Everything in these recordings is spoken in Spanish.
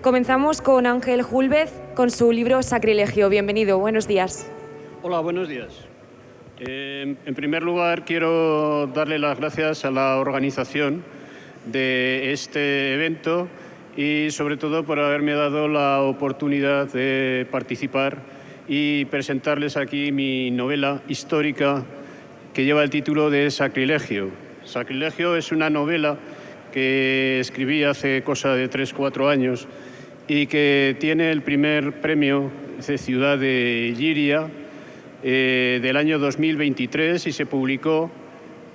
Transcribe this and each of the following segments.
Comenzamos con Ángel Gúlvez, con su libro Sacrilegio. Bienvenido, buenos días. Hola, buenos días. En primer lugar, quiero darle las gracias a la organización de este evento y sobre todo por haberme dado la oportunidad de participar y presentarles aquí mi novela histórica que lleva el título de Sacrilegio. Sacrilegio es una novela que escribí hace cosa de 3-4 años y que tiene el primer premio de Ciudad de Lliria del año 2023 y se publicó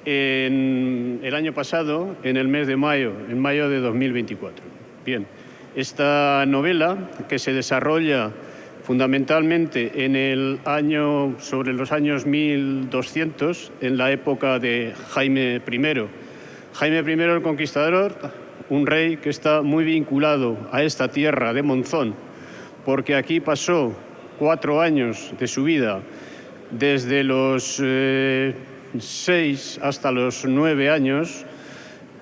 el año pasado, en el mes de mayo, en mayo de 2024. Bien, esta novela, que se desarrolla fundamentalmente sobre los años 1200, en la época de Jaime I. Jaime I el Conquistador, un rey que está muy vinculado a esta tierra de Monzón, porque aquí pasó 4 años de su vida, desde los 6 hasta los 9 años,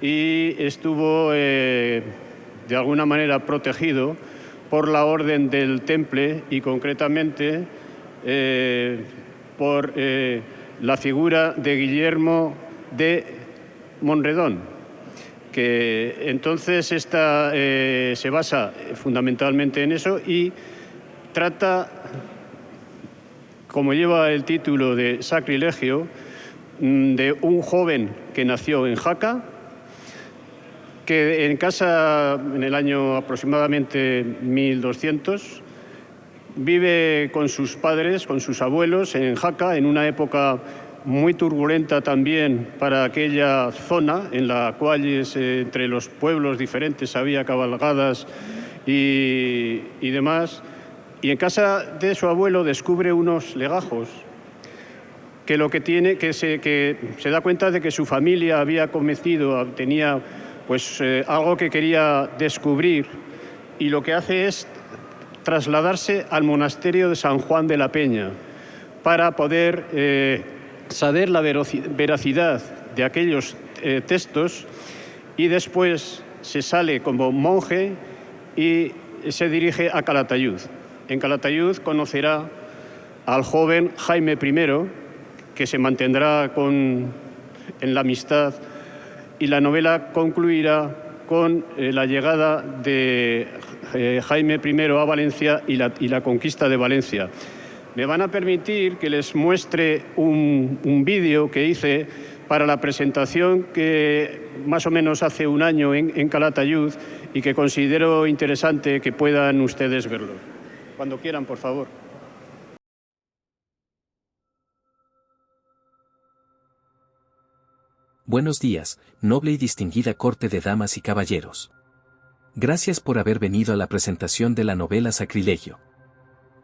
y estuvo de alguna manera protegido por la Orden del Temple y concretamente por la figura de Guillermo de Monredón, que entonces se basa fundamentalmente en eso y trata, como lleva el título de Sacrilegio, de un joven que nació en Jaca, que en casa, en el año aproximadamente 1200, vive con sus padres, con sus abuelos en Jaca, en una época muy turbulenta también para aquella zona, en la cual entre los pueblos diferentes había cabalgadas y demás. Y en casa de su abuelo descubre unos legajos que lo que tiene, que se da cuenta de que su familia había cometido, tenía pues algo que quería descubrir, y lo que hace es trasladarse al monasterio de San Juan de la Peña para poder saber la veracidad de aquellos textos, y después se sale como monje y se dirige a Calatayud. En Calatayud conocerá al joven Jaime I, que se mantendrá en la amistad, y la novela concluirá con la llegada de Jaime I a Valencia y la conquista de Valencia. Me van a permitir que les muestre un vídeo que hice para la presentación que más o menos hace un año en Calatayud y que considero interesante que puedan ustedes verlo. Cuando quieran, por favor. Buenos días, noble y distinguida corte de damas y caballeros. Gracias por haber venido a la presentación de la novela Sacrilegio.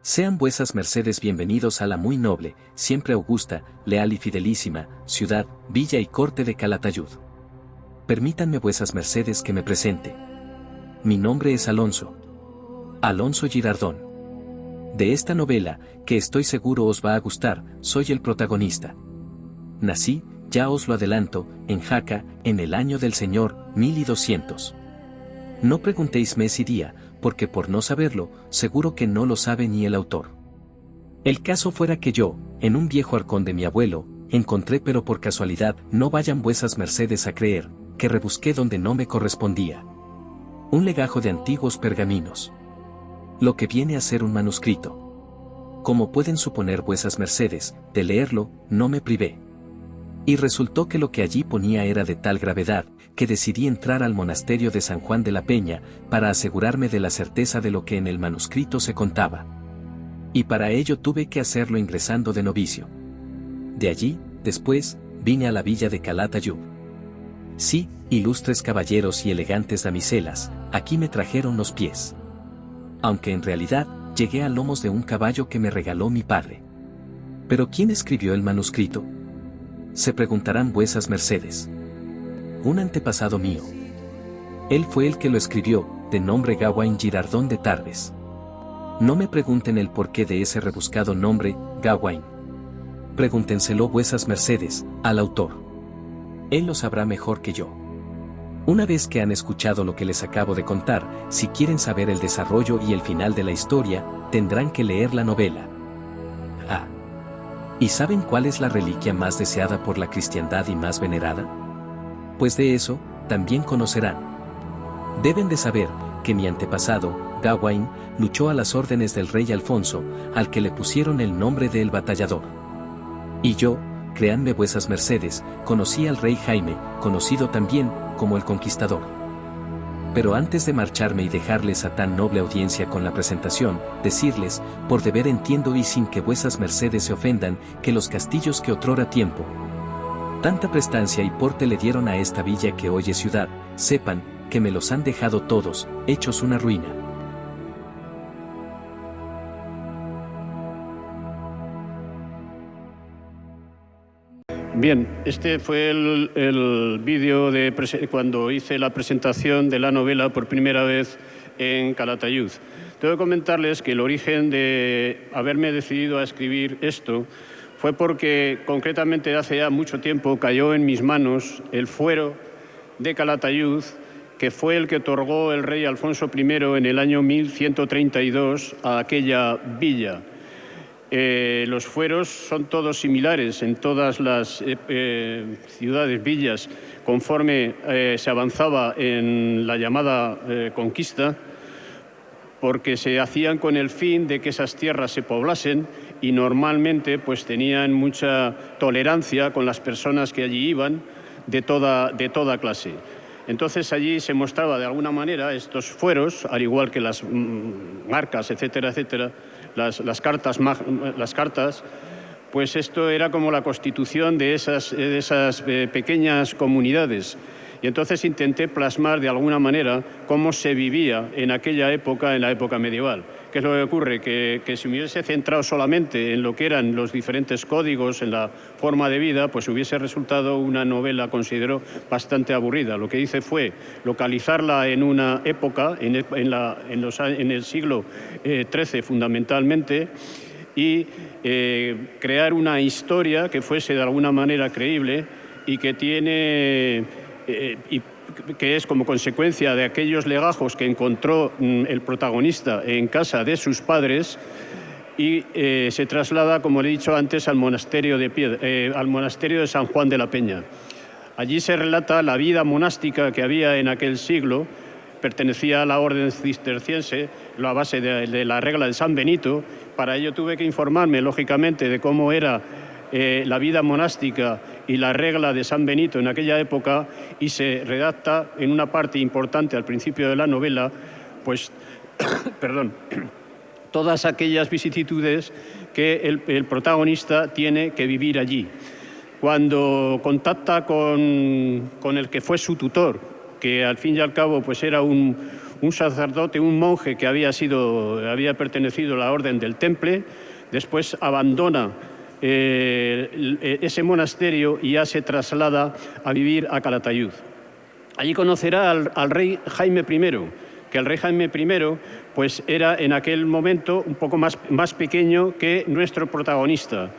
Sean vuesas mercedes bienvenidos a la muy noble, siempre augusta, leal y fidelísima, ciudad, villa y corte de Calatayud. Permítanme vuesas mercedes que me presente. Mi nombre es Alonso Girardón. De esta novela, que estoy seguro os va a gustar, soy el protagonista. Nací, ya os lo adelanto, en Jaca, en el año del Señor, 1200. No preguntéis mes y día, porque por no saberlo, seguro que no lo sabe ni el autor. El caso fuera que yo, en un viejo arcón de mi abuelo, encontré, pero por casualidad, no vayan vuesas mercedes a creer, que rebusqué donde no me correspondía, un legajo de antiguos pergaminos. Lo que viene a ser un manuscrito. Como pueden suponer vuesas mercedes, de leerlo, no me privé. Y resultó que lo que allí ponía era de tal gravedad, que decidí entrar al monasterio de San Juan de la Peña, para asegurarme de la certeza de lo que en el manuscrito se contaba. Y para ello tuve que hacerlo ingresando de novicio. De allí, después, vine a la villa de Calatayud. Sí, ilustres caballeros y elegantes damiselas, aquí me trajeron los pies. Aunque en realidad, llegué a lomos de un caballo que me regaló mi padre. ¿Pero quién escribió el manuscrito?, se preguntarán vuesas mercedes. Un antepasado mío. Él fue el que lo escribió, de nombre Gawain Girardón de Tarbes. No me pregunten el porqué de ese rebuscado nombre, Gawain. Pregúntenselo vuesas mercedes, al autor. Él lo sabrá mejor que yo. Una vez que han escuchado lo que les acabo de contar, si quieren saber el desarrollo y el final de la historia, tendrán que leer la novela. Ah. ¿Y saben cuál es la reliquia más deseada por la cristiandad y más venerada? Pues de eso, también conocerán. Deben de saber que mi antepasado, Gawain, luchó a las órdenes del rey Alfonso, al que le pusieron el nombre de El Batallador. Y yo, créanme vuesas mercedes, conocí al rey Jaime, conocido también como el Conquistador. Pero antes de marcharme y dejarles a tan noble audiencia con la presentación, decirles, por deber entiendo y sin que vuesas mercedes se ofendan, que los castillos que otrora tiempo tanta prestancia y porte le dieron a esta villa que hoy es ciudad, sepan, que me los han dejado todos, hechos una ruina. Bien, este fue el vídeo de cuando hice la presentación de la novela por primera vez en Calatayud. Tengo que comentarles que el origen de haberme decidido a escribir esto fue porque concretamente hace ya mucho tiempo cayó en mis manos el fuero de Calatayud, que fue el que otorgó el rey Alfonso I en el año 1132 a aquella villa. Los fueros son todos similares en todas las ciudades, villas, conforme se avanzaba en la llamada conquista, porque se hacían con el fin de que esas tierras se poblasen y normalmente pues tenían mucha tolerancia con las personas que allí iban de toda clase. Entonces allí se mostraba de alguna manera estos fueros, al igual que las marcas, etcétera, etcétera, las cartas, pues esto era como la constitución de esas pequeñas comunidades. Y entonces intenté plasmar de alguna manera cómo se vivía en aquella época, en la época medieval. ¿Qué es lo que ocurre? Que si me hubiese centrado solamente en lo que eran los diferentes códigos, en la forma de vida, pues hubiese resultado una novela, considero, bastante aburrida. Lo que hice fue localizarla en una época, en el siglo XIII fundamentalmente, y crear una historia que fuese de alguna manera creíble y que que es como consecuencia de aquellos legajos que encontró el protagonista en casa de sus padres y se traslada, como le he dicho antes, al monasterio de San Juan de la Peña. Allí se relata la vida monástica que había en aquel siglo. Pertenecía a la orden cisterciense, la base de la regla de San Benito. Para ello tuve que informarme, lógicamente, de cómo era la vida monástica y la regla de San Benito en aquella época, y se redacta en una parte importante al principio de la novela, pues, todas aquellas vicisitudes que el protagonista tiene que vivir allí. Cuando contacta con el que fue su tutor, que al fin y al cabo pues era un sacerdote, un monje que había pertenecido a la orden del Temple, después abandona ese monasterio y ya se traslada a vivir a Calatayud. Allí conocerá al rey Jaime I, que el rey Jaime I pues era en aquel momento un poco más pequeño que nuestro protagonista,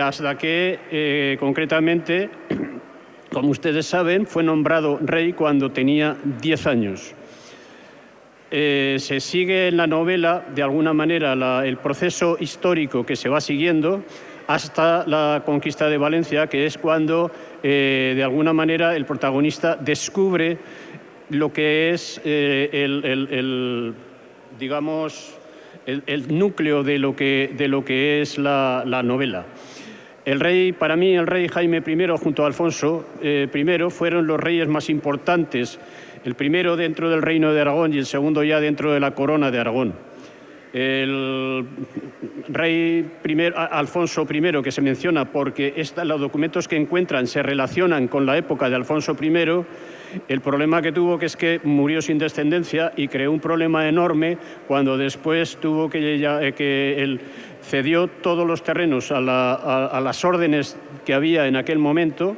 hasta que concretamente, como ustedes saben, fue nombrado rey cuando tenía 10 años. Se sigue en la novela, de alguna manera, el proceso histórico que se va siguiendo hasta la conquista de Valencia, que es cuando, de alguna manera, el protagonista descubre lo que es el núcleo de lo que es la novela. Para mí, el rey Jaime I junto a Alfonso I fueron los reyes más importantes, el primero dentro del Reino de Aragón y el segundo ya dentro de la Corona de Aragón. El rey Alfonso I, que se menciona porque los documentos que encuentran se relacionan con la época de Alfonso I, el problema que tuvo es que murió sin descendencia y creó un problema enorme cuando después tuvo que cedió todos los terrenos a las órdenes que había en aquel momento,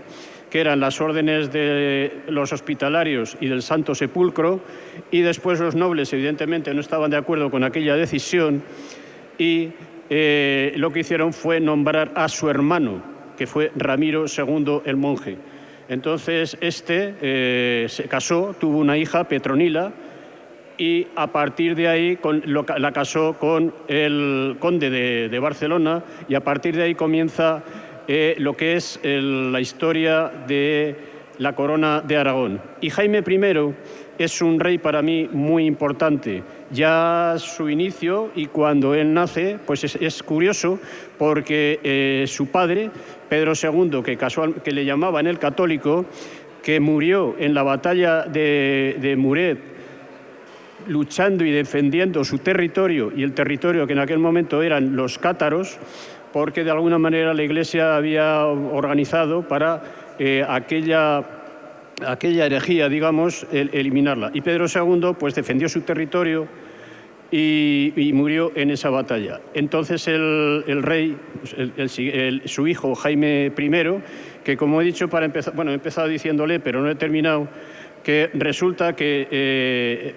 que eran las órdenes de los hospitalarios y del Santo Sepulcro, y después los nobles evidentemente no estaban de acuerdo con aquella decisión y lo que hicieron fue nombrar a su hermano, que fue Ramiro II el monje. Entonces se casó, tuvo una hija, Petronila, y a partir de ahí la casó con el conde de Barcelona, y a partir de ahí comienza lo que es la historia de la corona de Aragón. Y Jaime I es un rey para mí muy importante. Ya su inicio y cuando él nace, pues es curioso porque su padre, Pedro II, que le llamaban el Católico, que murió en la batalla de Muret, luchando y defendiendo su territorio y el territorio que en aquel momento eran los cátaros, porque de alguna manera la Iglesia había organizado para aquella herejía, digamos, eliminarla. Y Pedro II pues defendió su territorio y murió en esa batalla. Entonces el rey, su hijo Jaime I, que como he dicho para empezar, bueno, he empezado diciéndole, pero no he terminado, que resulta que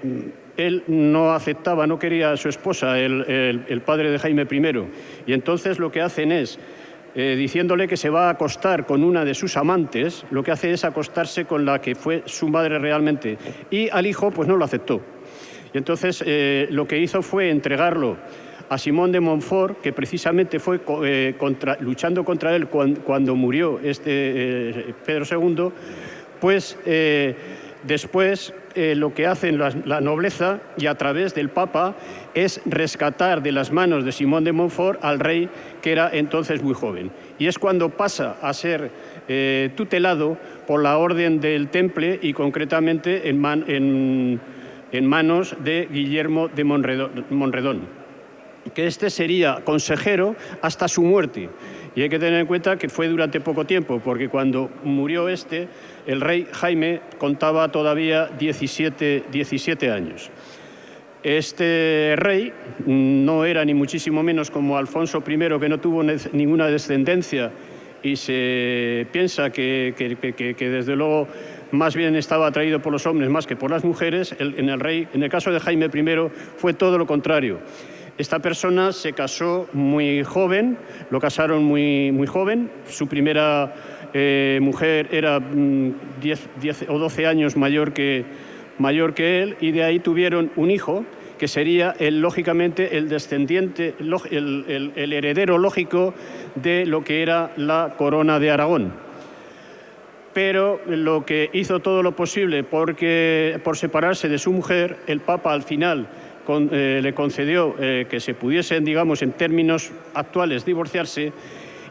él no aceptaba, no quería a su esposa, el padre de Jaime I, y entonces lo que hacen es, diciéndole que se va a acostar con una de sus amantes, lo que hace es acostarse con la que fue su madre realmente, y al hijo pues no lo aceptó. Y entonces lo que hizo fue entregarlo a Simón de Montfort, que precisamente fue luchando contra él cuando murió Pedro II, pues después lo que hacen la nobleza y a través del Papa es rescatar de las manos de Simón de Montfort al rey, que era entonces muy joven. Y es cuando pasa a ser tutelado por la Orden del Temple y concretamente en manos de Guillermo de Monredón, que sería consejero hasta su muerte. Y hay que tener en cuenta que fue durante poco tiempo, porque cuando murió el rey Jaime contaba todavía 17 años. Este rey no era ni muchísimo menos como Alfonso I, que no tuvo ninguna descendencia, y se piensa que desde luego más bien estaba atraído por los hombres más que por las mujeres. En el caso de Jaime I fue todo lo contrario. Esta persona se casó muy joven, lo casaron muy joven. Su primera mujer era 10 o 12 años mayor que él, y de ahí tuvieron un hijo que sería lógicamente el descendiente, el heredero lógico de lo que era la corona de Aragón. Pero lo que hizo todo lo posible por separarse de su mujer, el Papa al final le concedió que se pudiesen, digamos, en términos actuales, divorciarse,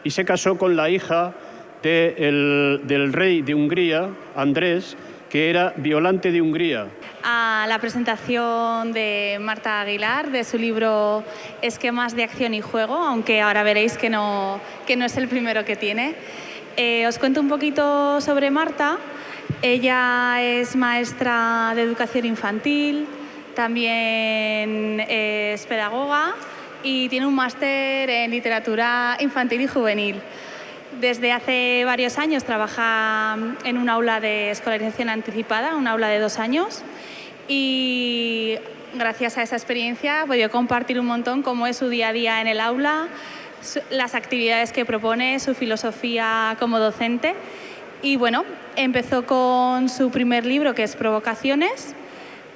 y se casó con la hija del rey de Hungría, Andrés, que era Violante de Hungría. A la presentación de Marta Aguilar de su libro Esquemas de acción y juego, aunque ahora veréis que no es el primero que tiene. Os cuento un poquito sobre Marta. Ella es maestra de educación infantil, también es pedagoga y tiene un máster en literatura infantil y juvenil. Desde hace varios años trabaja en un aula de escolarización anticipada, un aula de 2 años, y gracias a esa experiencia he podido compartir un montón cómo es su día a día en el aula, las actividades que propone, su filosofía como docente. Y bueno, empezó con su primer libro, que es Provocaciones.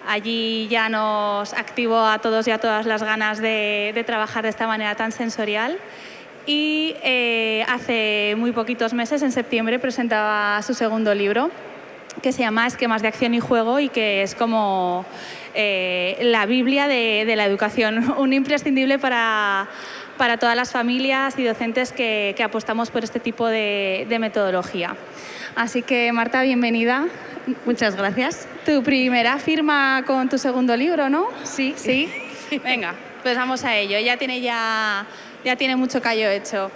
Allí ya nos activó a todos y a todas las ganas de trabajar de esta manera tan sensorial. Y hace muy poquitos meses, en septiembre, presentaba su segundo libro, que se llama Esquemas de acción y juego, y que es como la Biblia de la educación, un imprescindible para todas las familias y docentes que apostamos por este tipo de metodología. Así que, Marta, bienvenida. Muchas gracias. Tu primera firma con tu segundo libro, ¿no? Sí. ¿Sí? Venga, pues vamos a ello. Ya tiene mucho callo hecho.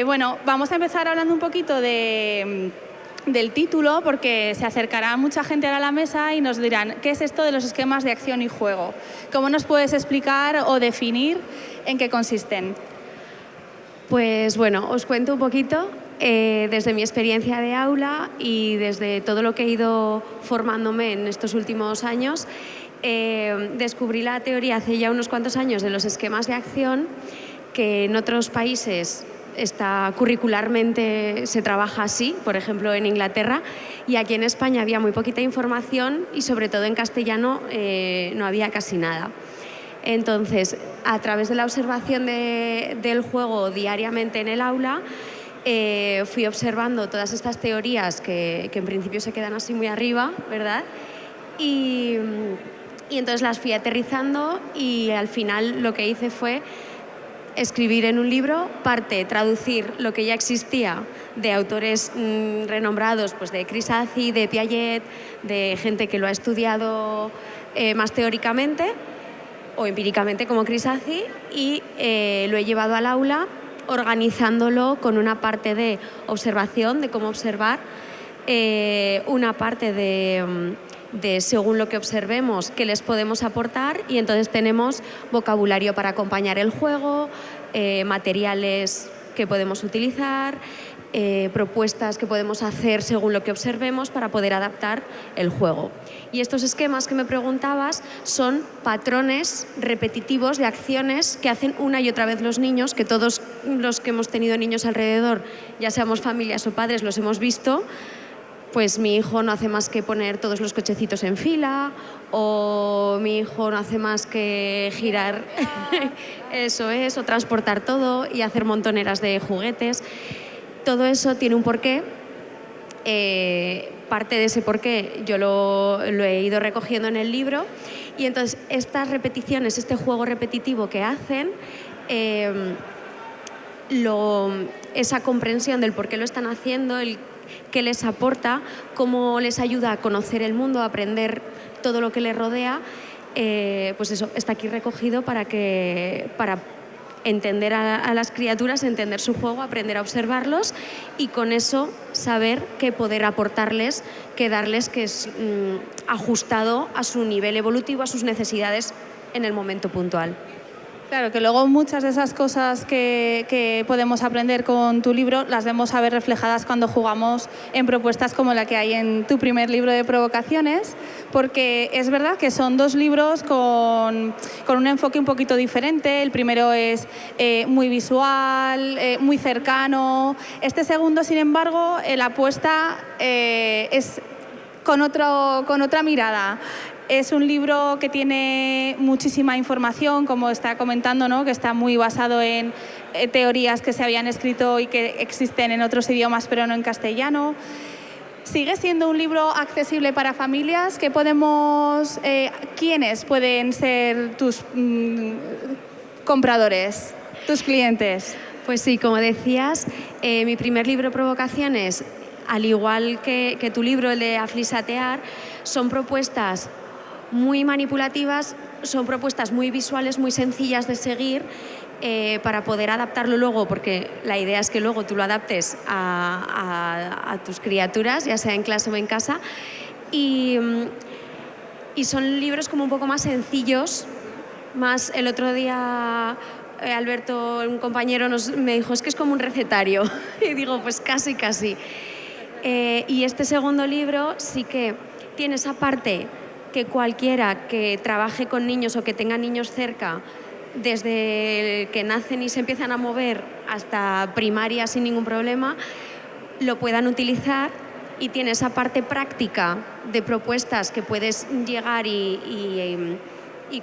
Bueno, vamos a empezar hablando un poquito del título, porque se acercará mucha gente ahora a la mesa y nos dirán, ¿qué es esto de los esquemas de acción y juego? ¿Cómo nos puedes explicar o definir en qué consisten? Pues bueno, os cuento un poquito desde mi experiencia de aula y desde todo lo que he ido formándome en estos últimos años. Descubrí la teoría hace ya unos cuantos años de los esquemas de acción, que en otros países curricularmente se trabaja así, por ejemplo en Inglaterra, y aquí en España había muy poquita información y sobre todo en castellano no había casi nada. Entonces, a través de la observación del juego diariamente en el aula, fui observando todas estas teorías que en principio se quedan así muy arriba, ¿verdad? Y entonces las fui aterrizando y al final lo que hice fue escribir en un libro, parte traducir lo que ya existía de autores renombrados, pues de Crisaci, de Piaget, de gente que lo ha estudiado más teóricamente o empíricamente como Crisaci, y lo he llevado al aula organizándolo con una parte de observación, de cómo observar, una parte de según lo que observemos, qué les podemos aportar, y entonces tenemos vocabulario para acompañar el juego, materiales que podemos utilizar, propuestas que podemos hacer según lo que observemos para poder adaptar el juego. Y estos esquemas que me preguntabas son patrones repetitivos de acciones que hacen una y otra vez los niños, que todos los que hemos tenido niños alrededor, ya seamos familias o padres, los hemos visto. Pues mi hijo no hace más que poner todos los cochecitos en fila, o mi hijo no hace más que girar, eso es, o transportar todo y hacer montoneras de juguetes. Todo eso tiene un porqué. Parte de ese porqué yo lo he ido recogiendo en el libro, y entonces estas repeticiones, este juego repetitivo que hacen, esa comprensión del por qué lo están haciendo, qué les aporta, cómo les ayuda a conocer el mundo, a aprender todo lo que les rodea, pues eso está aquí recogido para entender a las criaturas, entender su juego, aprender a observarlos y con eso saber qué poder aportarles, qué darles, que es ajustado a su nivel evolutivo, a sus necesidades en el momento puntual. Claro, que luego muchas de esas cosas que podemos aprender con tu libro las vemos a ver reflejadas cuando jugamos en propuestas como la que hay en tu primer libro de provocaciones, porque es verdad que son dos libros con un enfoque un poquito diferente. El primero es muy visual, muy cercano. Este segundo, sin embargo, la apuesta es con otra mirada. Es un libro que tiene muchísima información, como está comentando, ¿no? Que está muy basado en teorías que se habían escrito y que existen en otros idiomas, pero no en castellano. ¿Sigue siendo un libro accesible para familias? ¿Quiénes pueden ser tus compradores, tus clientes? Pues sí, como decías, mi primer libro, Provocaciones, al igual que tu libro, el de Aflisatear, son propuestas muy manipulativas, son propuestas muy visuales, muy sencillas de seguir, para poder adaptarlo luego, porque la idea es que luego tú lo adaptes a tus criaturas, ya sea en clase o en casa, y son libros como un poco más sencillos, más. El otro día Alberto, un compañero, me dijo, es que es como un recetario, y digo, pues casi. Y este segundo libro sí que tiene esa parte que cualquiera que trabaje con niños o que tenga niños cerca, desde que nacen y se empiezan a mover hasta primaria sin ningún problema, lo puedan utilizar, y tiene esa parte práctica de propuestas que puedes llegar y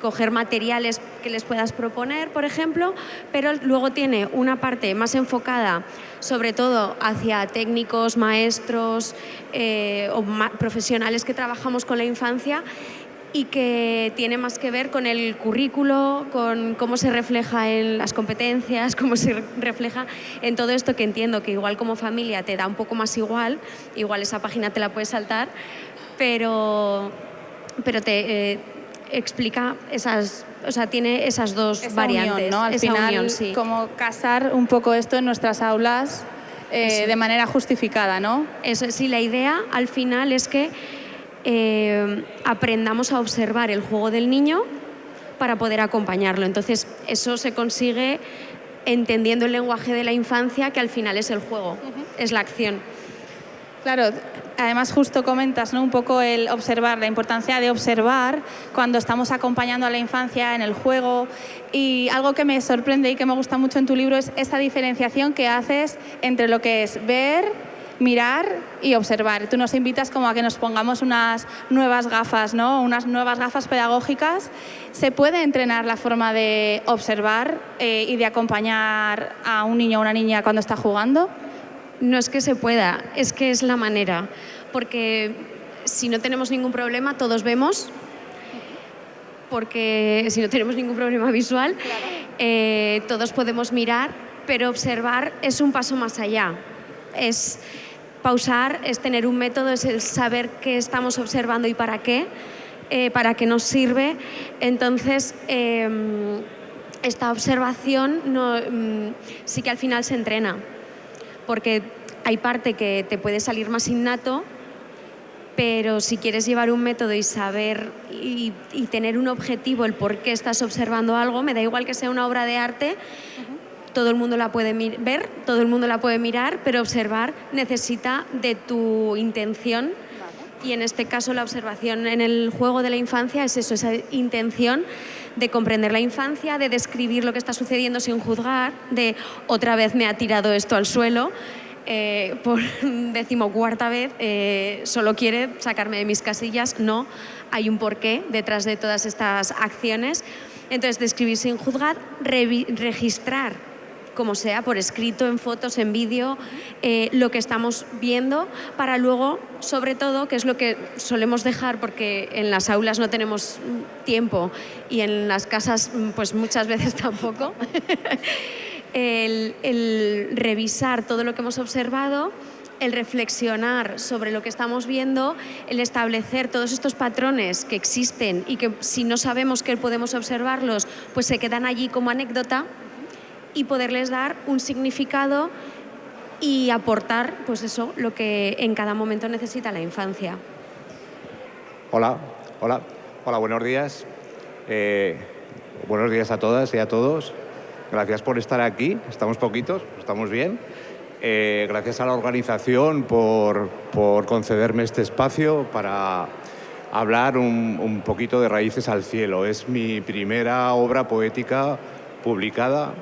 coger materiales que les puedas proponer, por ejemplo, pero luego tiene una parte más enfocada sobre todo hacia técnicos, maestros o profesionales que trabajamos con la infancia, y que tiene más que ver con el currículo, con cómo se refleja en las competencias, cómo se refleja en todo esto, que entiendo que igual como familia te da un poco más igual esa página te la puedes saltar, pero te explica tiene esas dos variantes. Unión, ¿no? Al final, unión, sí. Como casar un poco esto en nuestras aulas de manera justificada, ¿no? Eso sí, la idea al final es que aprendamos a observar el juego del niño para poder acompañarlo. Entonces, eso se consigue entendiendo el lenguaje de la infancia, que al final es el juego, es la acción. Claro, Además, justo comentas, ¿no?, un poco el observar, la importancia de observar cuando estamos acompañando a la infancia en el juego. Y algo que me sorprende y que me gusta mucho en tu libro es esa diferenciación que haces entre lo que es ver, mirar y observar. Tú nos invitas como a que nos pongamos unas nuevas gafas, ¿no?, unas nuevas gafas pedagógicas. ¿Se puede entrenar la forma de observar y de acompañar a un niño o una niña cuando está jugando? No es que se pueda, es que es la manera. Porque si no tenemos ningún problema, todos vemos. Porque si no tenemos ningún problema visual, todos podemos mirar, pero observar es un paso más allá. Es pausar, es tener un método, es el saber qué estamos observando y para qué nos sirve. Entonces, esta observación sí que al final se entrena, porque hay parte que te puede salir más innato, pero si quieres llevar un método y saber y tener un objetivo, el por qué estás observando algo, me da igual que sea una obra de arte, todo el mundo la puede ver, todo el mundo la puede mirar, pero observar necesita de tu intención. Y en este caso la observación en el juego de la infancia es eso, esa intención de comprender la infancia, de describir lo que está sucediendo sin juzgar, de otra vez me ha tirado esto al suelo, por 14ª vez, solo quiere sacarme de mis casillas. No, hay un porqué detrás de todas estas acciones. Entonces, describir sin juzgar, registrar, como sea, por escrito, en fotos, en vídeo, lo que estamos viendo, para luego, sobre todo, que es lo que solemos dejar porque en las aulas no tenemos tiempo y en las casas pues muchas veces tampoco, el revisar todo lo que hemos observado, el reflexionar sobre lo que estamos viendo, el establecer todos estos patrones que existen y que si no sabemos que podemos observarlos, pues se quedan allí como anécdota, y poderles dar un significado y aportar, pues eso, lo que en cada momento necesita la infancia. Hola, buenos días. Buenos días a todas y a todos. Gracias por estar aquí. Estamos poquitos, estamos bien. Gracias a la organización por concederme este espacio para hablar un poquito de Raíces al cielo. Es mi primera obra poética publicada.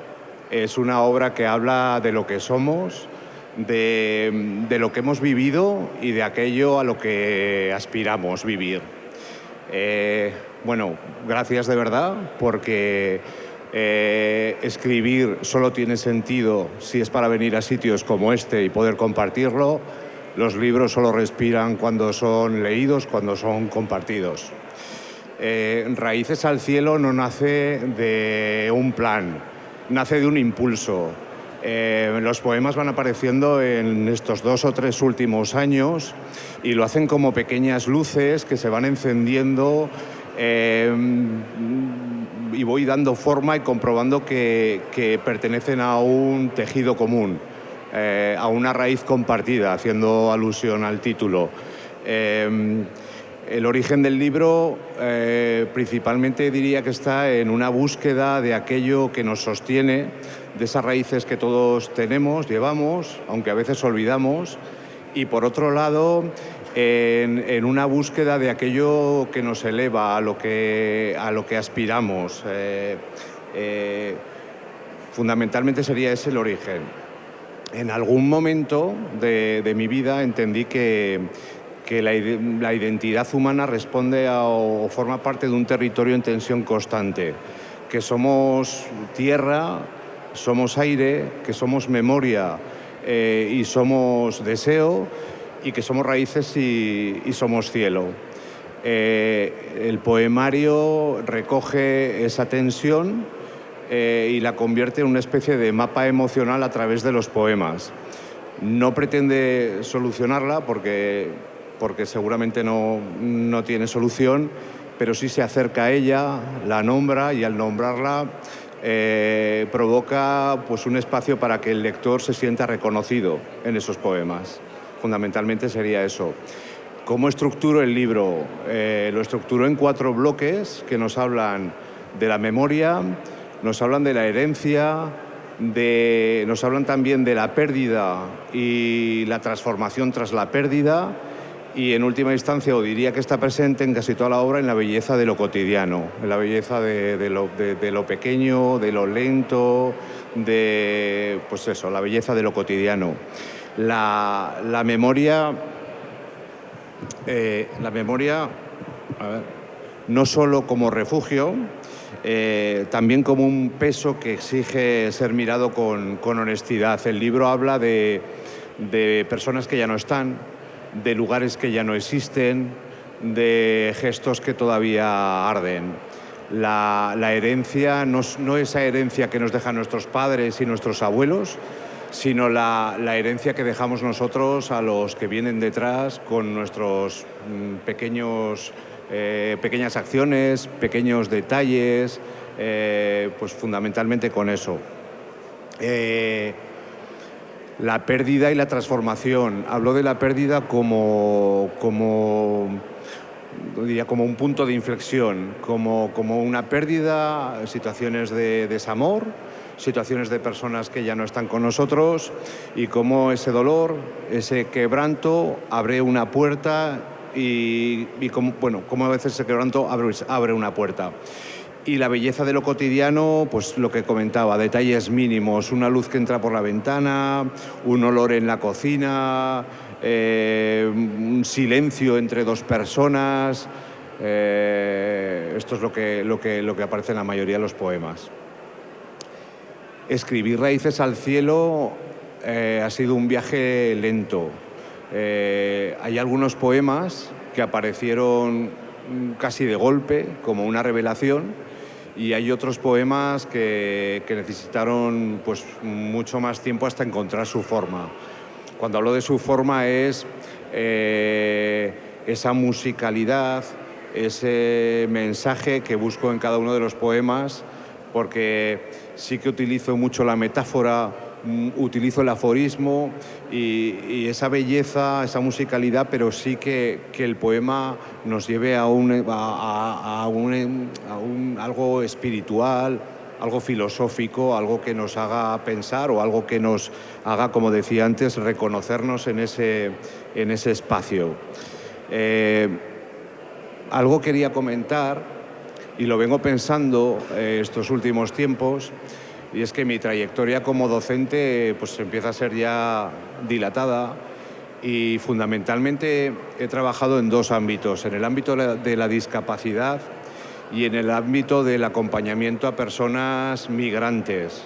Es una obra que habla de lo que somos, de lo que hemos vivido y de aquello a lo que aspiramos vivir. Bueno, gracias de verdad, porque escribir solo tiene sentido si es para venir a sitios como este y poder compartirlo. Los libros solo respiran cuando son leídos, cuando son compartidos. Raíces al cielo no nace de un plan, nace de un impulso. Los poemas van apareciendo en estos 2 o 3 últimos años y lo hacen como pequeñas luces que se van encendiendo, y voy dando forma y comprobando que pertenecen a un tejido común, a una raíz compartida, haciendo alusión al título. El origen del libro principalmente diría que está en una búsqueda de aquello que nos sostiene, de esas raíces que todos tenemos, llevamos, aunque a veces olvidamos, y por otro lado en una búsqueda de aquello que nos eleva, a lo que aspiramos. Fundamentalmente sería ese el origen. En algún momento de mi vida entendí que la identidad humana responde o forma parte de un territorio en tensión constante, que somos tierra, somos aire, que somos memoria y somos deseo, y que somos raíces y somos cielo. El poemario recoge esa tensión y la convierte en una especie de mapa emocional a través de los poemas. No pretende solucionarla porque seguramente no tiene solución, pero sí se acerca a ella, la nombra, y al nombrarla provoca pues un espacio para que el lector se sienta reconocido en esos poemas. Fundamentalmente sería eso. ¿Cómo estructuro el libro? Lo estructuro en 4 bloques que nos hablan de la memoria, nos hablan de la herencia, nos hablan también de la pérdida y la transformación tras la pérdida, y en última instancia, o diría que está presente en casi toda la obra, en la belleza de lo cotidiano, en la belleza de lo pequeño, de lo lento, pues eso, la belleza de lo cotidiano. La memoria, a ver, no solo como refugio, también como un peso que exige ser mirado con honestidad. El libro habla de personas que ya no están, de lugares que ya no existen, de gestos que todavía arden. La herencia no esa herencia que nos dejan nuestros padres y nuestros abuelos, sino la herencia que dejamos nosotros a los que vienen detrás con nuestros pequeñas acciones, pequeños detalles, pues fundamentalmente con eso. La pérdida y la transformación. Hablo de la pérdida como un punto de inflexión, como una pérdida, situaciones de desamor, situaciones de personas que ya no están con nosotros, y cómo ese dolor, ese quebranto abre una puerta y cómo a veces ese quebranto abre una puerta. Y la belleza de lo cotidiano, pues lo que comentaba, detalles mínimos, una luz que entra por la ventana, un olor en la cocina, un silencio entre dos personas. Esto es lo que aparece en la mayoría de los poemas. Escribir Raíces al cielo ha sido un viaje lento. Hay algunos poemas que aparecieron casi de golpe, como una revelación, y hay otros poemas que necesitaron pues mucho más tiempo hasta encontrar su forma. Cuando hablo de su forma es esa musicalidad, ese mensaje que busco en cada uno de los poemas, porque sí que utilizo mucho la metáfora, utilizo el aforismo y esa belleza, esa musicalidad, pero sí que el poema nos lleve a algo espiritual, algo filosófico, algo que nos haga pensar o algo que nos haga, como decía antes, reconocernos en ese espacio. Algo quería comentar, y lo vengo pensando estos últimos tiempos, y es que mi trayectoria como docente pues empieza a ser ya dilatada, y fundamentalmente he trabajado en dos ámbitos: en el ámbito de la discapacidad y en el ámbito del acompañamiento a personas migrantes.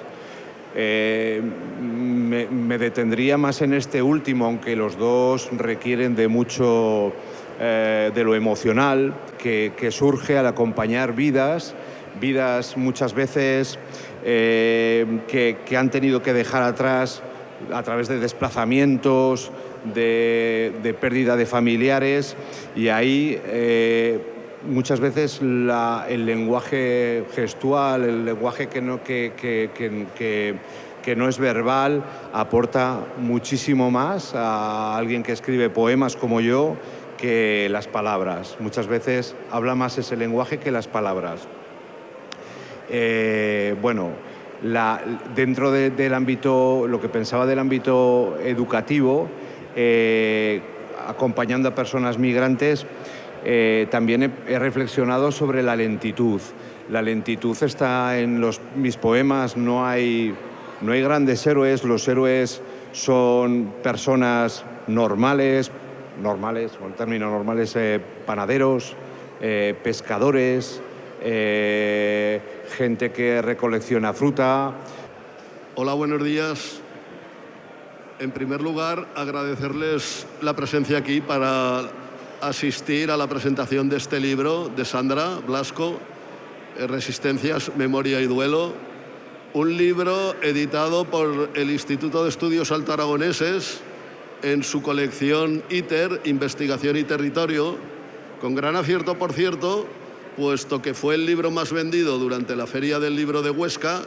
Me detendría más en este último, aunque los dos requieren de mucho de lo emocional que surge al acompañar vidas muchas veces que han tenido que dejar atrás a través de desplazamientos, de pérdida de familiares, y ahí muchas veces el lenguaje gestual, el lenguaje que no es verbal, aporta muchísimo más a alguien que escribe poemas como yo que las palabras. Muchas veces habla más ese lenguaje que las palabras. Dentro del ámbito, lo que pensaba del ámbito educativo, acompañando a personas migrantes, también he reflexionado sobre la lentitud. La lentitud está en mis poemas, no hay grandes héroes, los héroes son personas normales, con el término normales, panaderos, pescadores, gente que recolecciona fruta. Hola, buenos días. En primer lugar, agradecerles la presencia aquí para asistir a la presentación de este libro de Sandra Blasco, Resistencias, Memoria y Duelo, un libro editado por el Instituto de Estudios Alto Aragoneses en su colección ITER, Investigación y Territorio, con gran acierto, por cierto, puesto que fue el libro más vendido durante la Feria del Libro de Huesca.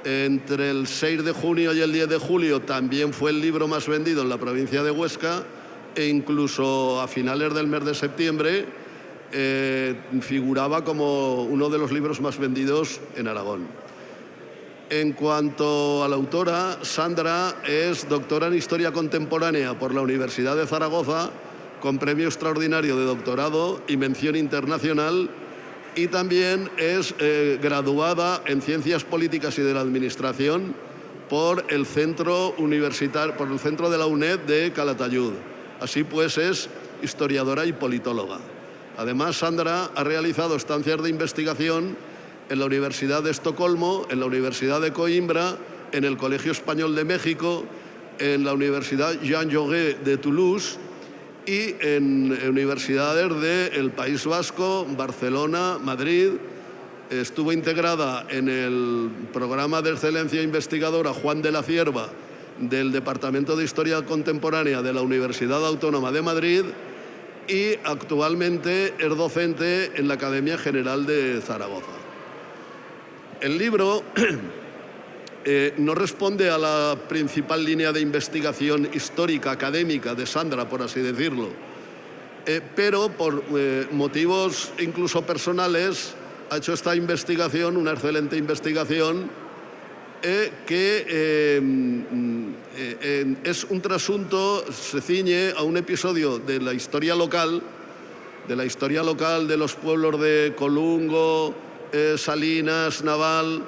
Entre el 6 de junio y el 10 de julio también fue el libro más vendido en la provincia de Huesca, e incluso a finales del mes de septiembre figuraba como uno de los libros más vendidos en Aragón. En cuanto a la autora, Sandra es doctora en Historia Contemporánea por la Universidad de Zaragoza con premio extraordinario de doctorado y mención internacional, y también es graduada en Ciencias Políticas y de la Administración por el Centro de la UNED de Calatayud. Así pues, es historiadora y politóloga. Además, Sandra ha realizado estancias de investigación en la Universidad de Estocolmo, en la Universidad de Coimbra, en el Colegio Español de México, en la Universidad Jean Jaurès de Toulouse y en universidades del País Vasco, Barcelona, Madrid. Estuvo integrada en el programa de excelencia investigadora Juan de la Cierva del Departamento de Historia Contemporánea de la Universidad Autónoma de Madrid y actualmente es docente en la Academia General de Zaragoza. El libro no responde a la principal línea de investigación histórica, académica de Sandra, por así decirlo, pero por motivos incluso personales ha hecho esta investigación, una excelente investigación, que es un trasunto, se ciñe a un episodio de la historia local de los pueblos de Colungo, Salinas, Naval,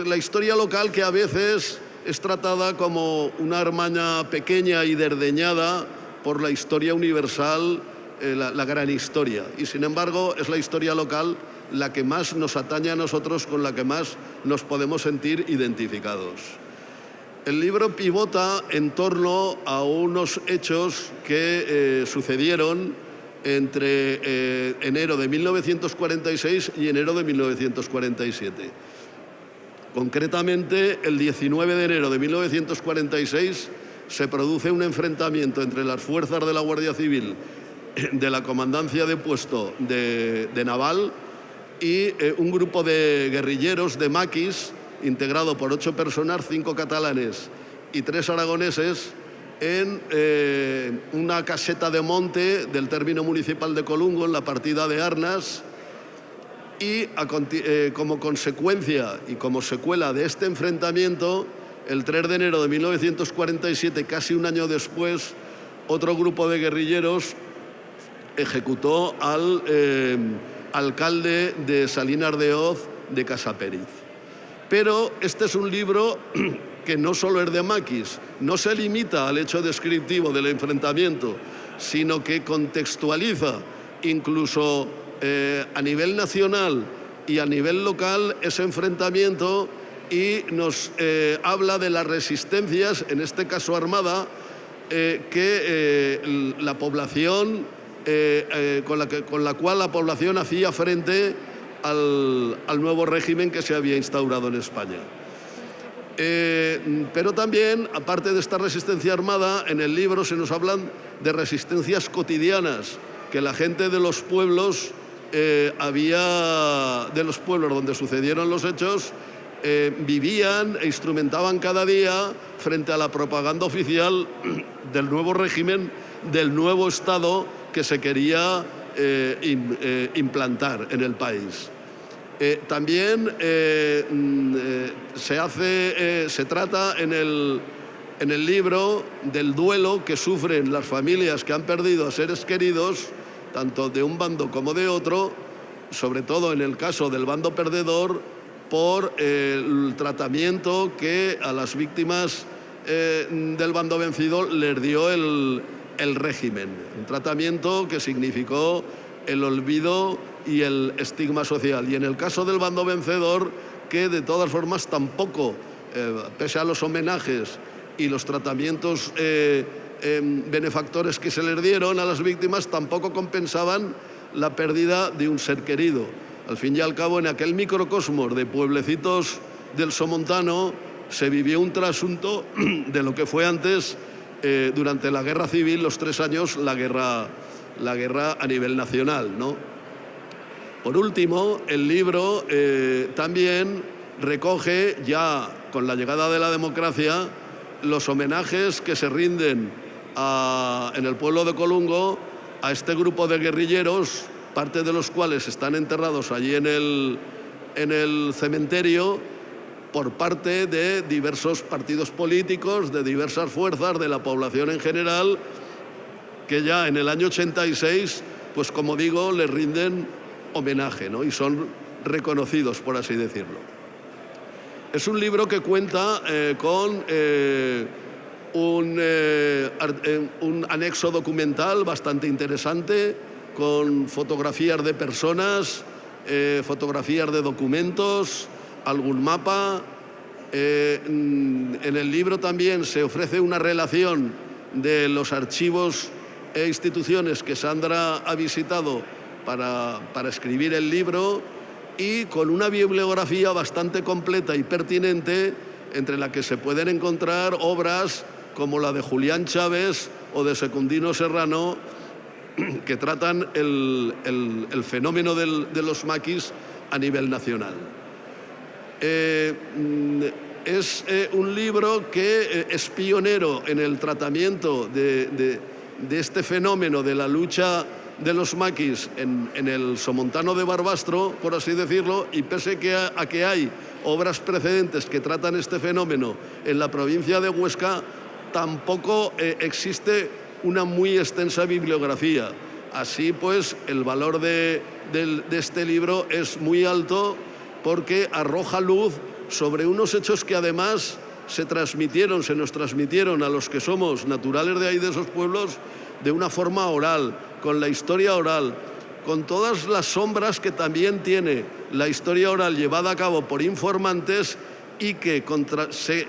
la historia local que a veces es tratada como una armaña pequeña y desdeñada por la historia universal, la gran historia. Y sin embargo es la historia local la que más nos atañe a nosotros, con la que más nos podemos sentir identificados. El libro pivota en torno a unos hechos que sucedieron entre enero de 1946 y enero de 1947. Concretamente, el 19 de enero de 1946 se produce un enfrentamiento entre las fuerzas de la Guardia Civil de la Comandancia de Puesto de Naval y un grupo de guerrilleros de maquis, integrado por 8 personas, 5 catalanes y 3 aragoneses, en una caseta de monte del término municipal de Colungo, en la partida de Arnas, y como consecuencia y como secuela de este enfrentamiento, el 3 de enero de 1947, casi un año después, otro grupo de guerrilleros ejecutó al alcalde de Salinas de Hoz, de Casapériz. Pero este es un libro que no solo es de maquis, no se limita al hecho descriptivo del enfrentamiento, sino que contextualiza incluso a nivel nacional y a nivel local ese enfrentamiento, y nos habla de las resistencias, en este caso armada, que la población, con la cual la población hacía frente al nuevo régimen que se había instaurado en España. Pero también, aparte de esta resistencia armada, en el libro se nos hablan de resistencias cotidianas que la gente de los pueblos donde sucedieron los hechos vivían e instrumentaban cada día frente a la propaganda oficial del nuevo régimen, del nuevo Estado que se quería implantar en el país. También se trata en el libro del duelo que sufren las familias que han perdido a seres queridos, tanto de un bando como de otro, sobre todo en el caso del bando perdedor, por el tratamiento que a las víctimas del bando vencido les dio el régimen. Un tratamiento que significó el olvido y el estigma social. Y en el caso del bando vencedor, que de todas formas tampoco, pese a los homenajes y los tratamientos benefactores que se les dieron a las víctimas, tampoco compensaban la pérdida de un ser querido. Al fin y al cabo, en aquel microcosmos de pueblecitos del Somontano se vivió un trasunto de lo que fue antes, durante la Guerra Civil, los 3 años, la guerra a nivel nacional, ¿no? Por último, el libro también recoge, ya con la llegada de la democracia, los homenajes que se rinden en el pueblo de Colungo a este grupo de guerrilleros, parte de los cuales están enterrados allí en el cementerio por parte de diversos partidos políticos, de diversas fuerzas, de la población en general, que ya en el año 86, pues como digo, le rinden homenaje, ¿no? Y son reconocidos, por así decirlo. Es un libro que cuenta con un anexo documental bastante interesante, con fotografías de personas, fotografías de documentos, algún mapa. En el libro también se ofrece una relación de los archivos e instituciones que Sandra ha visitado para escribir el libro, y con una bibliografía bastante completa y pertinente, entre la que se pueden encontrar obras como la de Julián Chávez o de Secundino Serrano, que tratan el fenómeno de los maquis a nivel nacional. Es un libro que es pionero en el tratamiento de este fenómeno de la lucha de los maquis en el Somontano de Barbastro, por así decirlo, y pese a que hay obras precedentes que tratan este fenómeno en la provincia de Huesca, tampoco existe una muy extensa bibliografía. Así pues, el valor de este libro es muy alto, porque arroja luz sobre unos hechos que además se nos transmitieron a los que somos naturales de ahí, de esos pueblos, de una forma oral, con la historia oral, con todas las sombras que también tiene la historia oral llevada a cabo por informantes, y que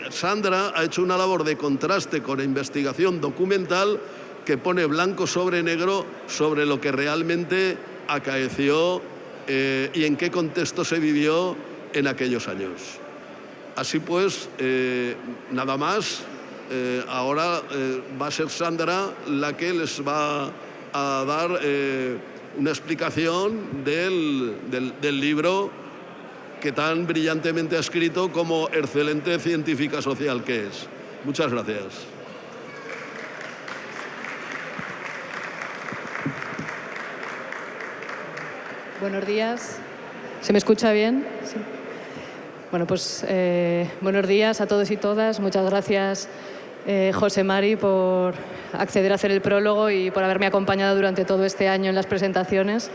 Sandra ha hecho una labor de contraste con la investigación documental que pone blanco sobre negro sobre lo que realmente acaeció y en qué contexto se vivió en aquellos años. Así pues, nada más. Ahora va a ser Sandra la que les va a dar una explicación del libro que tan brillantemente ha escrito como excelente científica social que es. Muchas gracias. Buenos días. ¿Se me escucha bien? Sí. Bueno, pues buenos días a todos y todas. Muchas gracias, José Mari, por acceder a hacer el prólogo y por haberme acompañado durante todo este año en las presentaciones,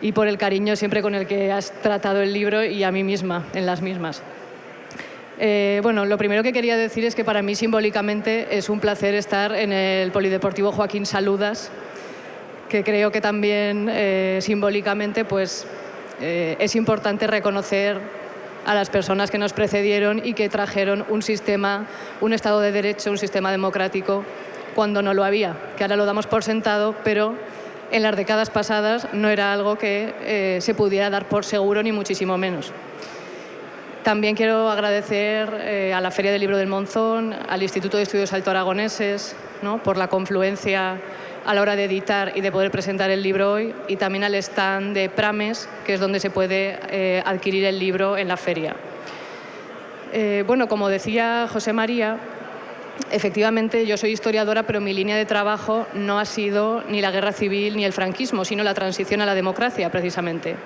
y por el cariño siempre con el que has tratado el libro y a mí misma en las mismas. Bueno, lo primero que quería decir es que para mí simbólicamente es un placer estar en el Polideportivo Joaquín Saludas, que creo que también simbólicamente pues, es importante reconocer a las personas que nos precedieron y que trajeron un sistema, un Estado de Derecho, un sistema democrático cuando no lo había, que ahora lo damos por sentado, pero en las décadas pasadas no era algo que se pudiera dar por seguro, ni muchísimo menos. También quiero agradecer a la Feria del Libro del Monzón, al Instituto de Estudios Alto Aragoneses, ¿no?, por la confluencia a la hora de editar y de poder presentar el libro hoy, y también al stand de Prames, que es donde se puede adquirir el libro en la feria. Bueno, como decía José María, efectivamente yo soy historiadora, pero mi línea de trabajo no ha sido ni la guerra civil ni el franquismo, sino la transición a la democracia, precisamente.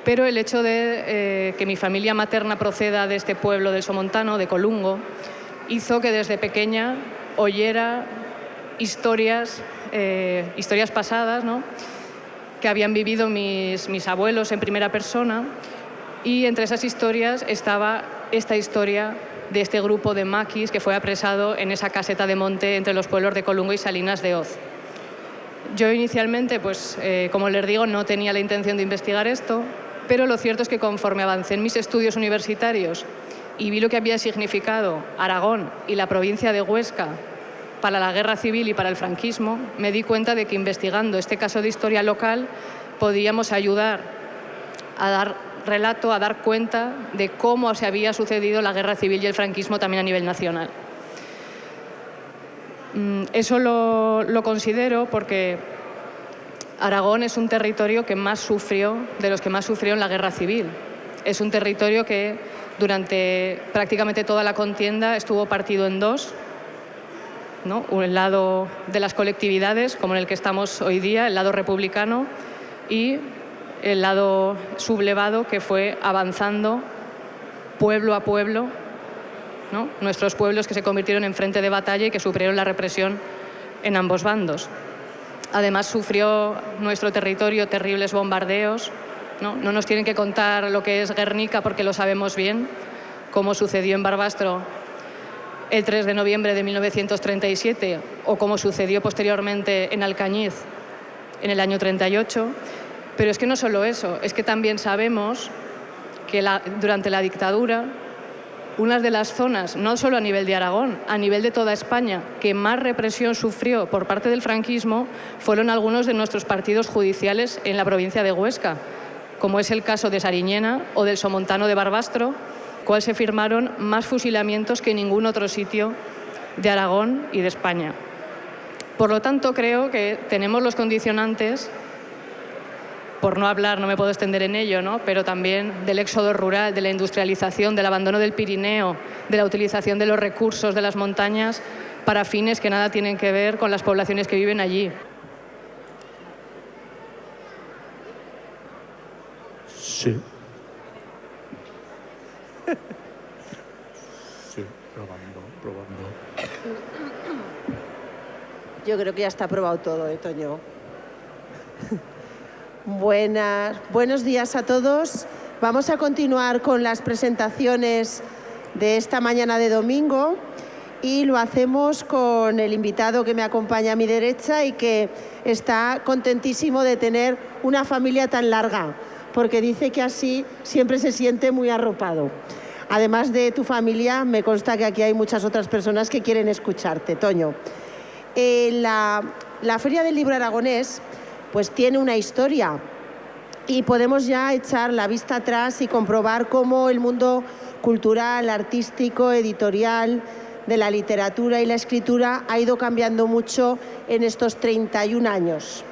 Pero el hecho de que mi familia materna proceda de este pueblo del Somontano, de Colungo, hizo que desde pequeña oyera historias pasadas, ¿no?, que habían vivido mis abuelos en primera persona, y entre esas historias estaba esta historia de este grupo de maquis que fue apresado en esa caseta de monte entre los pueblos de Colungo y Salinas de Hoz. Yo inicialmente, pues, como les digo, no tenía la intención de investigar esto, pero lo cierto es que conforme avancé en mis estudios universitarios y vi lo que había significado Aragón y la provincia de Huesca para la guerra civil y para el franquismo, me di cuenta de que investigando este caso de historia local podíamos ayudar a dar relato, a dar cuenta de cómo se había sucedido la guerra civil y el franquismo también a nivel nacional. Eso lo considero porque Aragón es un territorio que más sufrió, de los que más sufrió en la guerra civil. Es un territorio que durante prácticamente toda la contienda estuvo partido en dos, ¿no? El lado de las colectividades, como en el que estamos hoy día, el lado republicano, y el lado sublevado, que fue avanzando pueblo a pueblo, ¿no?, nuestros pueblos que se convirtieron en frente de batalla y que sufrieron la represión en ambos bandos. Además, sufrió nuestro territorio terribles bombardeos. No nos tienen que contar lo que es Guernica porque lo sabemos bien, como sucedió en Barbastro el 3 de noviembre de 1937 o como sucedió posteriormente en Alcañiz en el año 38. Pero es que no solo eso, es que también sabemos que durante la dictadura, una de las zonas, no solo a nivel de Aragón, a nivel de toda España, que más represión sufrió por parte del franquismo fueron algunos de nuestros partidos judiciales en la provincia de Huesca, como es el caso de Sariñena o del Somontano de Barbastro, cual se firmaron más fusilamientos que en ningún otro sitio de Aragón y de España. Por lo tanto, creo que tenemos los condicionantes, por no hablar, no me puedo extender en ello, ¿no?, pero también del éxodo rural, de la industrialización, del abandono del Pirineo, de la utilización de los recursos de las montañas para fines que nada tienen que ver con las poblaciones que viven allí. Sí. Sí, probando. Yo creo que ya está aprobado todo, Toño. Buenos días a todos. Vamos a continuar con las presentaciones de esta mañana de domingo y lo hacemos con el invitado que me acompaña a mi derecha y que está contentísimo de tener una familia tan larga, porque dice que así siempre se siente muy arropado. Además de tu familia, me consta que aquí hay muchas otras personas que quieren escucharte, Toño. La Feria del Libro Aragonés pues tiene una historia y podemos ya echar la vista atrás y comprobar cómo el mundo cultural, artístico, editorial, de la literatura y la escritura ha ido cambiando mucho en estos 31 años.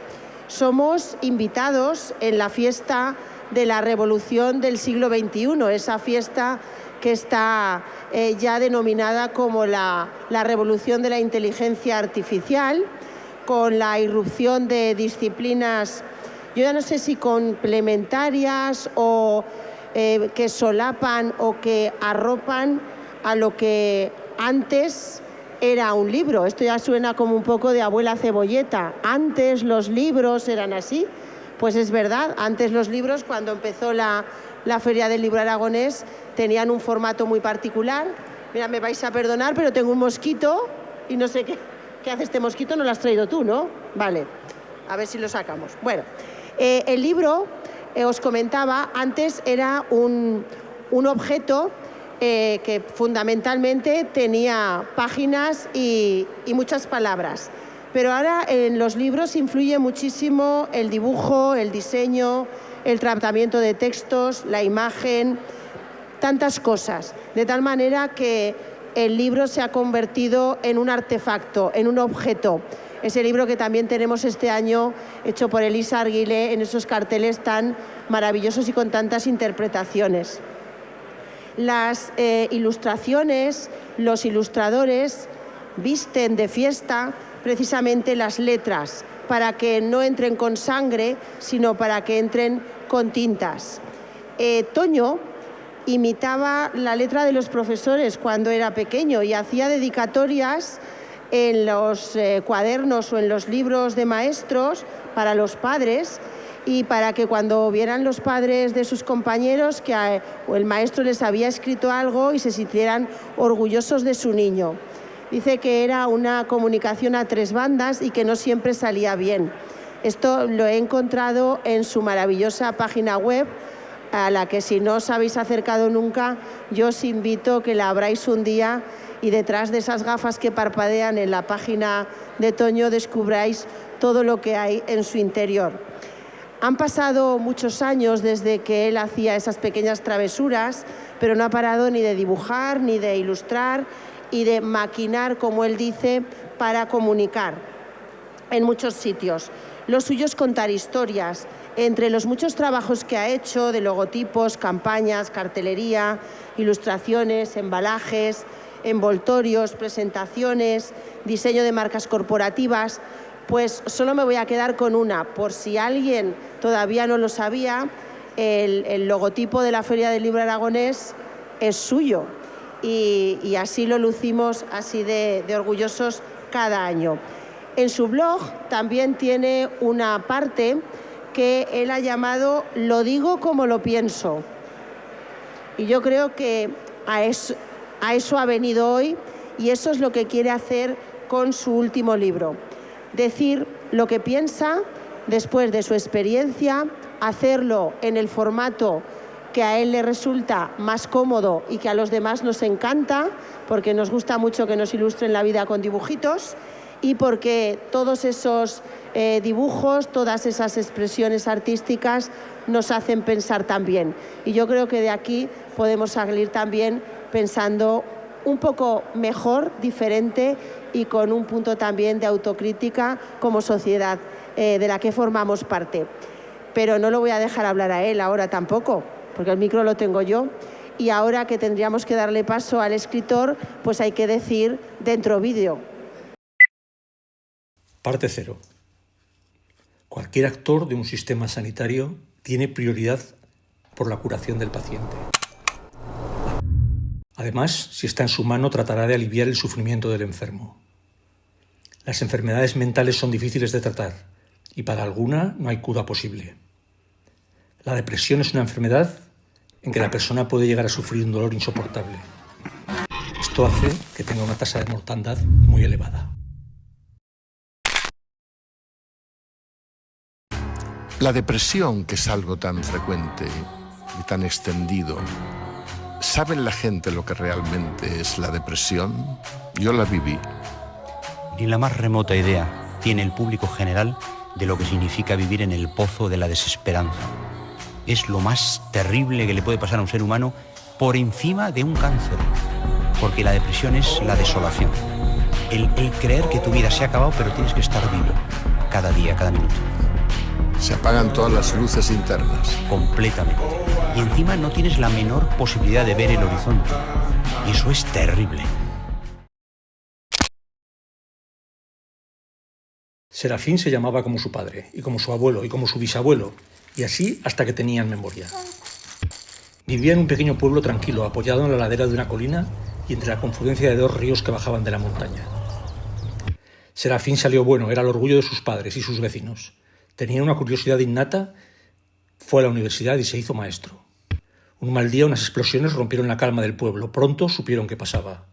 Somos invitados en la fiesta de la Revolución del siglo XXI, esa fiesta que está ya denominada como la Revolución de la Inteligencia Artificial, con la irrupción de disciplinas, yo ya no sé si complementarias o que solapan o que arropan a lo que antes era un libro. Esto ya suena como un poco de abuela cebolleta. Antes los libros eran así. Pues es verdad, antes los libros, cuando empezó la Feria del Libro Aragonés, tenían un formato muy particular. Mira, me vais a perdonar, pero tengo un mosquito y no sé qué hace este mosquito. No lo has traído tú, ¿no? Vale, a ver si lo sacamos. Bueno, el libro, os comentaba, antes era un objeto que fundamentalmente tenía páginas y muchas palabras. Pero ahora en los libros influye muchísimo el dibujo, el diseño, el tratamiento de textos, la imagen, tantas cosas. De tal manera que el libro se ha convertido en un artefacto, en un objeto. Ese libro que también tenemos este año, hecho por Elisa Arguilé, en esos carteles tan maravillosos y con tantas interpretaciones. Las ilustraciones, los ilustradores visten de fiesta precisamente las letras, para que no entren con sangre, sino para que entren con tintas. Toño imitaba la letra de los profesores cuando era pequeño y hacía dedicatorias en los cuadernos o en los libros de maestros para los padres, y para que cuando vieran los padres de sus compañeros que el maestro les había escrito algo y se sintieran orgullosos de su niño. Dice que era una comunicación a tres bandas y que no siempre salía bien. Esto lo he encontrado en su maravillosa página web, a la que si no os habéis acercado nunca, yo os invito que la abráis un día y detrás de esas gafas que parpadean en la página de Toño descubráis todo lo que hay en su interior. Han pasado muchos años desde que él hacía esas pequeñas travesuras, pero no ha parado ni de dibujar, ni de ilustrar y de maquinar, como él dice, para comunicar en muchos sitios. Lo suyo es contar historias. Entre los muchos trabajos que ha hecho de logotipos, campañas, cartelería, ilustraciones, embalajes, envoltorios, presentaciones, diseño de marcas corporativas, pues solo me voy a quedar con una. Por si alguien todavía no lo sabía, el logotipo de la Feria del Libro Aragonés es suyo y así lo lucimos, así de orgullosos cada año. En su blog también tiene una parte que él ha llamado "Lo digo como lo pienso". Y yo creo que a eso ha venido hoy, y eso es lo que quiere hacer con su último libro. Decir lo que piensa después de su experiencia, hacerlo en el formato que a él le resulta más cómodo y que a los demás nos encanta, porque nos gusta mucho que nos ilustren la vida con dibujitos, y porque todos esos dibujos, todas esas expresiones artísticas nos hacen pensar también. Y yo creo que de aquí podemos salir también pensando un poco mejor, diferente, y con un punto también de autocrítica como sociedad de la que formamos parte. Pero no lo voy a dejar hablar a él ahora tampoco, porque el micro lo tengo yo. Y ahora que tendríamos que darle paso al escritor, pues hay que decir dentro vídeo. Parte 0. Cualquier actor de un sistema sanitario tiene prioridad por la curación del paciente. Además, si está en su mano, tratará de aliviar el sufrimiento del enfermo. Las enfermedades mentales son difíciles de tratar y para alguna no hay cura posible. La depresión es una enfermedad en que la persona puede llegar a sufrir un dolor insoportable. Esto hace que tenga una tasa de mortandad muy elevada. La depresión, que es algo tan frecuente y tan extendido, ¿saben la gente lo que realmente es la depresión? Yo la viví. Ni la más remota idea tiene el público general de lo que significa vivir en el pozo de la desesperanza. Es lo más terrible que le puede pasar a un ser humano por encima de un cáncer, porque la depresión es la desolación. El creer que tu vida se ha acabado, pero tienes que estar vivo cada día, cada minuto. Se apagan todas las luces internas. Completamente. Y encima no tienes la menor posibilidad de ver el horizonte. Y eso es terrible. Serafín se llamaba como su padre, y como su abuelo, y como su bisabuelo, y así hasta que tenían memoria. Vivía en un pequeño pueblo tranquilo, apoyado en la ladera de una colina y entre la confluencia de 2 ríos que bajaban de la montaña. Serafín salió bueno, era el orgullo de sus padres y sus vecinos. Tenía una curiosidad innata, fue a la universidad y se hizo maestro. Un mal día, unas explosiones rompieron la calma del pueblo. Pronto supieron qué pasaba.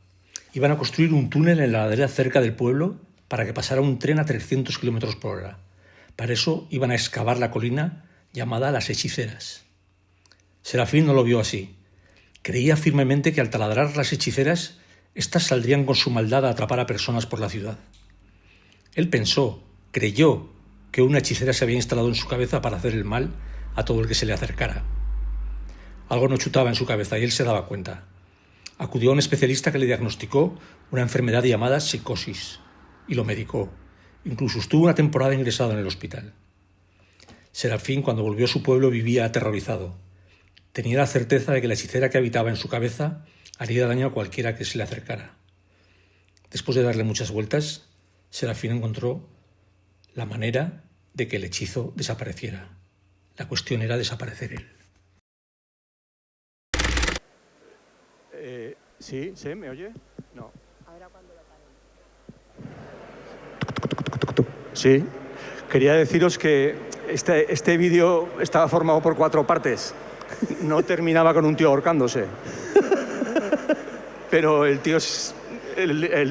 Iban a construir un túnel en la ladera cerca del pueblo para que pasara un tren a 300 kilómetros por hora. Para eso iban a excavar la colina llamada Las Hechiceras. Serafín no lo vio así. Creía firmemente que al taladrar las hechiceras, éstas saldrían con su maldad a atrapar a personas por la ciudad. Él creyó que una hechicera se había instalado en su cabeza para hacer el mal a todo el que se le acercara. Algo no chutaba en su cabeza y él se daba cuenta. Acudió a un especialista que le diagnosticó una enfermedad llamada psicosis y lo medicó. Incluso estuvo una temporada ingresado en el hospital. Serafín, cuando volvió a su pueblo, vivía aterrorizado. Tenía la certeza de que la hechicera que habitaba en su cabeza haría daño a cualquiera que se le acercara. Después de darle muchas vueltas, Serafín encontró la manera de que el hechizo desapareciera. La cuestión era desaparecer él. ¿Sí? ¿Me oye? No. Sí. Quería deciros que este vídeo estaba formado por 4 partes. No terminaba con un tío ahorcándose. Pero el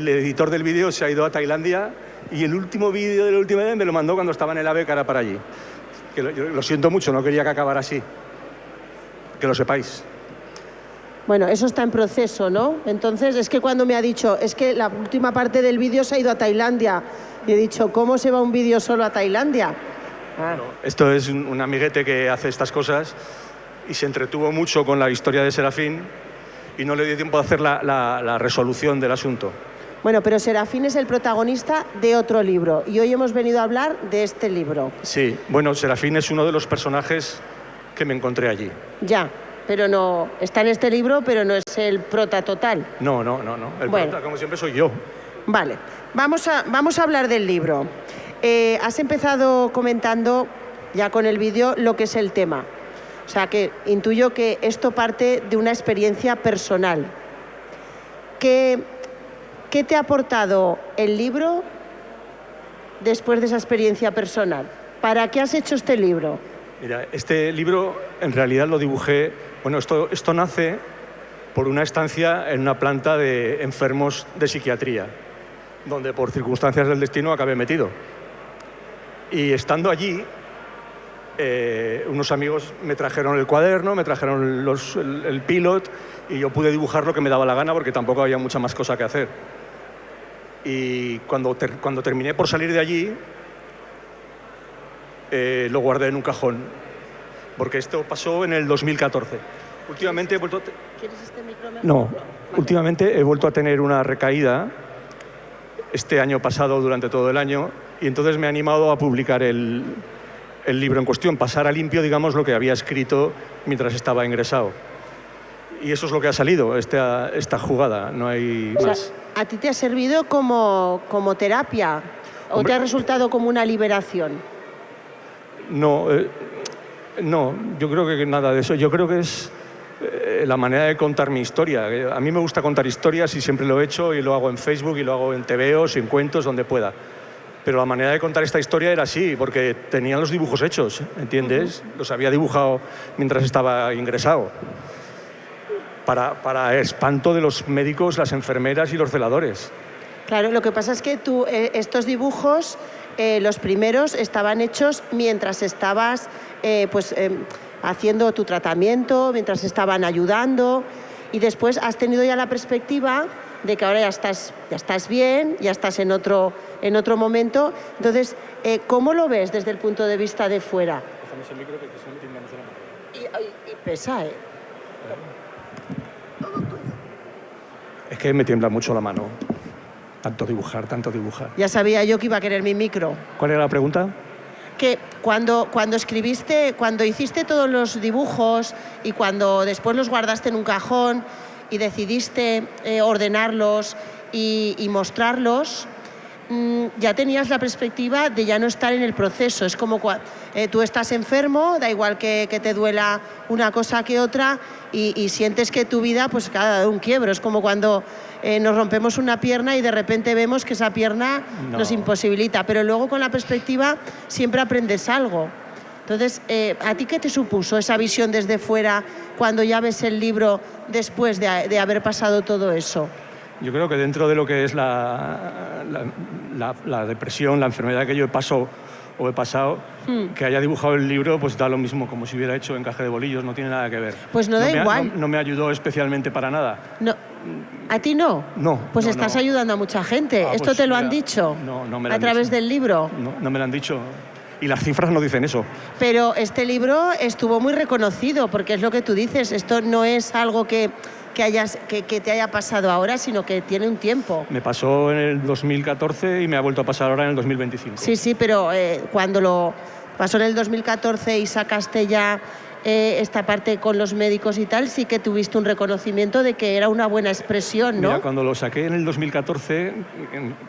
editor del vídeo se ha ido a Tailandia y el último vídeo de la última vez me lo mandó cuando estaba en el AVE cara para allí. Que lo siento mucho, no quería que acabara así. Que lo sepáis. Bueno, eso está en proceso, ¿no? Entonces, es que cuando me ha dicho, es que la última parte del vídeo se ha ido a Tailandia, y he dicho, ¿cómo se va un vídeo solo a Tailandia? Bueno, esto es un amiguete que hace estas cosas y se entretuvo mucho con la historia de Serafín y no le dio tiempo de hacer la resolución del asunto. Bueno, pero Serafín es el protagonista de otro libro y hoy hemos venido a hablar de este libro. Sí, bueno, Serafín es uno de los personajes que me encontré allí. Ya, pero no, está en este libro, pero no es el prota total. No. El prota, como siempre, soy yo. Vale, vamos a hablar del libro. Has empezado comentando ya con el vídeo lo que es el tema. O sea, que intuyo que esto parte de una experiencia personal. ¿Qué te ha aportado el libro después de esa experiencia personal? ¿Para qué has hecho este libro? Mira, este libro en realidad lo dibujé, bueno, esto nace por una estancia en una planta de enfermos de psiquiatría, donde por circunstancias del destino acabé metido. Y estando allí, unos amigos me trajeron el cuaderno, me trajeron el pilot, y yo pude dibujar lo que me daba la gana porque tampoco había mucha más cosa que hacer. Y cuando terminé por salir de allí, lo guardé en un cajón, porque esto pasó en el 2014. Últimamente he vuelto ¿Quieres este micro mejor? No, últimamente he vuelto a tener una recaída este año pasado durante todo el año, y entonces me he animado a publicar el libro en cuestión, pasar a limpio, digamos, lo que había escrito mientras estaba ingresado. Y eso es lo que ha salido, esta jugada, no hay más. Sea, ¿a ti te ha servido como terapia o te ha resultado como una liberación? No, yo creo que nada de eso. Yo creo que es la manera de contar mi historia. A mí me gusta contar historias y siempre lo he hecho, y lo hago en Facebook y lo hago en TVOs, en cuentos, donde pueda. Pero la manera de contar esta historia era así, porque tenía los dibujos hechos, ¿entiendes? Los había dibujado mientras estaba ingresado. Para espanto de los médicos, las enfermeras y los celadores. Claro, lo que pasa es que tú, estos dibujos, los primeros, estaban hechos mientras estabas haciendo tu tratamiento, mientras estaban ayudando, y después has tenido ya la perspectiva de que ahora ya estás bien, ya estás en otro momento. Entonces, ¿cómo lo ves desde el punto de vista de fuera? Y pesa, ¿eh? Es que me tiembla mucho la mano. Tanto dibujar, tanto dibujar. Ya sabía yo que iba a querer mi micro. ¿Cuál era la pregunta? Que cuando escribiste, cuando hiciste todos los dibujos y cuando después los guardaste en un cajón y decidiste ordenarlos y mostrarlos, ya tenías la perspectiva de ya no estar en el proceso. Es como tú estás enfermo, da igual que te duela una cosa que otra, y sientes que tu vida pues acaba de un quiebro. Es como cuando nos rompemos una pierna y de repente vemos que esa pierna nos imposibilita, pero luego con la perspectiva siempre aprendes algo. Entonces, ¿a ti qué te supuso esa visión desde fuera cuando ya ves el libro después de haber pasado todo eso? Yo creo que dentro de lo que es la depresión, la enfermedad que yo he pasado, que haya dibujado el libro, pues da lo mismo, como si hubiera hecho encaje de bolillos, no tiene nada que ver. Pues no da igual. No me ayudó especialmente para nada. No. ¿A ti no? No. Pues estás ayudando a mucha gente. ¿Esto pues te lo han dicho? No me lo han dicho. ¿A través del libro? No me lo han dicho. Y las cifras no dicen eso. Pero este libro estuvo muy reconocido, porque es lo que tú dices, esto no es algo que te haya pasado ahora, sino que tiene un tiempo. Me pasó en el 2014 y me ha vuelto a pasar ahora en el 2025. Sí, pero cuando lo pasó en el 2014 y sacaste ya esta parte con los médicos y tal, sí que tuviste un reconocimiento de que era una buena expresión, ¿no? Mira, cuando lo saqué en el 2014,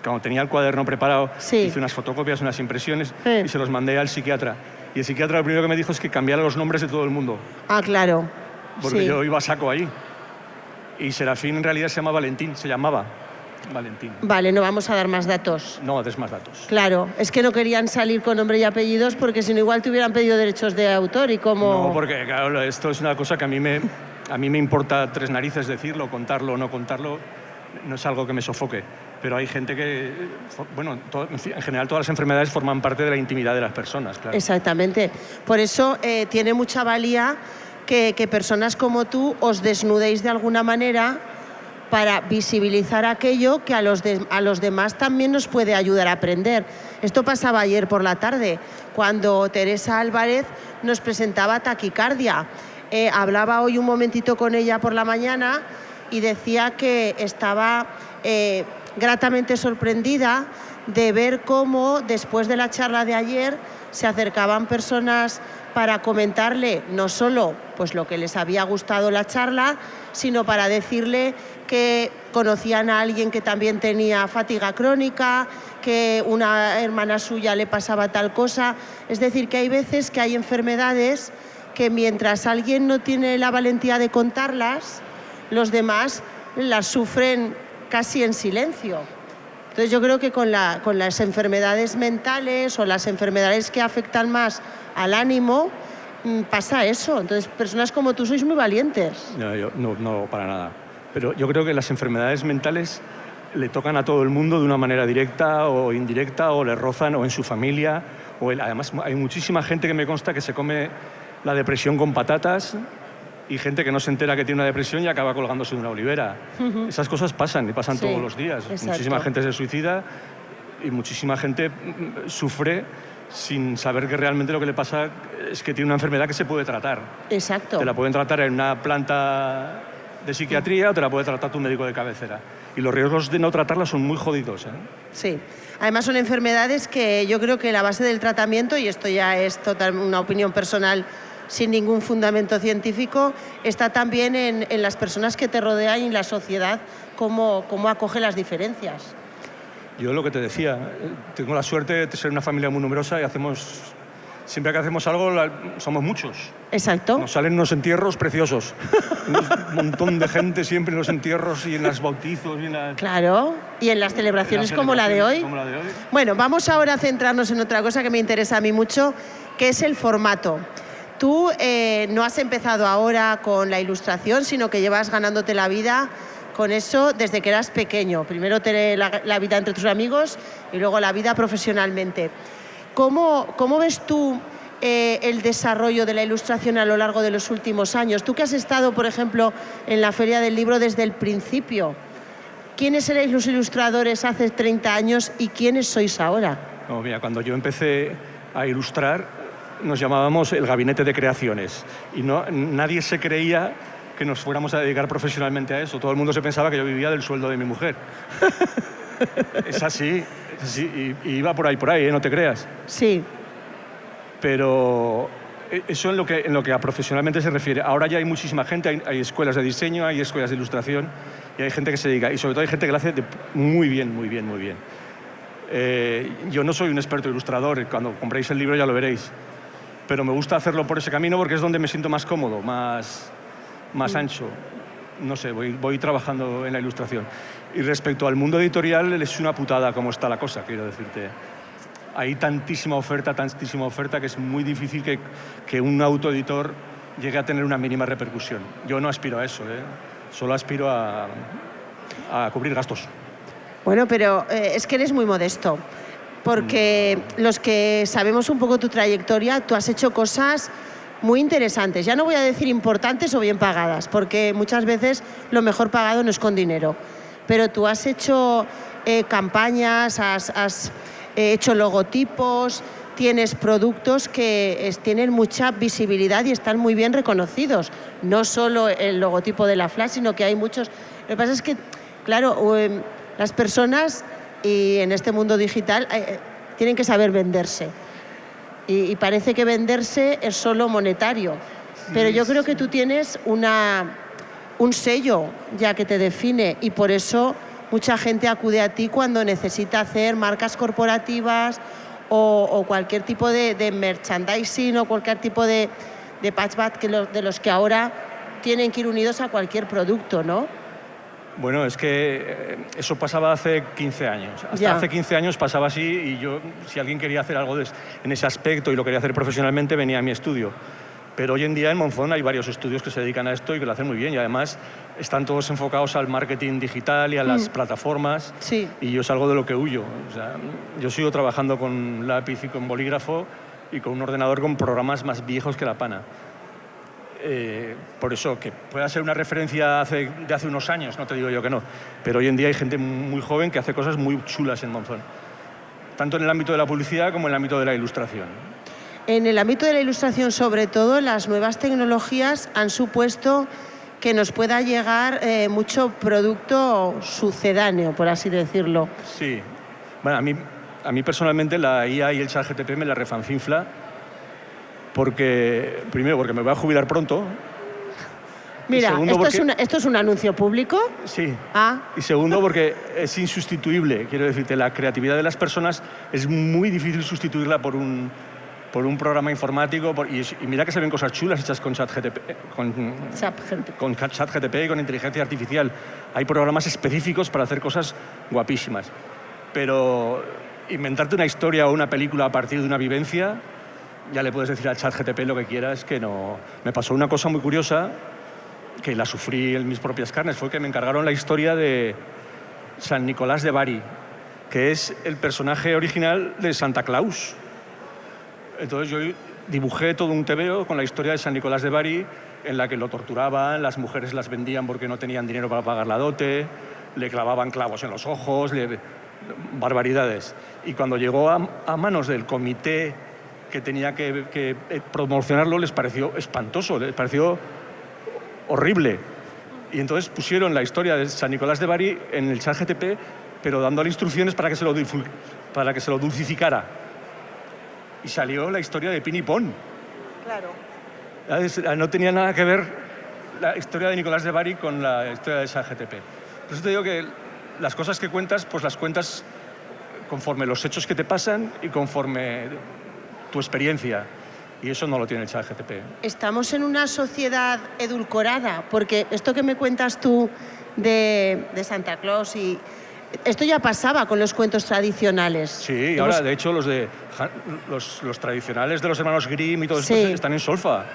cuando tenía el cuaderno preparado, hice unas fotocopias, unas impresiones y se los mandé al psiquiatra. Y el psiquiatra lo primero que me dijo es que cambiara los nombres de todo el mundo. Ah, claro. Porque yo iba a saco ahí. Y Serafín en realidad se llamaba Valentín. Vale, no vamos a dar más datos. No des más datos. Claro, es que no querían salir con nombre y apellidos porque si no igual te hubieran pedido derechos de autor y como... No, porque claro, esto es una cosa que a mí me importa tres narices decirlo, contarlo o no contarlo, no es algo que me sofoque. Pero hay gente que, bueno, en general todas las enfermedades forman parte de la intimidad de las personas, claro. Exactamente. Por eso tiene mucha valía que personas como tú os desnudéis de alguna manera para visibilizar aquello que a los demás también nos puede ayudar a aprender. Esto pasaba ayer por la tarde, cuando Teresa Álvarez nos presentaba Taquicardia. Hablaba hoy un momentito con ella por la mañana y decía que estaba gratamente sorprendida de ver cómo después de la charla de ayer se acercaban personas para comentarle no solo pues lo que les había gustado la charla, sino para decirle que conocían a alguien que también tenía fatiga crónica, que una hermana suya le pasaba tal cosa. Es decir, que hay veces que hay enfermedades que mientras alguien no tiene la valentía de contarlas, los demás las sufren casi en silencio. Entonces yo creo que con las enfermedades mentales o las enfermedades que afectan más al ánimo, pasa eso. Entonces personas como tú sois muy valientes. No, para nada. Pero yo creo que las enfermedades mentales le tocan a todo el mundo de una manera directa o indirecta, o le rozan, o en su familia. Además, hay muchísima gente que me consta que se come la depresión con patatas, y gente que no se entera que tiene una depresión y acaba colgándose de una olivera. Esas cosas pasan, y pasan todos los días. Exacto. Muchísima gente se suicida y muchísima gente sufre sin saber que realmente lo que le pasa es que tiene una enfermedad que se puede tratar. Exacto. Te la pueden tratar en una planta de psiquiatría o te la puede tratar tu médico de cabecera. Y los riesgos de no tratarla son muy jodidos, ¿eh? Sí. Además son enfermedades que yo creo que la base del tratamiento, y esto ya es una opinión personal sin ningún fundamento científico, está también en las personas que te rodean y en la sociedad, cómo acoge las diferencias. Yo lo que te decía, tengo la suerte de ser una familia muy numerosa y siempre que hacemos algo somos muchos. Exacto. Nos salen unos entierros preciosos. Un montón de gente siempre en los entierros y en los bautizos. Claro, y en las celebraciones como la de hoy. Bueno, vamos ahora a centrarnos en otra cosa que me interesa a mí mucho, que es el formato. Tú no has empezado ahora con la ilustración, sino que llevas ganándote la vida con eso desde que eras pequeño. Primero la vida entre tus amigos y luego la vida profesionalmente. ¿Cómo ves tú el desarrollo de la ilustración a lo largo de los últimos años? Tú que has estado, por ejemplo, en la Feria del Libro desde el principio. ¿Quiénes erais los ilustradores hace 30 años y quiénes sois ahora? No, mira, cuando yo empecé a ilustrar, nos llamábamos el Gabinete de Creaciones y nadie se creía que nos fuéramos a dedicar profesionalmente a eso. Todo el mundo se pensaba que yo vivía del sueldo de mi mujer. Es así, y iba por ahí, no te creas. Sí. Pero eso en lo que a profesionalmente se refiere. Ahora ya hay muchísima gente, hay escuelas de diseño, hay escuelas de ilustración y hay gente que se dedica, y sobre todo hay gente que lo hace muy bien. Yo no soy un experto ilustrador, cuando compréis el libro ya lo veréis, pero me gusta hacerlo por ese camino porque es donde me siento más cómodo, más ancho. No sé, voy trabajando en la ilustración. Y respecto al mundo editorial, es una putada cómo está la cosa, quiero decirte. Hay tantísima oferta que es muy difícil que un autoeditor llegue a tener una mínima repercusión. Yo no aspiro a eso, solo aspiro a cubrir gastos. Bueno, pero es que eres muy modesto, porque los que sabemos un poco tu trayectoria, tú has hecho cosas muy interesantes. Ya no voy a decir importantes o bien pagadas, porque muchas veces lo mejor pagado no es con dinero. Pero tú has hecho campañas, has hecho logotipos, tienes productos que tienen mucha visibilidad y están muy bien reconocidos. No solo el logotipo de la Flash, sino que hay muchos. Lo que pasa es que, claro, las personas y en este mundo digital tienen que saber venderse. Y parece que venderse es solo monetario. Pero yo creo que tú tienes un sello ya que te define y por eso mucha gente acude a ti cuando necesita hacer marcas corporativas o cualquier tipo de merchandising o cualquier tipo de patchback de los que ahora tienen que ir unidos a cualquier producto, ¿no? Bueno, es que eso pasaba hace 15 años. Hasta hace 15 años pasaba así y yo, si alguien quería hacer algo en ese aspecto y lo quería hacer profesionalmente, venía a mi estudio. Pero hoy en día en Monzón hay varios estudios que se dedican a esto y que lo hacen muy bien y además están todos enfocados al marketing digital y a las plataformas. Sí. Y yo es algo de lo que huyo. O sea, yo sigo trabajando con lápiz y con bolígrafo y con un ordenador con programas más viejos que la pana. Por eso, que pueda ser una referencia de hace unos años, no te digo yo que no, pero hoy en día hay gente muy joven que hace cosas muy chulas en Monzón, tanto en el ámbito de la publicidad como en el ámbito de la ilustración. En el ámbito de la ilustración, sobre todo, las nuevas tecnologías han supuesto que nos pueda llegar mucho producto sucedáneo, por así decirlo. Sí. Bueno, a mí personalmente la IA y el ChatGPT me la refanfinfla. Primero, porque me voy a jubilar pronto. Mira, ¿esto es un anuncio público? Sí. Y segundo, porque es insustituible. Quiero decirte, la creatividad de las personas es muy difícil sustituirla por un programa informático. Y mira que se ven cosas chulas hechas con ChatGPT y con inteligencia artificial. Hay programas específicos para hacer cosas guapísimas. pero inventarte una historia o una película a partir de una vivencia, ya le puedes decir al ChatGPT lo que quieras, que no. Me pasó una cosa muy curiosa, que la sufrí en mis propias carnes, fue que me encargaron la historia de San Nicolás de Bari, que es el personaje original de Santa Claus. Entonces yo dibujé todo un tebeo con la historia de San Nicolás de Bari, en la que lo torturaban, las mujeres las vendían porque no tenían dinero para pagar la dote, le clavaban clavos en los ojos, barbaridades. Y cuando llegó a manos del comité que tenía que promocionarlo, les pareció espantoso, les pareció horrible. Y entonces pusieron la historia de San Nicolás de Bari en el ChatGPT, pero dándole instrucciones para que se lo dulcificara. Y salió la historia de Pin y Pon. Claro. No tenía nada que ver la historia de Nicolás de Bari con la historia de ChatGPT. Por eso te digo que las cosas que cuentas, pues las cuentas conforme los hechos que te pasan y conforme tu experiencia. Y eso no lo tiene el ChatGPT. Estamos en una sociedad edulcorada, porque esto que me cuentas tú de Santa Claus y esto ya pasaba con los cuentos tradicionales. Sí, ahora de hecho los tradicionales de los hermanos Grimm y todo esto están en solfa.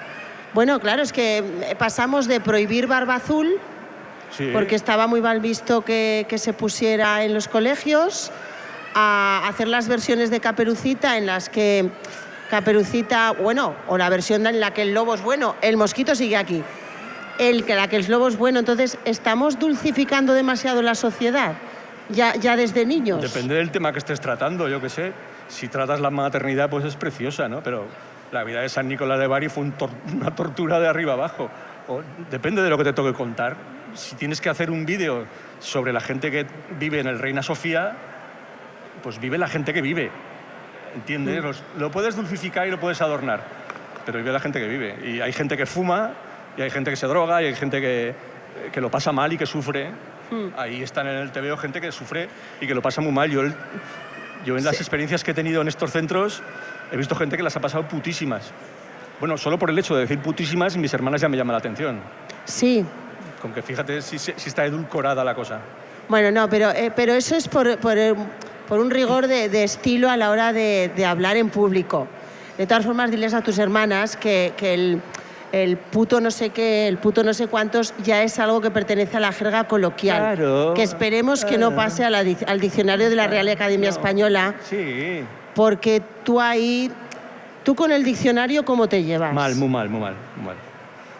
Bueno, claro, es que pasamos de prohibir Barba Azul, porque estaba muy mal visto que se pusiera en los colegios, a hacer las versiones de Caperucita en las que Caperucita, bueno, o la versión en la que el lobo es bueno, el mosquito sigue aquí, la que el lobo es bueno. Entonces, ¿estamos dulcificando demasiado la sociedad ya desde niños? Depende del tema que estés tratando, yo qué sé. Si tratas la maternidad, pues es preciosa, ¿no? Pero la vida de San Nicolás de Bari fue una tortura de arriba abajo. Depende de lo que te toque contar. Si tienes que hacer un vídeo sobre la gente que vive en el Reina Sofía, pues vive la gente que vive. ¿Entiendes? Lo puedes dulcificar y lo puedes adornar, pero vive la gente que vive. Y hay gente que fuma, y hay gente que se droga, y hay gente que lo pasa mal y que sufre. Ahí están en el TVO gente que sufre y que lo pasa muy mal. Yo en las experiencias que he tenido en estos centros he visto gente que las ha pasado putísimas. Bueno, solo por el hecho de decir putísimas, mis hermanas ya me llaman la atención. Sí. Con que fíjate si está edulcorada la cosa. Bueno, no, pero eso es por un rigor de estilo a la hora de hablar en público. De todas formas, diles a tus hermanas que el puto no sé qué, el puto no sé cuántos, ya es algo que pertenece a la jerga coloquial. Claro, que esperemos que no pase al diccionario de la Real Academia Española. Sí. Porque tú con el diccionario, ¿cómo te llevas? Muy mal.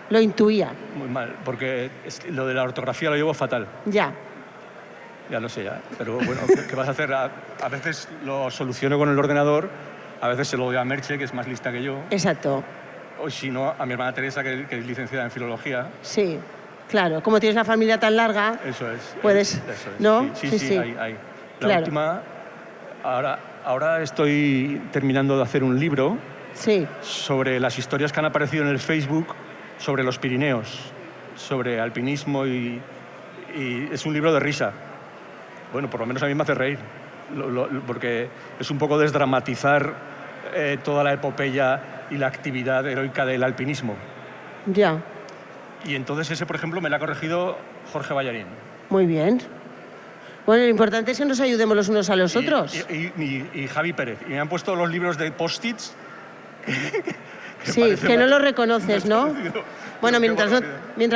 Lo intuía. Muy mal, porque lo de la ortografía lo llevo fatal. Ya lo sé ya, pero bueno, ¿qué vas a hacer? A veces lo soluciono con el ordenador, a veces se lo doy a Merche, que es más lista que yo. Exacto. O si no, a mi hermana Teresa, que es licenciada en Filología. Sí, claro. Como tienes la familia tan larga, eso es, puedes... Eso es. ¿No? Sí. Hay. La última... Ahora estoy terminando de hacer un libro sobre las historias que han aparecido en el Facebook sobre los Pirineos, sobre alpinismo y es un libro de risa. Bueno, por lo menos a mí me hace reír, porque es un poco desdramatizar toda la epopeya y la actividad heroica del alpinismo. Ya. Y entonces ese, por ejemplo, me lo ha corregido Jorge Ballarín. Muy bien. Bueno, lo importante es que nos ayudemos los unos a los otros. Y Javi Pérez. Y me han puesto los libros de post-its. Que no los reconoces, ¿no? Bueno, mientras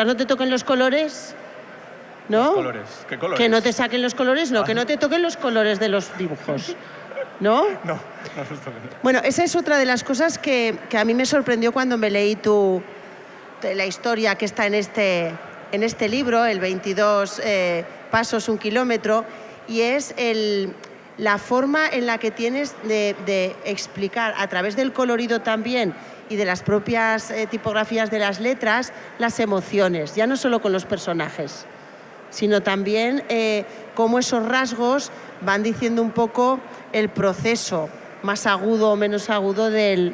no te toquen los colores... ¿No? Los colores. ¿Qué colores? Que no te saquen los colores, no, que no te toquen los colores de los dibujos. ¿No? No los toquen. Bueno, esa es otra de las cosas que a mí me sorprendió cuando me leí la historia que está en este libro, el 22 pasos, 1 kilómetro, y es la forma en la que tienes de explicar a través del colorido también y de las propias tipografías de las letras las emociones, ya no solo con los personajes, sino también cómo esos rasgos van diciendo un poco el proceso más agudo o menos agudo del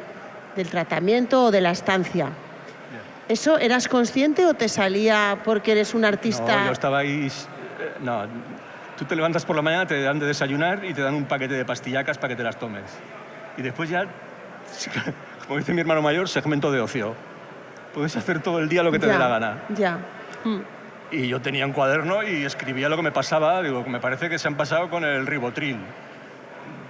tratamiento o de la estancia. ¿Eso eras consciente o te salía porque eres un artista? No, yo estaba ahí... No, tú te levantas por la mañana, te dan de desayunar y te dan un paquete de pastillacas para que te las tomes. Y después ya, como dice mi hermano mayor, segmento de ocio. Puedes hacer todo el día lo que te dé la gana. Ya. Y yo tenía un cuaderno y escribía lo que me pasaba. Digo, me parece que se han pasado con el ribotril,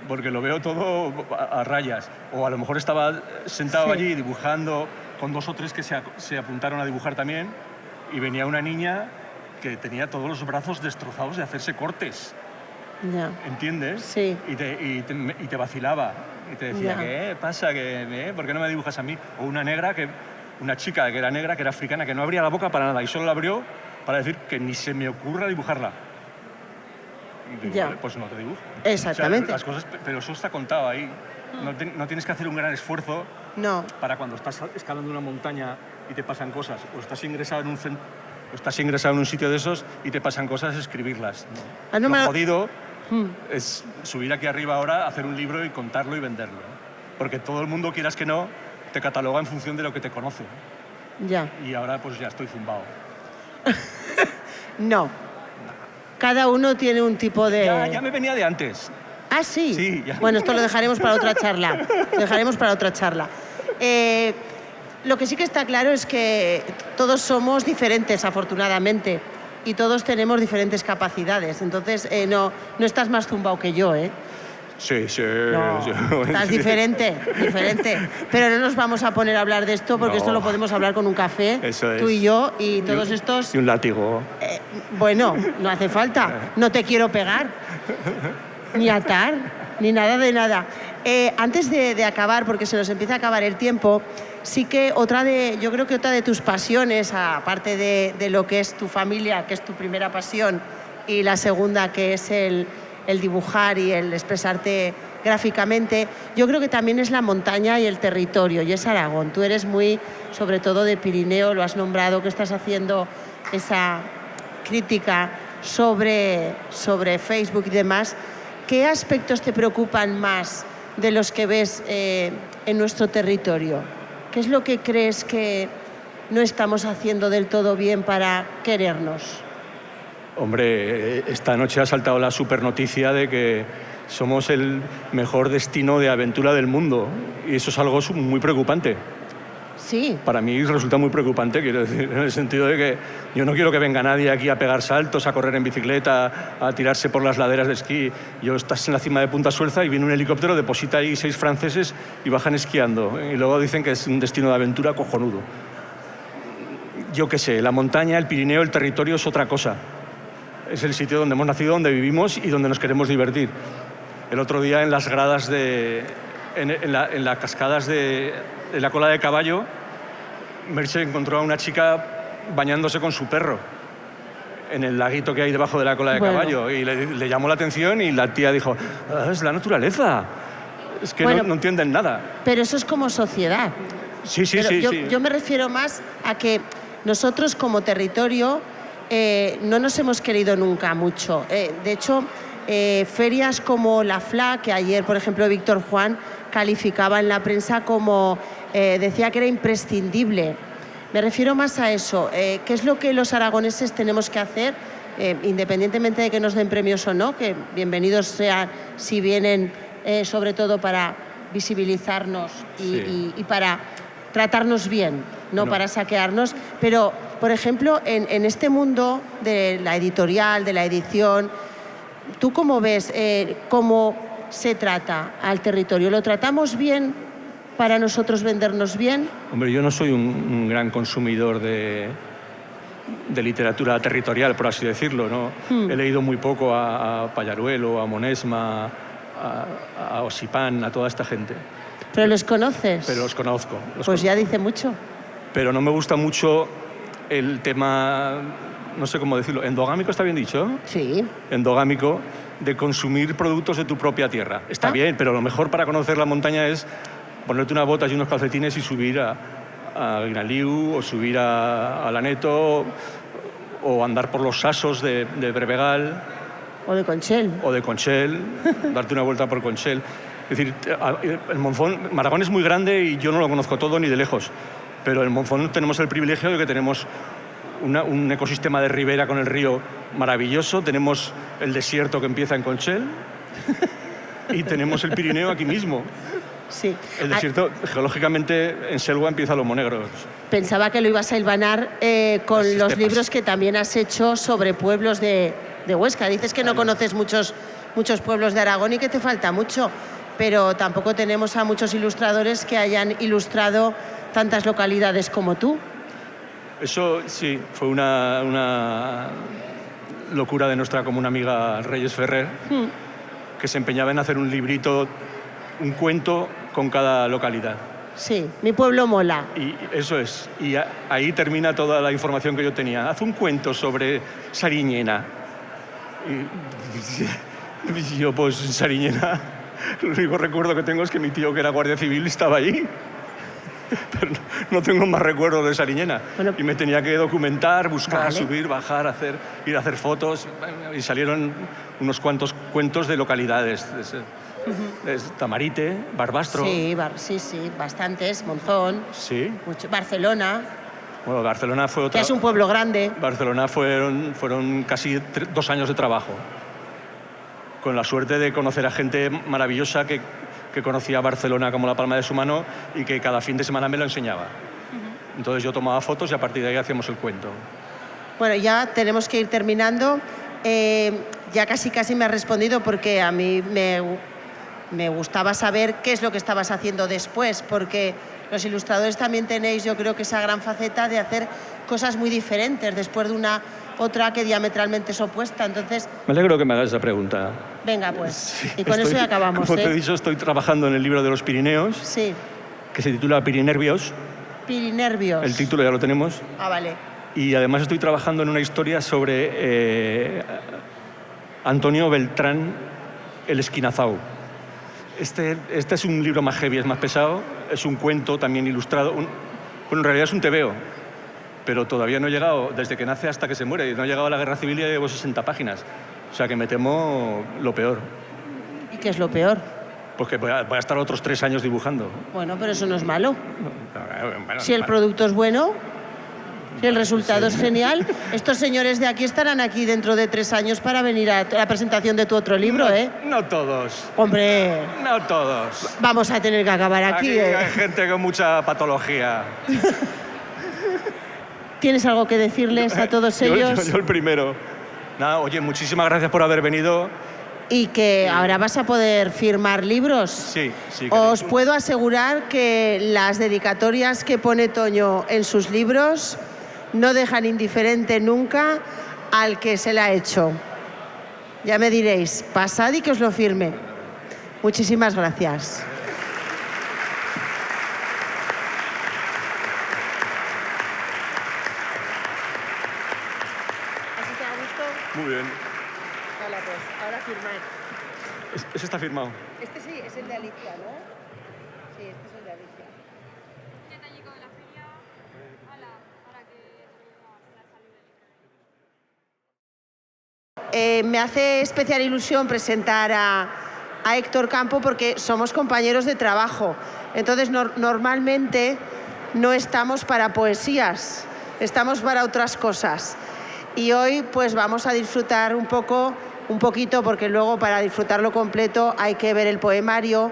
porque lo veo todo a rayas. O a lo mejor estaba sentado allí dibujando con 2 o 3 que se apuntaron a dibujar también, y venía una niña que tenía todos los brazos destrozados de hacerse cortes. Ya. ¿Entiendes? Sí. Y te vacilaba. Y te decía, ¿qué pasa? ¿Por qué no me dibujas a mí? O una chica que era negra, que era africana, que no abría la boca para nada y solo la abrió para decir que ni se me ocurra dibujarla. Y digo, Ya. vale, pues no te dibujo. Exactamente. O sea, las cosas, pero eso está contado ahí. No tienes que hacer un gran esfuerzo para cuando estás escalando una montaña y te pasan cosas, o estás ingresado en un sitio de esos y te pasan cosas, escribirlas. Lo jodido es subir aquí arriba ahora, hacer un libro y contarlo y venderlo. Porque todo el mundo, quieras que no, te cataloga en función de lo que te conoce. Ya. Y ahora pues ya estoy zumbado. No. Cada uno tiene un tipo de... Ya me venía de antes. ¿Ah, sí? Sí, ya. Bueno, esto lo dejaremos para otra charla. Lo que sí que está claro es que todos somos diferentes, afortunadamente, y todos tenemos diferentes capacidades. Entonces, no estás más zumbado que yo, ¿eh? Sí. No, estás diferente. Pero no nos vamos a poner a hablar de esto porque esto lo podemos hablar con un café, tú y yo, y todos estos... Y un látigo. Bueno, no hace falta. No te quiero pegar, ni atar, ni nada de nada. Antes de acabar, porque se nos empieza a acabar el tiempo, sí que yo creo que otra de tus pasiones, aparte de lo que es tu familia, que es tu primera pasión, y la segunda, que es el dibujar y el expresarte gráficamente, yo creo que también es la montaña y el territorio, y es Aragón. Tú eres muy, sobre todo de Pirineo, lo has nombrado, que estás haciendo esa crítica sobre Facebook y demás. ¿Qué aspectos te preocupan más de los que ves en nuestro territorio? ¿Qué es lo que crees que no estamos haciendo del todo bien para querernos? Hombre, esta noche ha saltado la supernoticia de que somos el mejor destino de aventura del mundo, y eso es algo muy preocupante. Sí. Para mí resulta muy preocupante, quiero decir, en el sentido de que yo no quiero que venga nadie aquí a pegar saltos, a correr en bicicleta, a tirarse por las laderas de esquí. Estás en la cima de Punta Suelza y viene un helicóptero, deposita ahí 6 franceses y bajan esquiando. Y luego dicen que es un destino de aventura cojonudo. Yo qué sé, la montaña, el Pirineo, el territorio es otra cosa. Es el sitio donde hemos nacido, donde vivimos y donde nos queremos divertir. El otro día en las gradas en las cascadas de la Cola de Caballo, Merche encontró a una chica bañándose con su perro en el laguito que hay debajo de la Cola de Caballo, y le llamó la atención y la tía dijo, es la naturaleza, es que no entienden nada. Pero eso es como sociedad. Sí. Yo me refiero más a que nosotros como territorio no nos hemos querido nunca mucho. De hecho, ferias como la FLA, que ayer, por ejemplo, Víctor Juan calificaba en la prensa como, decía que era imprescindible. Me refiero más a eso. ¿Qué es lo que los aragoneses tenemos que hacer, independientemente de que nos den premios o no? Que bienvenidos sean si vienen, sobre todo para visibilizarnos y para tratarnos bien, no para saquearnos. Pero, por ejemplo, en este mundo de la editorial, de la edición, ¿tú cómo ves cómo se trata al territorio? ¿Lo tratamos bien para nosotros vendernos bien? Hombre, yo no soy un gran consumidor de literatura territorial, por así decirlo, ¿no? He leído muy poco a Pallaruelo, a Monesma, a Osipán, a toda esta gente. ¿Pero los conoces? Pero los conozco. Ya dice mucho. Pero no me gusta mucho el tema, no sé cómo decirlo, ¿endogámico está bien dicho? Sí. Endogámico, de consumir productos de tu propia tierra. Está bien, pero lo mejor para conocer la montaña es ponerte unas botas y unos calcetines y subir a Guinaliu, o subir a Laneto, o andar por los sasos de Brevegal. O de Conchel. O de Conchel, darte una vuelta por Conchel. Es decir, el Monzón, Maragón es muy grande y yo no lo conozco todo ni de lejos, pero en Monzón tenemos el privilegio de que tenemos un ecosistema de ribera con el río maravilloso, tenemos el desierto que empieza en Conchel y tenemos el Pirineo aquí mismo. Sí. El desierto, geológicamente, en Selva empieza Lomo Negro. Pensaba que lo ibas a hilvanar con los libros que también has hecho sobre pueblos de Huesca. Dices que no conoces muchos pueblos de Aragón y que te falta mucho, pero tampoco tenemos a muchos ilustradores que hayan ilustrado tantas localidades como tú. Eso sí, fue una locura de nuestra común amiga Reyes Ferrer, que se empeñaba en hacer un librito, un cuento con cada localidad. Sí, mi pueblo mola. Y eso es. Y ahí termina toda la información que yo tenía. Haz un cuento sobre Sariñena. Y yo, pues, Sariñena, el único recuerdo que tengo es que mi tío, que era guardia civil, estaba ahí. Pero no tengo más recuerdos de Sariñena. Bueno, y me tenía que documentar, buscar, subir, bajar, ir a hacer fotos. Y salieron unos cuantos cuentos de localidades. Tamarite, Barbastro. Sí, sí, bastantes. Monzón. Sí. Barcelona. Bueno, Barcelona fue otra. Que es un pueblo grande. Barcelona fueron casi 2 años de trabajo. Con la suerte de conocer a gente maravillosa que conocía Barcelona como la palma de su mano y que cada fin de semana me lo enseñaba. Entonces yo tomaba fotos y a partir de ahí hacíamos el cuento. Bueno, ya tenemos que ir terminando. Ya casi me has respondido porque a mí me gustaba saber qué es lo que estabas haciendo después, porque los ilustradores también tenéis, yo creo que esa gran faceta de hacer cosas muy diferentes después de otra que diametralmente es opuesta. Entonces, me alegro que me hagas esa pregunta. Venga, pues. Sí, y con eso ya acabamos. Como te he dicho, estoy trabajando en el libro de los Pirineos, sí, que se titula Pirinervios. Pirinervios. El título ya lo tenemos. Ah, vale. Y además estoy trabajando en una historia sobre Antonio Beltrán el Esquinazao. Este es un libro más heavy, es más pesado, es un cuento también ilustrado. Bueno, en realidad es un tebeo, pero todavía no he llegado, desde que nace hasta que se muere, no he llegado a la Guerra Civil y ya llevo 60 páginas. O sea que me temo lo peor. ¿Y qué es lo peor? Pues que voy a estar otros 3 años dibujando. Bueno, pero eso no es malo. Bueno, si el producto es bueno, si el resultado es genial, estos señores de aquí estarán aquí dentro de 3 años para venir a la presentación de tu otro libro, ¿eh? No todos. Hombre. No todos. Vamos a tener que acabar aquí, ¿eh? Hay gente con mucha patología. ¿Tienes algo que decirles a todos ellos? Yo el primero. Nada, oye, muchísimas gracias por haber venido. Y que ahora vas a poder firmar libros. Sí. Os puedo asegurar que las dedicatorias que pone Toño en sus libros no dejan indiferente nunca al que se la ha hecho. Ya me diréis, pasad y que os lo firme. Muchísimas gracias. ¿Así te ha gustado? Muy bien. Hola, pues, ahora firmar. Ese está firmado. Este sí, es el de Alicia, ¿no? Sí, este es el de Alicia. Me hace especial ilusión presentar a Héctor Campo porque somos compañeros de trabajo. Entonces, normalmente no estamos para poesías, estamos para otras cosas. Y hoy pues vamos a disfrutar un poquito, porque luego para disfrutarlo completo hay que ver el poemario,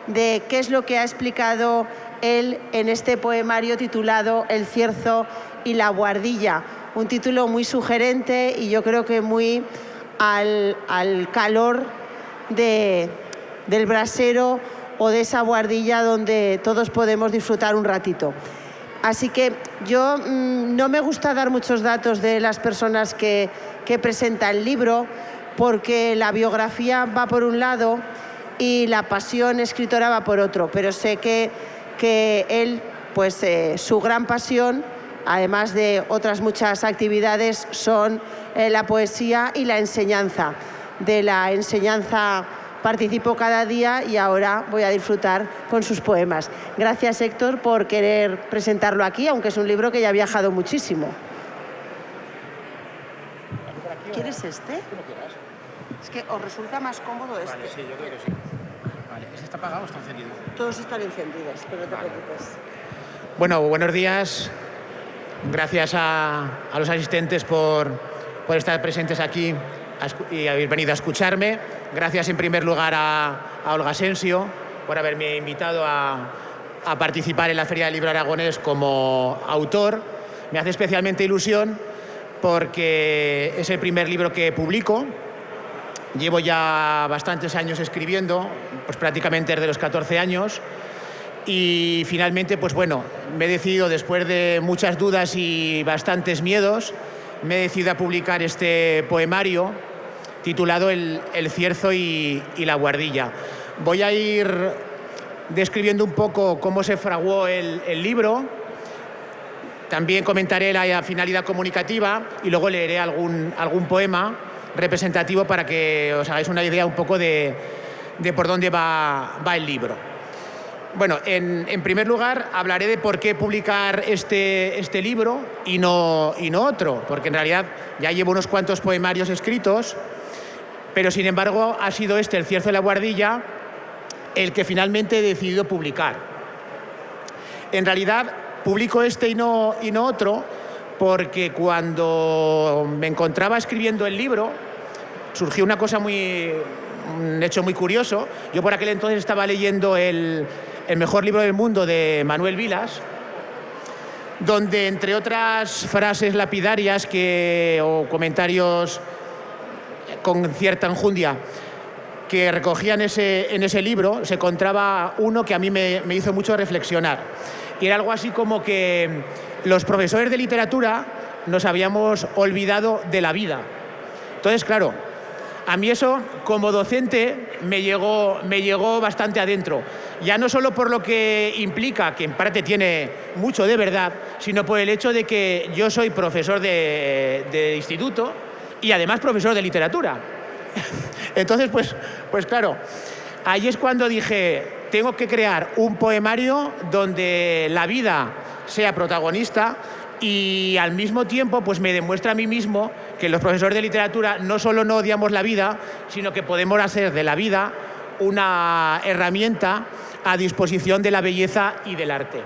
de qué es lo que ha explicado él en este poemario titulado El cierzo y la buhardilla. Un título muy sugerente y yo creo que muy al calor del brasero o de esa buhardilla donde todos podemos disfrutar un ratito. Así que yo no me gusta dar muchos datos de las personas que presentan el libro, porque la biografía va por un lado y la pasión escritora va por otro, pero sé que él, pues su gran pasión, además de otras muchas actividades, son la poesía y la enseñanza. De la enseñanza participo cada día y ahora voy a disfrutar con sus poemas. Gracias, Héctor, por querer presentarlo aquí, aunque es un libro que ya ha viajado muchísimo. ¿Quieres este? Es que os resulta más cómodo este. Vale, sí, yo creo que sí. Vale, ¿ese está apagado o está encendido? Todos están encendidos, pero no te preocupes. Bueno, buenos días. Gracias a los asistentes por estar presentes aquí y haber venido a escucharme. Gracias en primer lugar a Olga Asensio por haberme invitado a participar en la Feria del Libro Aragonés como autor. Me hace especialmente ilusión porque es el primer libro que publico. Llevo ya bastantes años escribiendo, pues prácticamente desde los 14 años. Y finalmente, pues bueno, me he decidido, después de muchas dudas y bastantes miedos, me he decidido a publicar este poemario titulado El cierzo y la buhardilla. Voy a ir describiendo un poco cómo se fraguó el libro. También comentaré la finalidad comunicativa y luego leeré algún poema representativo para que os hagáis una idea un poco de por dónde va el libro. Bueno, en primer lugar hablaré de por qué publicar este libro y no otro, porque en realidad ya llevo unos cuantos poemarios escritos, pero sin embargo ha sido El cierzo y la buhardilla el que finalmente he decidido publicar. En realidad publico y no otro porque cuando me encontraba escribiendo el libro surgió un hecho muy curioso. Yo por aquel entonces estaba leyendo el mejor libro del mundo de Manuel Vilas, donde entre otras frases lapidarias o comentarios con cierta enjundia que recogían en ese libro, se encontraba uno que a mí me hizo mucho reflexionar. Y era algo así como que los profesores de literatura nos habíamos olvidado de la vida. Entonces, claro, a mí eso, como docente, me llegó bastante adentro. Ya no solo por lo que implica, que en parte tiene mucho de verdad, sino por el hecho de que yo soy profesor de instituto y además profesor de literatura. Entonces, pues claro, ahí es cuando dije, tengo que crear un poemario donde la vida sea protagonista y al mismo tiempo pues me demuestra a mí mismo que los profesores de literatura no solo no odiamos la vida, sino que podemos hacer de la vida una herramienta a disposición de la belleza y del arte.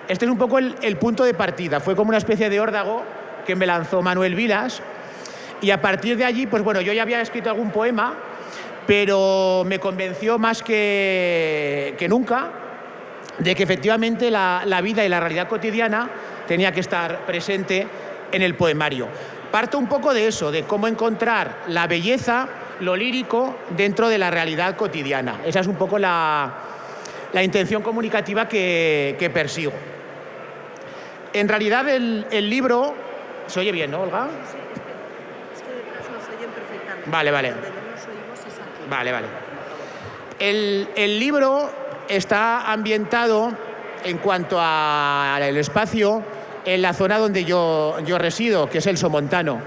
Este es un poco el punto de partida. Fue como una especie de órdago que me lanzó Manuel Vilas y a partir de allí, pues bueno, yo ya había escrito algún poema, pero me convenció más que nunca de que efectivamente la vida y la realidad cotidiana tenía que estar presente en el poemario. Parto un poco de eso, de cómo encontrar la belleza, lo lírico, dentro de la realidad cotidiana. Esa es un poco la intención comunicativa que persigo. En realidad el libro... ¿Se oye bien, no, Olga? Sí, es que detrás nos oyen perfectamente. Vale. Donde no nos oímos es aquí. Vale. El libro está ambientado en cuanto al espacio en la zona donde yo resido, que es el Somontano,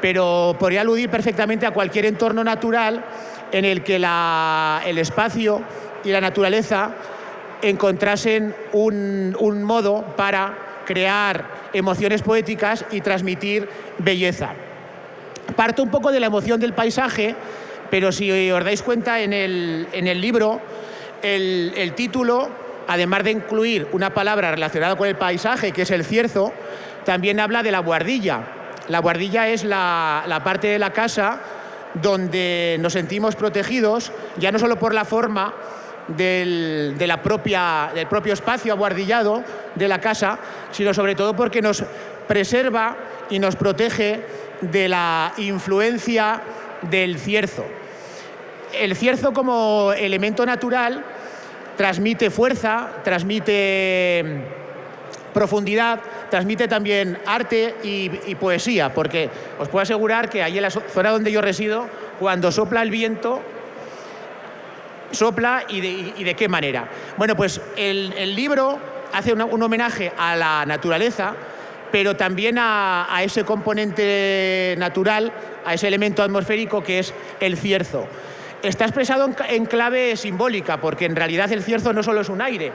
pero podría aludir perfectamente a cualquier entorno natural en el que el espacio y la naturaleza encontrasen un modo para crear emociones poéticas y transmitir belleza. Parto un poco de la emoción del paisaje, pero si os dais cuenta en el libro, el título, además de incluir una palabra relacionada con el paisaje, que es el cierzo, también habla de la buhardilla. La buhardilla es la parte de la casa donde nos sentimos protegidos, ya no solo por la forma del propio espacio abuhardillado de la casa, sino sobre todo porque nos preserva y nos protege de la influencia del cierzo. El cierzo, como elemento natural, transmite fuerza, transmite profundidad, transmite también arte y poesía, porque os puedo asegurar que ahí en la zona donde yo resido, cuando sopla el viento, sopla y de qué manera. Bueno, pues el libro hace un homenaje a la naturaleza, pero también a ese componente natural, a ese elemento atmosférico que es el cierzo. Está expresado en clave simbólica, porque en realidad el cierzo no solo es un aire,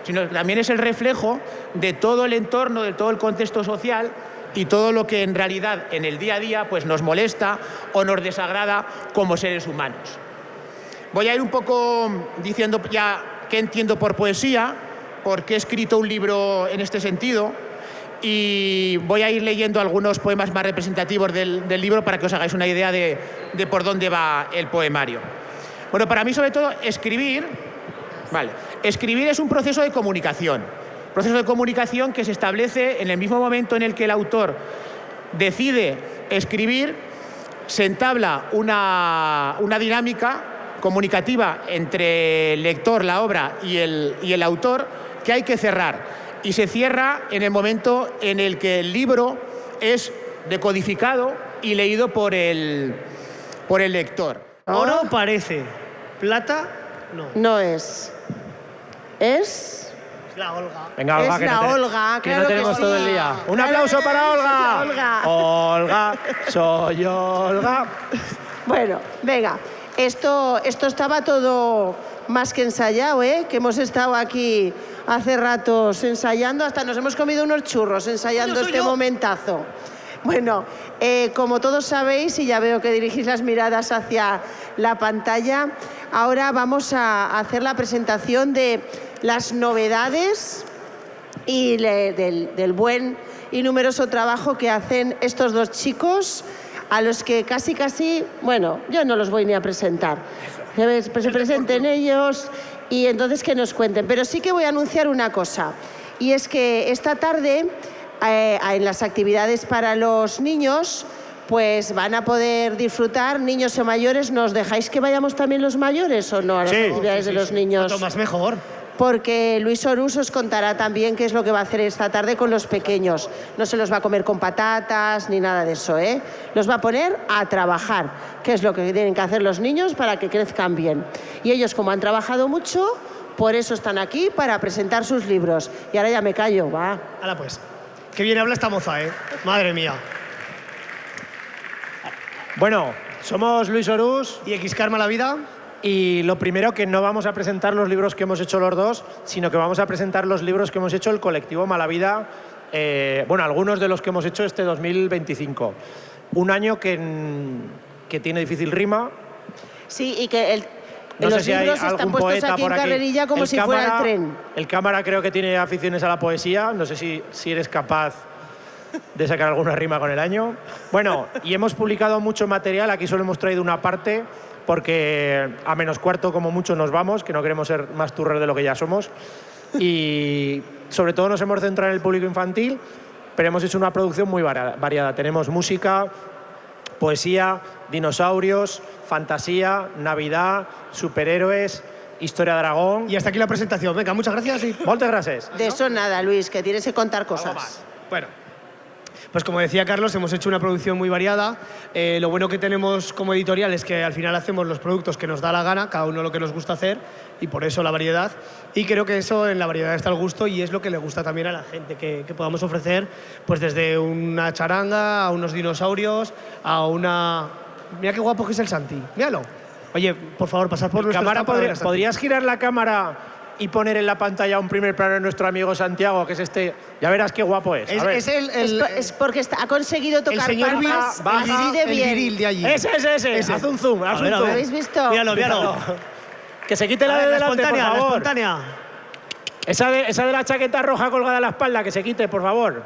sino también es el reflejo de todo el entorno, de todo el contexto social y todo lo que en realidad en el día a día pues nos molesta o nos desagrada como seres humanos. Voy a ir un poco diciendo ya qué entiendo por poesía, por qué he escrito un libro en este sentido, y voy a ir leyendo algunos poemas más representativos del libro para que os hagáis una idea de por dónde va el poemario. Bueno, para mí sobre todo escribir Vale. Escribir es un proceso de comunicación. Proceso de comunicación que se establece en el mismo momento en el que el autor decide escribir, se entabla una dinámica comunicativa entre el lector, la obra y el autor que hay que cerrar. Y se cierra en el momento en el que el libro es decodificado y leído por el lector. Oro parece, plata no. No es. Es... La Olga. Venga, Olga, es la Olga, que claro no que tenemos sí. todo el día. Un aplauso para Olga. Olga. Olga, soy Olga. Bueno, venga. Esto estaba todo más que ensayado, ¿eh? Que hemos estado aquí hace ratos ensayando, hasta nos hemos comido unos churros ensayando este momentazo. Bueno, como todos sabéis, y ya veo que dirigís las miradas hacia la pantalla, ahora vamos a hacer la presentación de las novedades y del buen y numeroso trabajo que hacen estos dos chicos, a los que casi, bueno, yo no los voy ni a presentar. Que se presenten ellos y entonces que nos cuenten. Pero sí que voy a anunciar una cosa, y es que esta tarde, en las actividades para los niños, pues van a poder disfrutar, niños y mayores. ¿Nos dejáis que vayamos también los mayores o no a las actividades de los niños? Cuanto más mejor. Porque Luis Orús os contará también qué es lo que va a hacer esta tarde con los pequeños. No se los va a comer con patatas ni nada de eso, ¿eh? Los va a poner a trabajar, que es lo que tienen que hacer los niños para que crezcan bien. Y ellos, como han trabajado mucho, por eso están aquí, para presentar sus libros. Y ahora ya me callo, va. Hala pues. Qué bien habla esta moza, ¿eh? Madre mía. Bueno, somos Luis Orús y X Karma la Vida. Y lo primero, que no vamos a presentar los libros que hemos hecho los dos, sino que vamos a presentar los libros que hemos hecho el colectivo Malavida, bueno, algunos de los que hemos hecho este 2025. Un año que tiene difícil rima. Sí, y que No los sé si hay libros están algún puestos poeta aquí en por aquí. carrerilla como si fuera el tren. El cámara creo que tiene aficiones a la poesía. No sé si eres capaz de sacar alguna rima con el año. Bueno, y hemos publicado mucho material. Aquí solo hemos traído una parte, porque a -4 como mucho nos vamos, que no queremos ser más turros de lo que ya somos. Y sobre todo nos hemos centrado en el público infantil, pero hemos hecho una producción muy variada. Tenemos música, poesía, dinosaurios, fantasía, Navidad, superhéroes, historia de Aragón. Y hasta aquí la presentación. Venga, muchas gracias. Y... Moltes gràcies. De eso nada, Luis, que tienes que contar cosas. Bueno. Pues como decía Carlos, hemos hecho una producción muy variada. Lo bueno que tenemos como editorial es que al final hacemos los productos que nos da la gana, cada uno lo que nos gusta hacer, y por eso la variedad. Y creo que eso, en la variedad está el gusto, y es lo que le gusta también a la gente, que podamos ofrecer pues desde una charanga a unos dinosaurios, a una... Mira qué guapo que es el Santi, míralo. Oye, por favor, pasad por nuestra cámara. ¿Podrías girar la cámara y poner en la pantalla un primer plano de nuestro amigo Santiago, que es este? Ya verás qué guapo es. Es porque ha conseguido tocar palmas, el viril de allí. Ese. Haz un zoom. ¿Lo habéis visto? Míralo. Que se quite la de delante, por favor. La espontánea. Esa de la chaqueta roja colgada a la espalda, que se quite, por favor.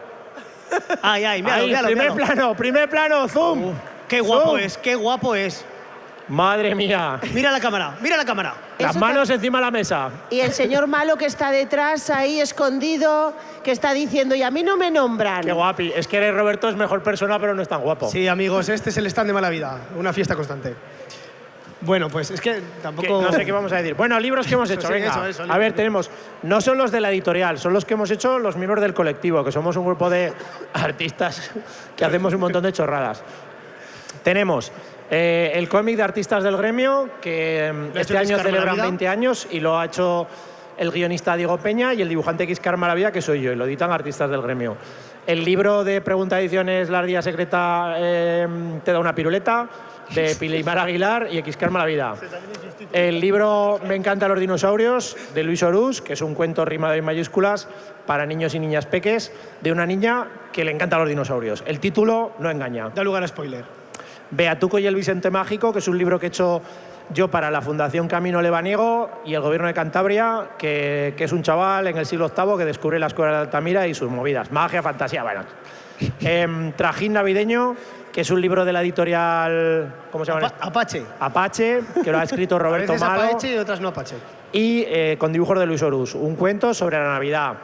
Míralo. Primer plano, zoom. Qué guapo es, qué guapo es. Madre mía. Mira la cámara. Las manos encima de la mesa. Y el señor malo que está detrás, ahí escondido, que está diciendo, y a mí no me nombran. Qué guapi. Es que Roberto es mejor persona, pero no es tan guapo. Sí, amigos, este es el stand de Malavida. Una fiesta constante. Bueno, pues es que tampoco... No sé qué vamos a decir. Bueno, libros que hemos hecho, venga. Eso, a ver, tenemos... No son los de la editorial, son los que hemos hecho los miembros del colectivo, que somos un grupo de artistas que hacemos un montón de chorradas. Tenemos... el cómic de Artistas del Gremio, que este año celebran 20 años, y lo ha hecho el guionista Diego Peña y el dibujante X Karma la Vida, que soy yo, y lo editan Artistas del Gremio. El libro de Pregunta Ediciones, La Ardilla Secreta, te da una piruleta, de Pilimar Aguilar y X Karma la Vida. El libro Me encantan los dinosaurios, de Luis Orús, que es un cuento rimado en mayúsculas para niños y niñas peques, de una niña que le encantan los dinosaurios. El título no engaña. Da lugar a spoiler. Beatuco y el Vicente Mágico, que es un libro que he hecho yo para la Fundación Camino Lebaniego y el Gobierno de Cantabria, que es un chaval en el siglo VIII que descubre la escuela de Altamira y sus movidas. Magia, fantasía, bueno. Trajín navideño, que es un libro de la editorial... ¿Cómo se llama? Apache. Apache, que lo ha escrito Roberto A veces Malo. Apache y otras no Apache. y con dibujos de Luis Horús, un cuento sobre la Navidad.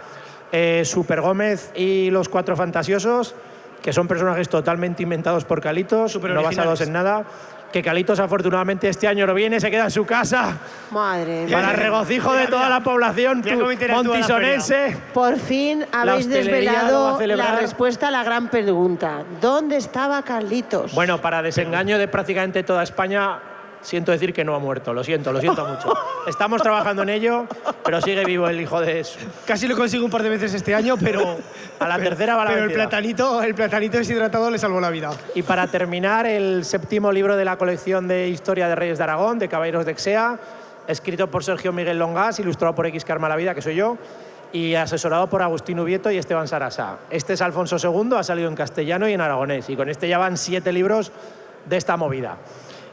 Super Gómez y los Cuatro Fantasiosos, que son personajes totalmente inventados por Calitos, no basados en nada. Que Calitos afortunadamente este año no viene, se queda en su casa. Madre mía. Para regocijo de toda la población montisonense. Por fin habéis desvelado la respuesta a la gran pregunta. ¿Dónde estaba Carlitos? Bueno, para desengaño de prácticamente toda España, siento decir que no ha muerto. Lo siento mucho. Estamos trabajando en ello, pero sigue vivo el hijo de... Casi lo consigo un par de veces este año, pero... A la tercera va la Pero vencida. el platanito deshidratado le salvó la vida. Y para terminar, el 7º libro de la colección de Historia de Reyes de Aragón, de Caballeros de Exea, escrito por Sergio Miguel Longás, ilustrado por X Karma la Vida, que soy yo, y asesorado por Agustín Ubieto y Esteban Sarasa. Este es Alfonso II, ha salido en castellano y en aragonés, y con este ya van 7 libros de esta movida.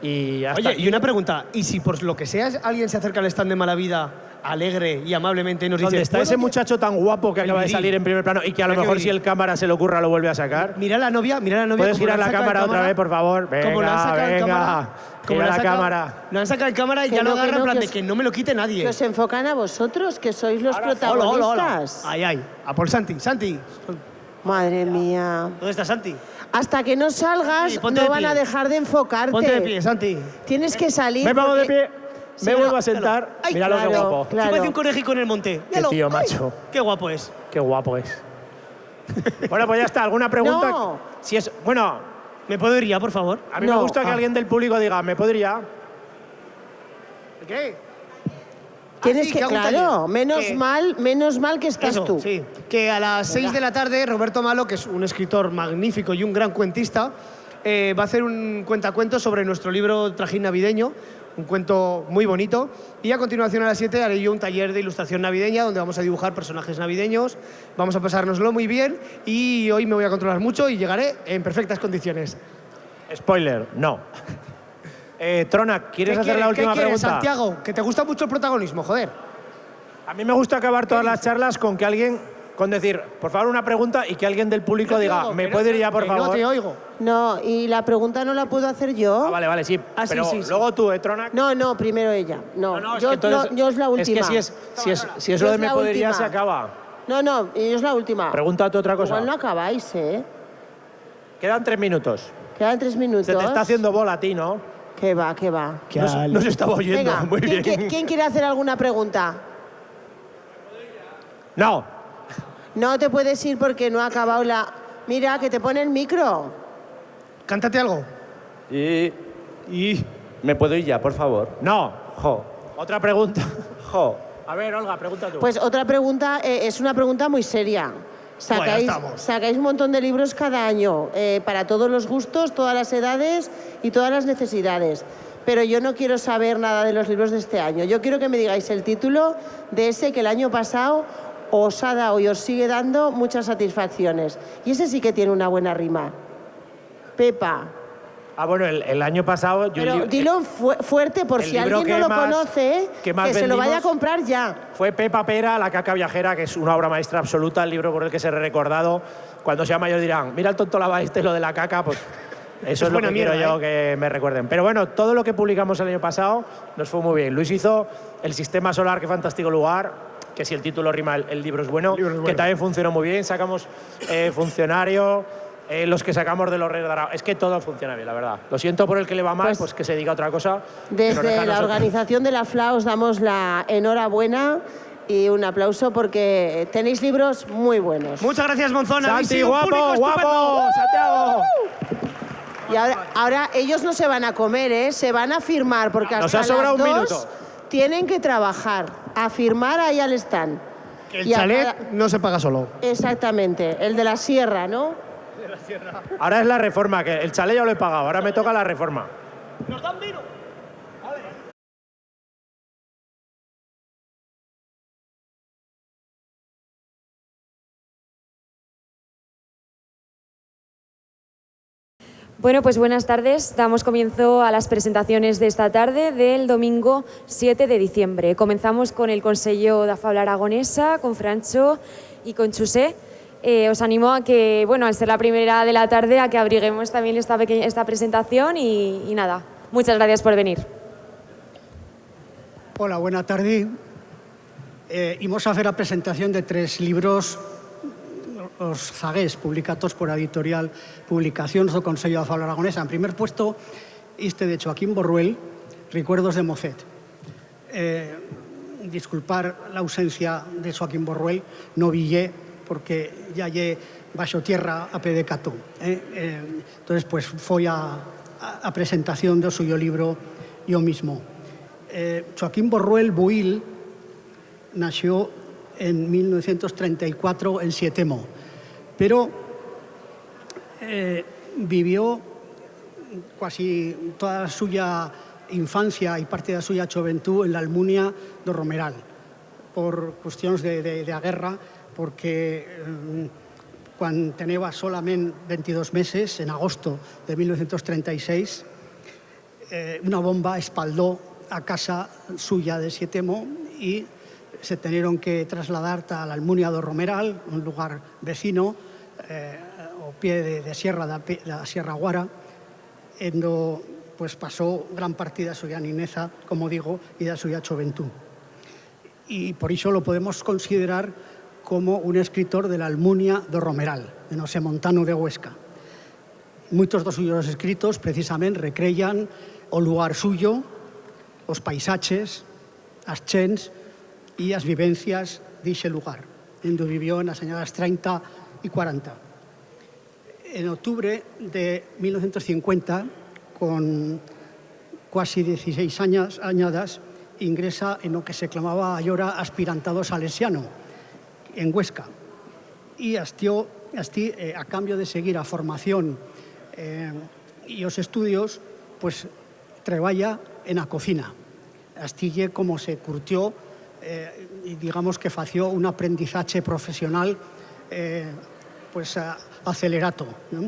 Y Oye, y una pregunta, ¿y si por lo que sea alguien se acerca al stand de Mala Vida, alegre y amablemente, y nos dice... ¿Dónde está ese muchacho tan guapo que acaba de salir en primer plano y que a lo mejor si el cámara se le ocurra lo vuelve a sacar? Mira la novia. ¿Puedes girar la cámara otra vez, por favor? Como la han sacado en cámara. Gira la cámara. Lo han sacado en cámara y ya lo agarran en plan de que no me lo quite nadie. Que os enfocan a vosotros, que sois los protagonistas. Ay. A por Santi. Madre mía. ¿Dónde está Santi? Hasta que no salgas, no van a dejar de enfocarte. Ponte de pie, Santi. Tienes que salir. Me pongo de pie. Me vuelvo a sentar. Ay, Mira lo que guapo. Claro. Se parece un conejico en el monte. Qué tío, macho. Qué guapo es. Qué guapo es. Bueno, pues ya está. ¿Alguna pregunta? No. Si es, bueno, ¿Me puedo ir ya, por favor? a mí me gusta que alguien del público diga, ¿me puedo ir ya? ¿Qué? Tienes sí, que, que hago un claro, taller. menos mal que estás Eso, tú. sí. Que a las 6 de la tarde, Roberto Malo, que es un escritor magnífico y un gran cuentista, va a hacer un cuentacuentos sobre nuestro libro Trajín Navideño, un cuento muy bonito. Y a continuación, a las 7, haré yo un taller de ilustración navideña donde vamos a dibujar personajes navideños, vamos a pasárnoslo muy bien y hoy me voy a controlar mucho y llegaré en perfectas condiciones. Spoiler, no. Tronac, ¿quieres hacer la última ¿Qué quieres, pregunta? Santiago? Que te gusta mucho el protagonismo, joder. A mí me gusta acabar todas las charlas con que alguien, con decir, por favor, una pregunta y que alguien del público diga, ¿me puedo ir ya, por favor? No te oigo. No, y la pregunta no la puedo hacer yo. Vale, sí. Ah, sí, pero sí. luego tú, Tronac. No, primero ella. No, es yo, que entonces, yo es la última. Es que si es lo de me puedo ir ya, se acaba. No, yo es la última. Pregúntate otra cosa. Igual no acabáis, ¿eh? Quedan 3 minutos. Quedan 3 minutos. Se te está haciendo bola a ti, ¿no? ¿Qué va? No se estaba oyendo. Venga, muy bien. ¿quién quiere hacer alguna pregunta? No. No te puedes ir porque no ha acabado la... Mira, que te pone el micro. Cántate algo. Y ¿me puedo ir ya, por favor? No. Jo. Otra pregunta. Jo. A ver, Olga, pregunta tú. Pues otra pregunta, es una pregunta muy seria. Sacáis un montón de libros cada año, para todos los gustos, todas las edades y todas las necesidades. Pero yo no quiero saber nada de los libros de este año. Yo quiero que me digáis el título de ese que el año pasado os ha dado y os sigue dando muchas satisfacciones. Y ese sí que tiene una buena rima. Pepa. Ah, bueno, el año pasado... Pero dilo fuerte por si alguien no lo conoce, que se lo vaya a comprar ya. Fue Pepa Pera, La caca viajera, que es una obra maestra absoluta, el libro por el que seré recordado. Cuando sea mayor dirán, mira el tonto Lavaeste, lo de la caca, pues eso es lo que quiero yo que me recuerden. Pero bueno, todo lo que publicamos el año pasado nos fue muy bien. Luis hizo El Sistema Solar, qué fantástico lugar, que si el título rima, el libro es bueno, que también funcionó muy bien. Sacamos Funcionario... los que sacamos de los Reyes de Aragón. Es que todo funciona bien, la verdad. Lo siento por el que le va mal, pues que se diga otra cosa. Desde la organización de la FLA os damos la enhorabuena y un aplauso porque tenéis libros muy buenos. Muchas gracias, Monzón. Santi, guapo, Santiago. Y ahora ellos no se van a comer, ¿eh? Se van a firmar porque hasta las 2 tienen que trabajar, a firmar ahí al stand. El chalet no se paga solo. Exactamente, el de la sierra, ¿no? Ahora es la reforma, que el chalet ya lo he pagado, ahora me toca la reforma. ¿Nos dan vino? Bueno, pues buenas tardes. Damos comienzo a las presentaciones de esta tarde del domingo 7 de diciembre. Comenzamos con el Consello de Fabla Aragonesa, con Francho y con Chusé. Os animo a que, bueno, al ser la primera de la tarde, a que abriguemos también esta presentación y nada, muchas gracias por venir. Hola, buena tarde. Imos a fer a presentación de 3 libros os zagués publicados por a editorial Publicacións do Consello da Fabla Aragonesa. En primer puesto, este de Joaquín Borruel, Recuerdos de Mocet. Disculpar la ausencia de Joaquín Borruel, no villé porque ya lle baixo tierra a pé de catón. Entonces, pues, foi a presentación do suyo libro yo mismo. Joaquín Borruel Buil nació en 1934 en Sietemo, pero vivió casi toda la suya infancia y parte da súa xoventud en la Almunia do Romeral por cuestións de a guerra, porque quan teneba solamente 22 meses, en agosto de 1936, una bomba espaldó a casa suya de Sietemo y se tenieron que trasladar a la Almunia do Romeral, un lugar vecino, ao pie de Sierra da Sierra Guara, en do pues pasó gran parte da súa niñeza, como digo, e da súa xoventud. E por iso lo podemos considerar como un escritor de la Almunia do Romeral, de no Montano de Huesca. Moitos dos suyos escritos precisamente recrean o lugar suyo, os paisaches, as chens e as vivencias dixe lugar, onde vivió nas añadas 30 e 40. En octubre de 1950, con casi 16 añadas, ingresa en lo que se clamaba allora aspirantado salesiano, en Huesca. E a cambio de seguir a formación e os estudios, pues treballa en a cocina. Astille como se curtió y digamos que fació un aprendizaje profesional pues acelerato, ¿no?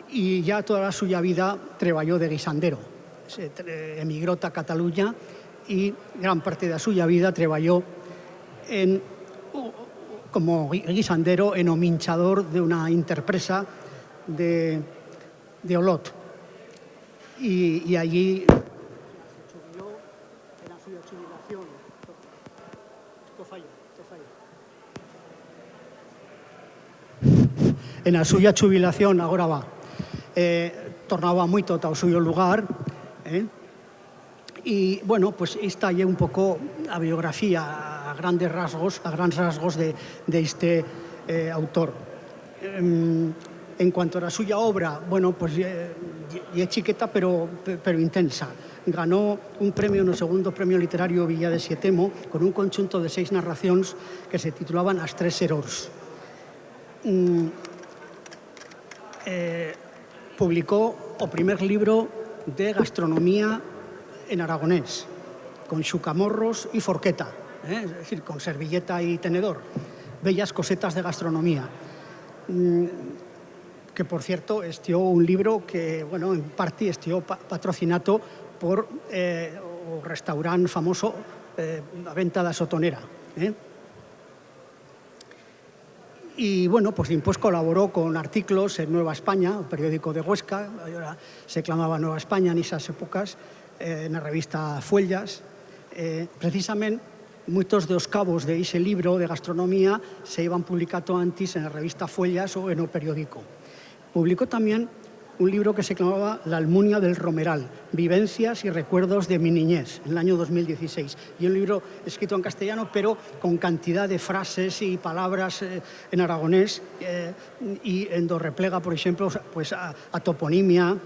Y ya toda la suya vida trabajó de guisandero. Emigró a Cataluña y gran parte de la suya vida trabajó como guisandero en o minchador de una interpresa de Olot. Y allí en a súa xubilación, agora va, tornaba moito ao suyo lugar, e, bueno, pues esta é un pouco a biografía a grandes rasgos de este autor. En cuanto a la suya obra, bueno, pues é chiqueta pero intensa. Ganó un premio no segundo premio literario Villa de Sietemo con un conjunto de 6 narracións que se titulaban As Tres Erors. Publicó o primer libro de gastronomía en aragonés, con xucamorros y forqueta, es decir, con servilleta y tenedor, bellas cosetas de gastronomía, que por cierto estió un libro que, bueno, en parte estió patrocinado por o restaurante famoso a venta da Sotonera. Y bueno, pues después colaboró con artículos en Nueva España, un periódico de Huesca, ahora se clamaba Nueva España en esas épocas, en la revista Fuellas. Precisamente, muchos de los cabos de ese libro de gastronomía se iban publicando antes en la revista Fuellas o en el periódico. Publicó también un libro que se llamaba La Almunia del Romeral, Vivencias y Recuerdos de mi niñez, en el año 2016. Y un libro escrito en castellano, pero con cantidad de frases y palabras en aragonés, y en do replega, por ejemplo, pues a toponimia,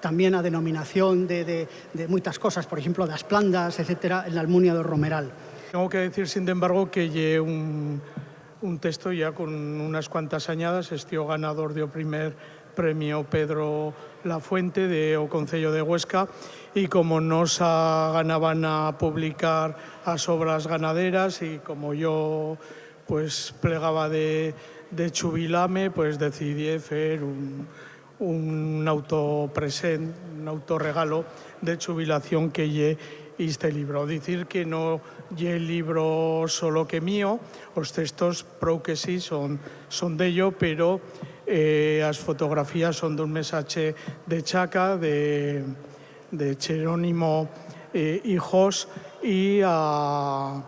también a denominación de muchas cosas, por ejemplo, das plandas, etcétera, en la Almunia del Romeral. Tengo que decir, sin embargo, que lle un texto ya con unas cuantas añadas, estió ganador de o primer premio Pedro Lafuente de o Concello de Huesca, y como nos ganaban a publicar as obras ganaderas y como yo pues plegaba de xubilame, pues decidí hacer un autopresent, un autorregalo de xubilación que lle este libro. Dicir que no lle el libro solo que mío, os textos prou que sí son dello, pero as fotografías son dun mesache de Chaca, de Jerónimo Hijos, y a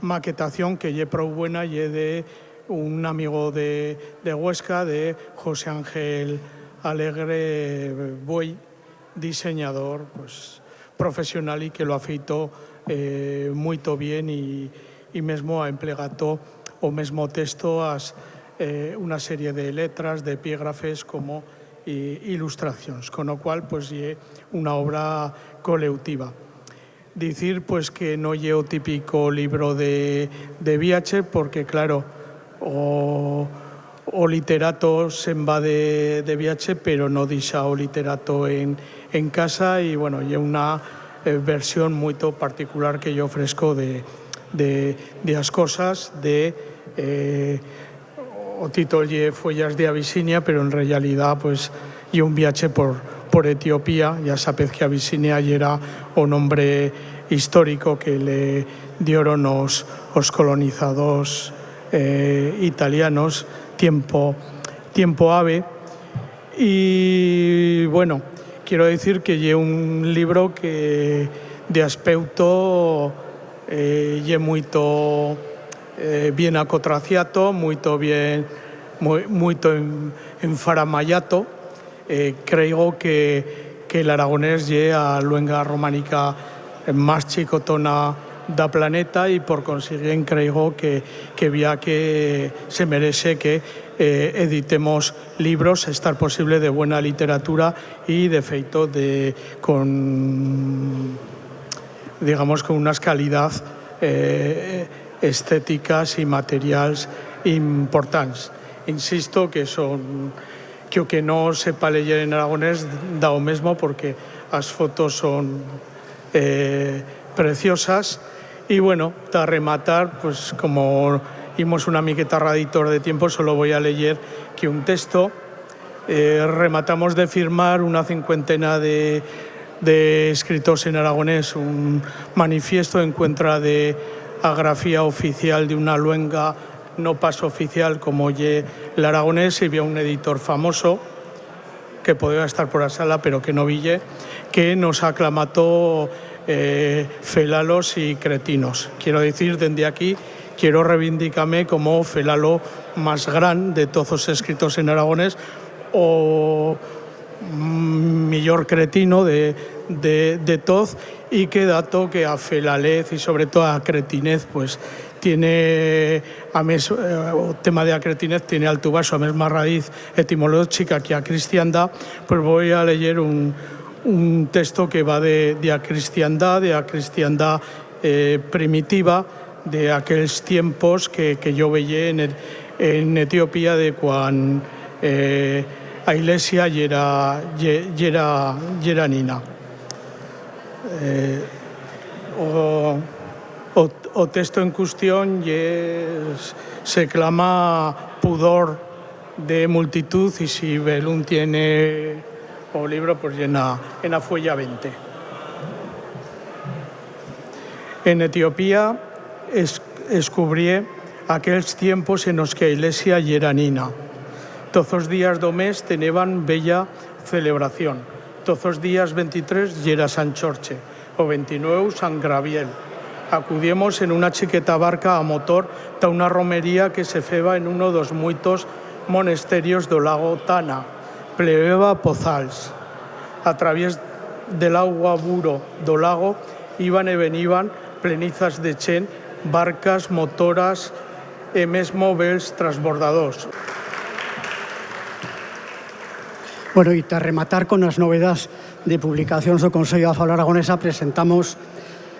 maquetación que lle prou buena lle de un amigo de Huesca, de José Ángel Alegre Buey, diseñador pues, profesional y que lo afeitó moito bien e mesmo ha emplegato o mesmo texto as unha serie de letras, de epígrafes como ilustracións, con o cual pues lle unha obra colectiva. Dicir pues que non lle o típico libro de viaxe porque claro, o literato se va de viaxe pero non dixa o literato en casa e bueno, lle unha versión moito particular que lle ofrezco de as cosas o título lle Follas de Abisinia, pero en realidad pues lle un viaxe por Etiopía. Ya sabes que Abisinia era o nombre histórico que le dieron os colonizadores italianos tiempo ave. Y bueno, quiero decir que lle un libro que de aspecto lle moito bien acotraciato, moito bien moito enfaramallato. Creo que el aragonés lle a luenga románica máis chicotona da planeta e por consiguiente creo que vía que se merece que editemos libros, estar posible de buena literatura y de feito con unas calidad estéticas y materiales importantes. Insisto que son que o que non sepa leer en aragonés dá o mesmo porque as fotos son preciosas. Y bueno, para rematar, pues como imos una miqueta raditor de tiempo, solo voy a leer que un texto. Rematamos de firmar una cincuentena de escritos en aragonés, un manifiesto en contra de a grafía oficial de una luenga no paso oficial como el aragonés, y había un editor famoso que podía estar por la sala pero que no ville, que nos aclamató felalos y cretinos. Quiero decir, desde aquí quiero reivindicarme como felalo más gran de todos los escritos en aragonés o millor cretino de todos, y que dato que a felalez y sobre todo a cretinez pues tiene o tema de a cretinez tiene al tubaso a mesma raíz etimológica que a cristiandad. Pues voy a leer un texto que va de a cristiandad primitiva, de aquellos tiempos que yo veía en Etiopía, de cuando a iglesia era nina. O texto en cuestión se clama pudor de multitud, y si Belún tiene o libro pues en la fuella 20. En Etiopía descubrí aquellos tiempos en los que la iglesia era nina. Todos los días do mes tenían bella celebración. Todos los días 23 era San Chorche, o 29 San Graviel. Acudimos en una chiqueta barca a motor da una romería que se feba en uno de los muitos monasterios do lago Tana, plebeba Pozals. A través del agua buro do lago iban e venían plenizas de chen, barcas, motoras e mesmo vels transbordados. Bueno, y para rematar con las novedades de publicacións do Consello da Fala Aragonesa, presentamos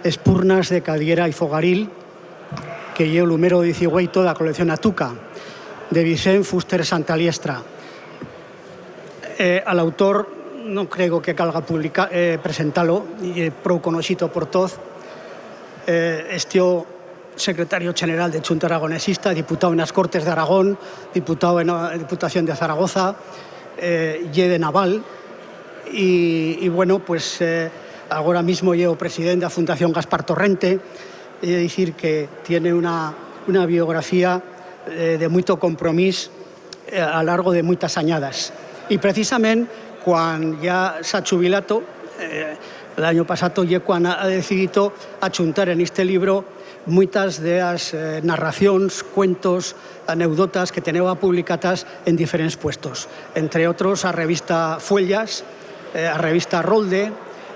Espurnas de Cadiera y Fogaril, que é o número 18 da colección Atuca, de Vicent Fuster Santaliestra. Al autor non creo que calga presentalo, e prou conoxito por todos. Este o secretario general de Xunta Aragonesista, diputado nas Cortes de Aragón, diputado en la Diputación de Zaragoza, de Naval, y bueno, pues ahora mismo llevo presidente de la Fundación Gaspar Torrente, es decir, que tiene una biografía de mucho compromiso a lo largo de muchas añadas. Y precisamente cuando ya se ha jubilado, l'any passat ja quan ha decidit ajuntar en este libro muchas de las narracions, cuentos, anècdotes que teneu publicadas en diferents puestos. Entre otros a revista Fuellas, a revista Rolde,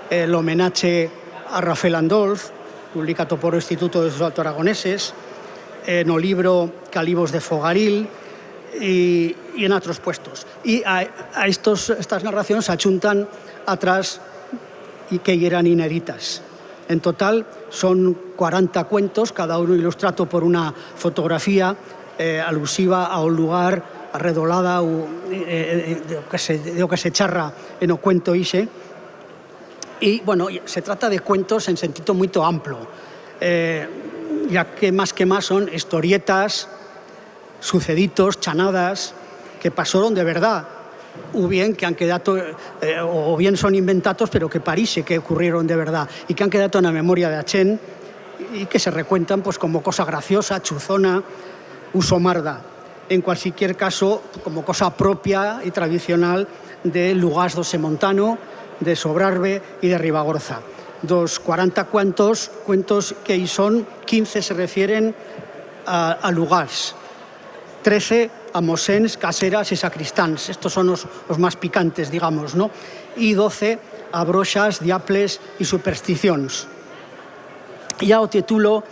el homenaje a Rafael Andolz, publicado por el Instituto de los Alto Aragoneses, en el libro Calibos de Fogaril y en otros puestos. Y a estas narraciones se ajuntan atrás y que eran inéditas. En total son 40 cuentos, cada uno ilustrado por una fotografía alusiva a un lugar arredolada de lo que se charra en o cuento ise. Y bueno, se trata de cuentos en sentido muy amplio, ya que más son historietas, suceditos, chanadas, que pasaron de verdad, o bien que han quedado, o bien son inventados, pero que parece que ocurrieron de verdad, y que han quedado en la memoria de Achén, y que se recuentan pues, como cosa graciosa, chuzona, usomarda. En cualquier caso, como cosa propia y tradicional de Lugás do Semontano, de Sobrarbe y de Ribagorza. Dos 40 cuentos que son 15 se refieren a Lugás, 13 a mosens, caseras y sacristans. Estos son los más picantes, digamos, ¿no? Y 12 a broxas, diaples y supersticiones. Ya o título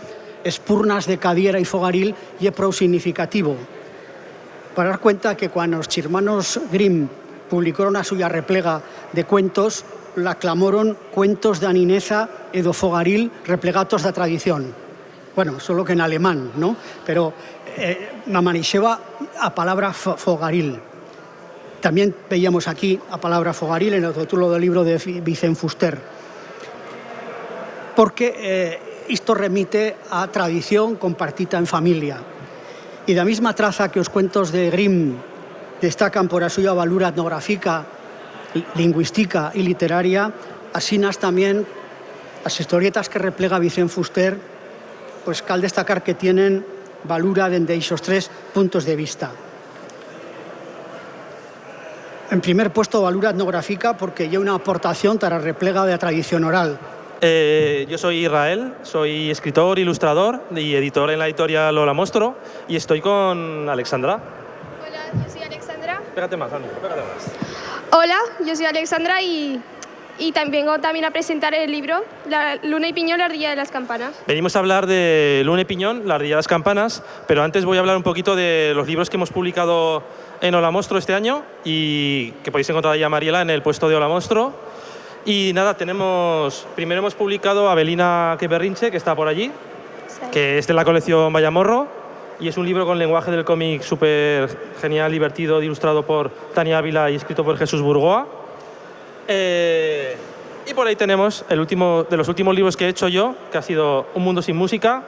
Espurnas de Cadiera y Fogaril y es prou significativo. Para dar cuenta que cuando los hermanos Grimm publicaron a suya replega de cuentos, la clamaron cuentos de Anineza e do Fogaril replegatos da tradición. Bueno, solo que en alemán, ¿no? Pero la manixeba a palabra Fogaril. También veíamos aquí a palabra Fogaril en el título del libro de Vicent Fuster. Porque esto remite a tradición compartida en familia. Y de la misma traza que los cuentos de Grimm destacan por su valura etnográfica, lingüística y literaria, asinas también las historietas que replega Vicent Fuster, pues cal destacar que tienen valura desde esos 3 puntos de vista. En primer puesto, valura etnográfica, porque hay una aportación para la replega de la tradición oral. Yo soy Israel, soy escritor, ilustrador y editor en la editorial Ola Mostro y estoy con Alexandra. Hola, yo soy Alexandra. Pégate más, Ani, pégate más. Hola, yo soy Alexandra y vengo también a presentar el libro La Luna y Piñón, la ardilla de las campanas. Venimos a hablar de Luna y Piñón, la ardilla de las campanas, pero antes voy a hablar un poquito de los libros que hemos publicado en Ola Mostro este año y que podéis encontrar ahí a Mariela en el puesto de Ola Mostro. Y nada, primero hemos publicado Abelina que berrinche, que está por allí, que es de la colección Vallamorro, y es un libro con lenguaje del cómic súper genial, divertido, ilustrado por Tania Ávila y escrito por Jesús Burgoa. Y por ahí tenemos el último de los últimos libros que he hecho yo, que ha sido Un mundo sin música,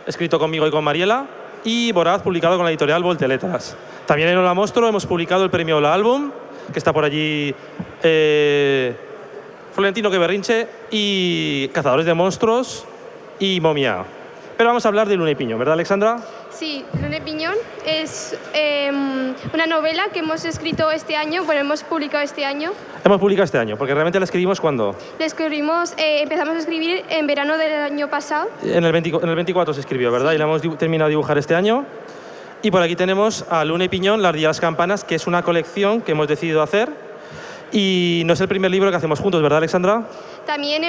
escrito conmigo y con Mariela, y Voraz, publicado con la editorial Volteletras. También en Ola Mostro hemos publicado el premio Ola Álbum, que está por allí Florentino que berrinche, y Cazadores de monstruos y Momia. Pero vamos a hablar de Luna y Piñón, ¿verdad, Alexandra? Sí, Luna y Piñón es una novela que hemos escrito este año, hemos publicado este año. Hemos publicado este año, porque realmente la escribimos ¿cuándo? La escribimos, empezamos a escribir en verano del año pasado. En el 24 se escribió, ¿verdad? Sí. Y la hemos terminado de dibujar este año. Y por aquí tenemos a Luna y Piñón, la ardilla de las campanas, que es una colección que hemos decidido hacer. Y no es el primer libro que hacemos juntos, ¿verdad, Alexandra? También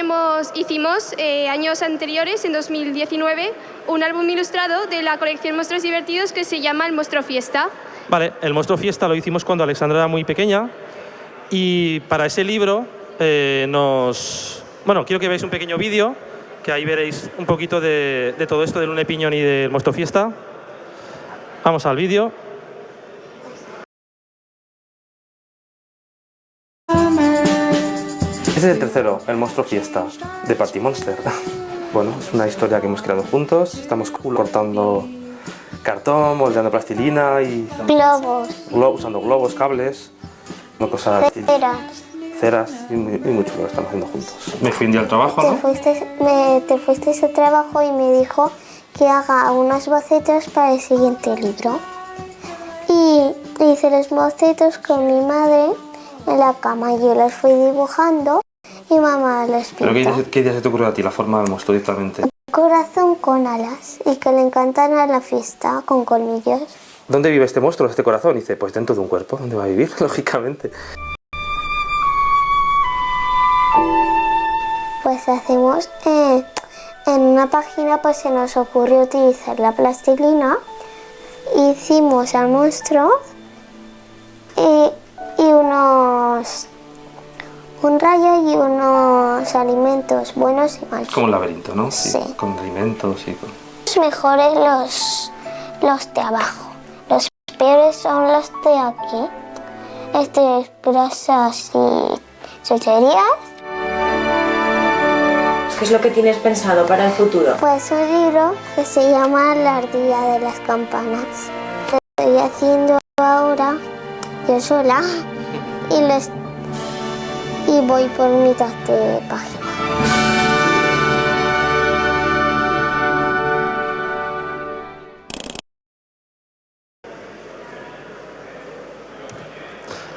hicimos años anteriores, en 2019, un álbum ilustrado de la colección Monstruos Divertidos que se llama El Monstruo Fiesta. Vale, el Monstruo Fiesta lo hicimos cuando Alexandra era muy pequeña y para ese libro Bueno, quiero que veáis un pequeño vídeo, que ahí veréis un poquito de todo esto de Luna y Piñón y del Monstruo Fiesta. Vamos al vídeo. Este es el tercero, El Monstruo Fiesta, de Party Monster. Bueno, es una historia que hemos creado juntos. Estamos cortando cartón, moldeando plastilina y... Globos. Usando globos, cables, cosas... Ceras y muy chulo lo estamos haciendo juntos. Me fui un día al trabajo, ¿no? Te fuiste al trabajo y me dijo que haga unos bocetos para el siguiente libro. Y hice los bocetos con mi madre en la cama. Yo los fui dibujando y Mi mamá les pinta. ¿Pero qué idea se te ocurrió a ti, la forma del monstruo directamente? Corazón con alas y que le encantan a la fiesta con colmillos. ¿Dónde vive este monstruo, este corazón? Y dice, pues dentro de un cuerpo. ¿Dónde va a vivir? Lógicamente. Pues hacemos en una página, pues se nos ocurrió utilizar la plastilina. Hicimos al monstruo y un rayo y unos alimentos buenos y malos. Como un laberinto, ¿no? Sí. Con alimentos y con... Los mejores los de abajo. Los peores son los de aquí. Grasas y chucherías. ¿Qué es lo que tienes pensado para el futuro? Pues un libro que se llama La ardilla de las campanas. Lo estoy haciendo ahora yo sola y voy por mitad de página.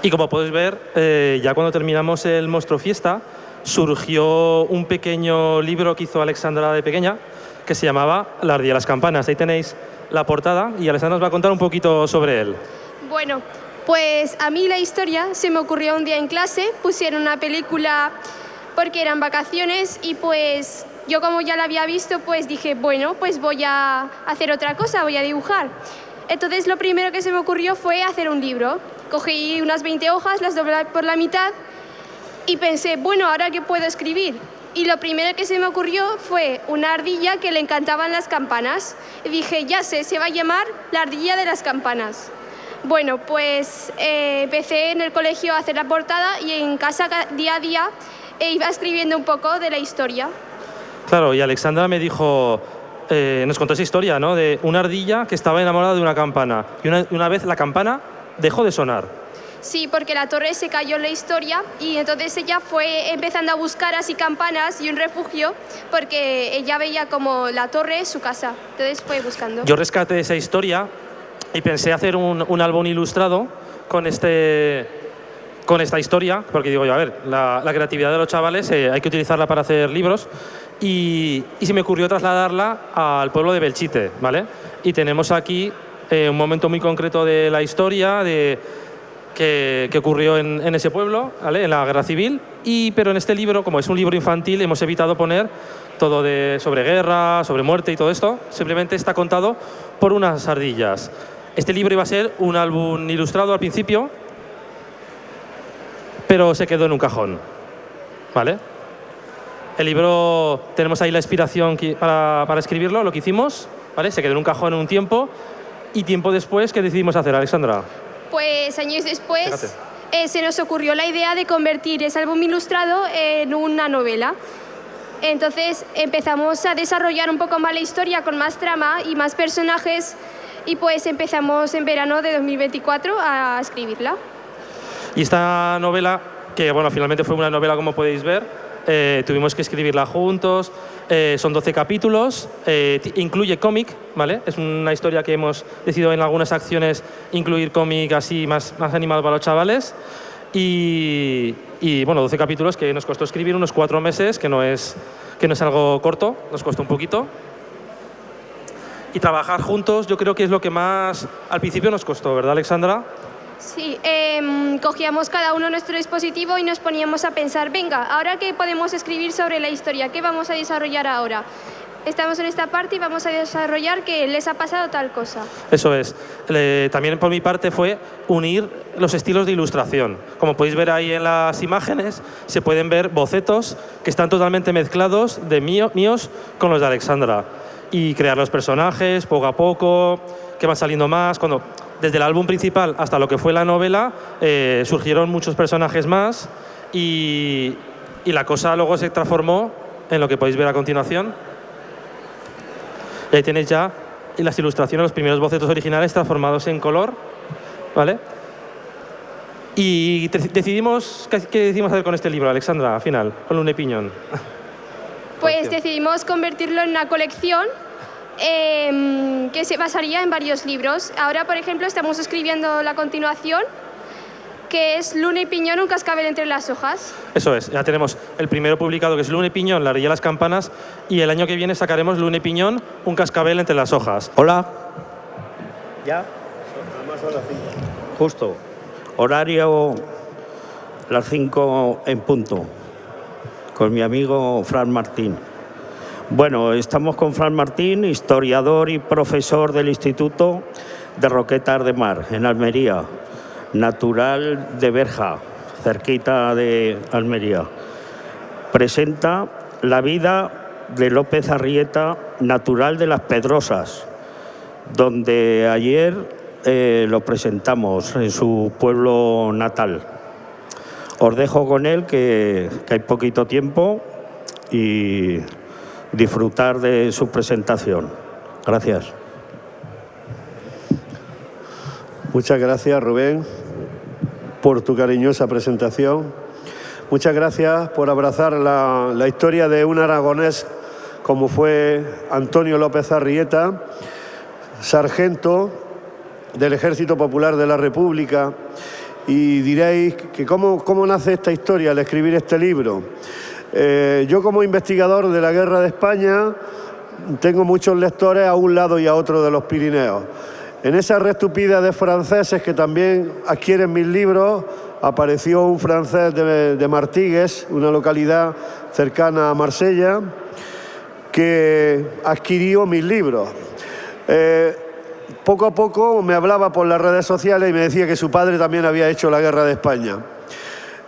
Y como podéis ver, ya cuando terminamos el Monstruo Fiesta, surgió un pequeño libro que hizo Alexandra de pequeña, que se llamaba La ardilla de las campanas. Ahí tenéis la portada y Alexandra nos va a contar un poquito sobre él. Bueno, pues a mí la historia se me ocurrió un día en clase, pusieron una película porque eran vacaciones y pues yo como ya la había visto, pues dije, bueno, pues voy a hacer otra cosa, voy a dibujar. Entonces lo primero que se me ocurrió fue hacer un libro. Cogí unas 20 hojas, las doblé por la mitad y pensé, bueno, ¿ahora qué puedo escribir? Y lo primero que se me ocurrió fue una ardilla que le encantaban las campanas. Y dije, ya sé, se va a llamar La ardilla de las campanas. Bueno, pues empecé en el colegio a hacer la portada y en casa día a día iba escribiendo un poco de la historia. Claro, y Alexandra me dijo, nos contó esa historia, ¿no? De una ardilla que estaba enamorada de una campana y una vez la campana dejó de sonar. Sí, porque la torre se cayó en la historia y entonces ella fue empezando a buscar así campanas y un refugio porque ella veía como la torre su casa. Entonces fue buscando. Yo rescaté esa historia y pensé hacer un álbum ilustrado con esta historia, porque digo yo, a ver, la creatividad de los chavales hay que utilizarla para hacer libros y se me ocurrió trasladarla al pueblo de Belchite, ¿vale? Y tenemos aquí un momento muy concreto de la historia que ocurrió en ese pueblo, ¿vale? En la Guerra Civil, pero en este libro, como es un libro infantil, hemos evitado poner todo sobre guerra, sobre muerte y todo esto, simplemente está contado por unas ardillas. Este libro iba a ser un álbum ilustrado al principio, pero se quedó en un cajón, ¿vale? El libro, tenemos ahí la inspiración para escribirlo, lo que hicimos, ¿vale? Se quedó en un cajón en un tiempo, y tiempo después, ¿qué decidimos hacer, Alexandra? Pues años después se nos ocurrió la idea de convertir ese álbum ilustrado en una novela. Entonces empezamos a desarrollar un poco más la historia con más trama y más personajes y pues empezamos en verano de 2024 a escribirla. Y esta novela, que bueno, finalmente fue una novela como podéis ver, tuvimos que escribirla juntos, son 12 capítulos, incluye cómic, ¿vale? Es una historia que hemos decidido en algunas acciones incluir cómic así más animado para los chavales y bueno, 12 capítulos que nos costó escribir unos 4 meses, que no es algo corto, nos costó un poquito. Y trabajar juntos yo creo que es lo que más al principio nos costó, ¿verdad, Alexandra? Sí, cogíamos cada uno nuestro dispositivo y nos poníamos a pensar, venga, ¿ahora qué podemos escribir sobre la historia? ¿Qué vamos a desarrollar ahora? Estamos en esta parte y vamos a desarrollar que les ha pasado tal cosa. Eso es. También por mi parte fue unir los estilos de ilustración. Como podéis ver ahí en las imágenes, se pueden ver bocetos que están totalmente mezclados de míos con los de Alexandra. Y crear los personajes poco a poco, que van saliendo más. Desde el álbum principal hasta lo que fue la novela, surgieron muchos personajes más y la cosa luego se transformó en lo que podéis ver a continuación. Ahí tenéis ya las ilustraciones, los primeros bocetos originales transformados en color, ¿vale? Y decidimos, ¿qué decidimos hacer con este libro, Alexandra, al final, con Lune Piñón? Pues decidimos convertirlo en una colección que se basaría en varios libros. Ahora, por ejemplo, estamos escribiendo la continuación, que es Luna y Piñón, un cascabel entre las hojas. Eso es, ya tenemos el primero publicado, que es Luna y Piñón, la ardilla de las campanas, y el año que viene sacaremos Luna y Piñón, un cascabel entre las hojas. Hola. ¿Ya? Justo. Horario las 5 en punto, con mi amigo Fran Martín. Bueno, estamos con Fran Martín, historiador y profesor del Instituto de Roquetas de Mar, en Almería, natural de Berja, cerquita de Almería. Presenta la vida de López Arrieta, natural de Las Pedrosas, donde ayer lo presentamos en su pueblo natal. Os dejo con él, que hay poquito tiempo, y disfrutar de su presentación. Gracias. Muchas gracias, Rubén, por tu cariñosa presentación. Muchas gracias por abrazar la historia de un aragonés como fue Antonio López Arrieta, sargento del Ejército Popular de la República. Y diréis que cómo nace esta historia al escribir este libro. Yo, como investigador de la Guerra de España, tengo muchos lectores a un lado y a otro de los Pirineos. En esa red tupida de franceses que también adquieren mis libros, apareció un francés de Martigues, una localidad cercana a Marsella, que adquirió mis libros. Poco a poco me hablaba por las redes sociales y me decía que su padre también había hecho la Guerra de España.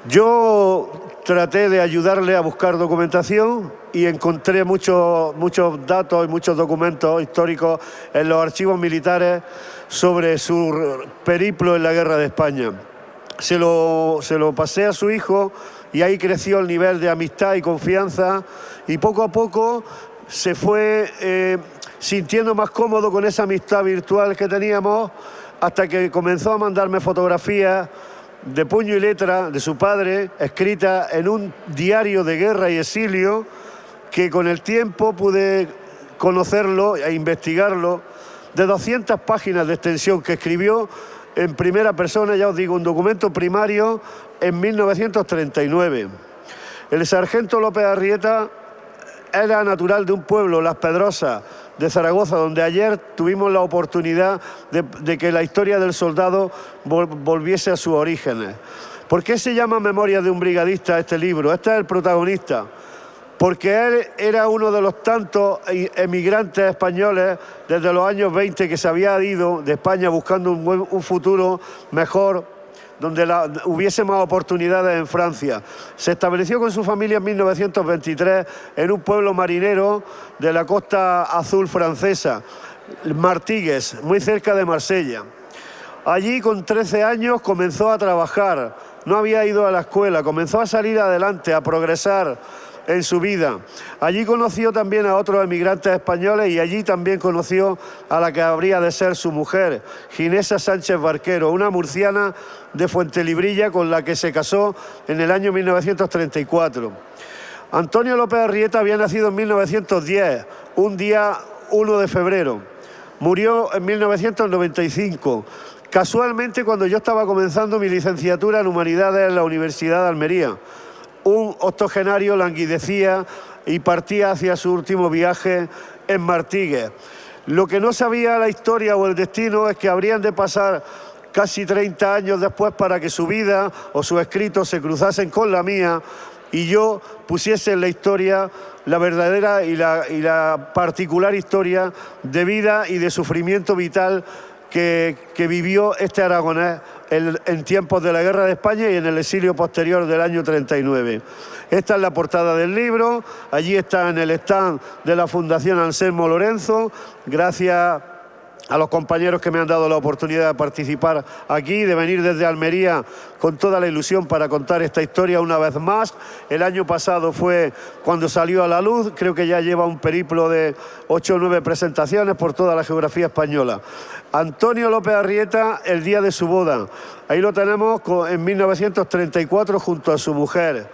Yo traté de ayudarle a buscar documentación y encontré muchos datos y muchos documentos históricos en los archivos militares sobre su periplo en la Guerra de España. Se lo pasé a su hijo y ahí creció el nivel de amistad y confianza, y poco a poco se fue sintiendo más cómodo con esa amistad virtual que teníamos, hasta que comenzó a mandarme fotografías de puño y letra de su padre, escritas en un diario de guerra y exilio, que con el tiempo pude conocerlo e investigarlo, de 200 páginas de extensión que escribió en primera persona, ya os digo, un documento primario en 1939. El sargento López Arrieta era natural de un pueblo, Las Pedrosas, de Zaragoza, donde ayer tuvimos la oportunidad de que la historia del soldado volviese a sus orígenes. ¿Por qué se llama Memorias de un brigadista este libro? Este es el protagonista. Porque él era uno de los tantos emigrantes españoles desde los años 20 que se había ido de España buscando un futuro mejor, donde hubiese más oportunidades en Francia. Se estableció con su familia en 1923 en un pueblo marinero de la Costa Azul francesa, Martigues, muy cerca de Marsella. Allí, con 13 años, comenzó a trabajar. No había ido a la escuela, comenzó a salir adelante, a progresar en su vida. Allí conoció también a otros emigrantes españoles, y allí también conoció a la que habría de ser su mujer, Ginesa Sánchez Barquero, una murciana de Fuentelibrilla con la que se casó en el año 1934. Antonio López Arrieta había nacido en 1910, un día 1 de febrero. Murió en 1995, casualmente cuando yo estaba comenzando mi licenciatura en Humanidades en la Universidad de Almería. Un octogenario languidecía y partía hacia su último viaje en Martigues. Lo que no sabía la historia o el destino es que habrían de pasar casi 30 años después para que su vida o sus escritos se cruzasen con la mía y yo pusiese en la historia la verdadera y la particular historia de vida y de sufrimiento vital que vivió este aragonés en tiempos de la Guerra de España y en el exilio posterior del año 39. Esta es la portada del libro, allí está en el stand de la Fundación Anselmo Lorenzo. Gracias a los compañeros que me han dado la oportunidad de participar aquí, de venir desde Almería con toda la ilusión para contar esta historia una vez más. El año pasado fue cuando salió a la luz, creo que ya lleva un periplo de 8 o 9 presentaciones por toda la geografía española. Antonio López Arrieta, el día de su boda. Ahí lo tenemos en 1934 junto a su mujer.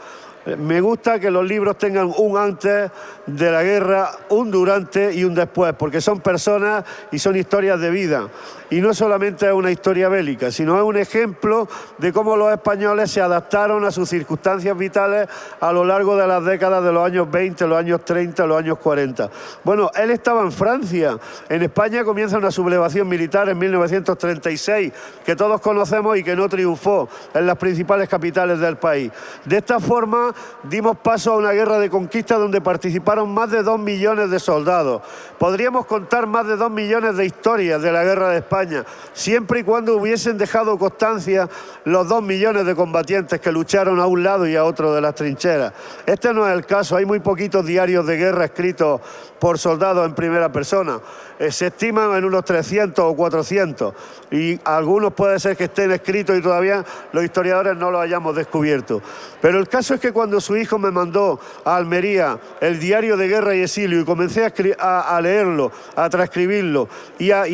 Me gusta que los libros tengan un antes de la guerra, un durante y un después, porque son personas y son historias de vida. Y no solamente es una historia bélica, sino es un ejemplo de cómo los españoles se adaptaron a sus circunstancias vitales a lo largo de las décadas de los años 20, los años 30, los años 40. Bueno, él estaba en Francia. En España comienza una sublevación militar en 1936, que todos conocemos y que no triunfó en las principales capitales del país. De esta forma, dimos paso a una guerra de conquista donde participaron más de 2 millones de soldados. Podríamos contar más de 2 millones de historias de la guerra de España, siempre y cuando hubiesen dejado constancia los 2 millones de combatientes que lucharon a un lado y a otro de las trincheras. Este no es el caso, hay muy poquitos diarios de guerra escritos por soldados en primera persona. Se estiman en unos 300 o 400 y algunos puede ser que estén escritos y todavía los historiadores no los hayamos descubierto. Pero el caso es que cuando su hijo me mandó a Almería el diario de guerra y exilio y comencé a leerlo, a transcribirlo y a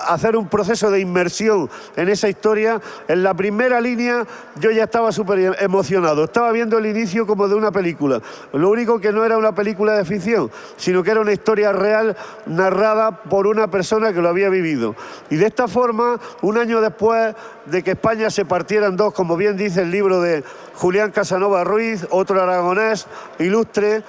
hacer un proceso de inmersión en esa historia, en la primera línea yo ya estaba súper emocionado. Estaba viendo el inicio como de una película. Lo único que no era una película de ficción, sino que era una historia real narrada por una persona que lo había vivido. Y de esta forma, un año después de que España se partiera en dos, como bien dice el libro de Julián Casanova Ruiz, otro aragonés ilustre,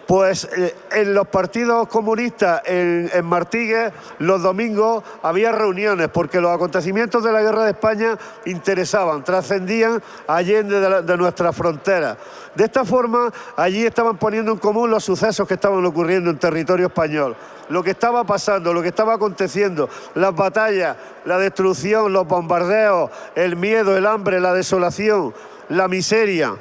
pues en los partidos comunistas en Martigues los domingos había reuniones porque los acontecimientos de la guerra de España interesaban, trascendían allende de nuestras fronteras. De esta forma, allí estaban poniendo en común los sucesos que estaban ocurriendo en territorio español, lo que estaba pasando, lo que estaba aconteciendo, las batallas, la destrucción, los bombardeos, el miedo, el hambre, la desolación, la miseria,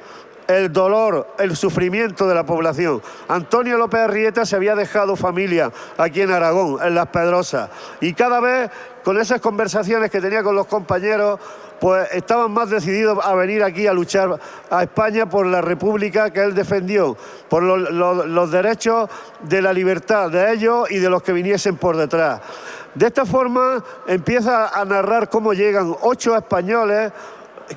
el dolor, el sufrimiento de la población. Antonio López Arrieta se había dejado familia aquí en Aragón, en Las Pedrosas, y cada vez con esas conversaciones que tenía con los compañeros, pues estaban más decididos a venir aquí a luchar a España por la república que él defendió, por los derechos de la libertad de ellos y de los que viniesen por detrás. De esta forma empieza a narrar cómo llegan 8 españoles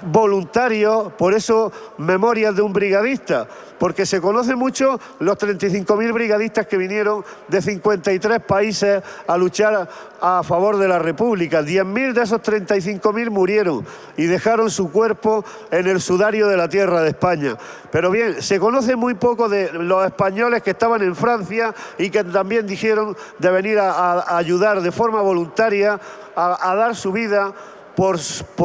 voluntarios, por eso Memorias de un brigadista, porque se conoce mucho los 35.000 brigadistas que vinieron de 53 países a luchar a favor de la República. 10.000 de esos 35.000 murieron y dejaron su cuerpo en el sudario de la tierra de España. Pero bien, se conoce muy poco de los españoles que estaban en Francia y que también dijeron de venir a ayudar de forma voluntaria a dar su vida por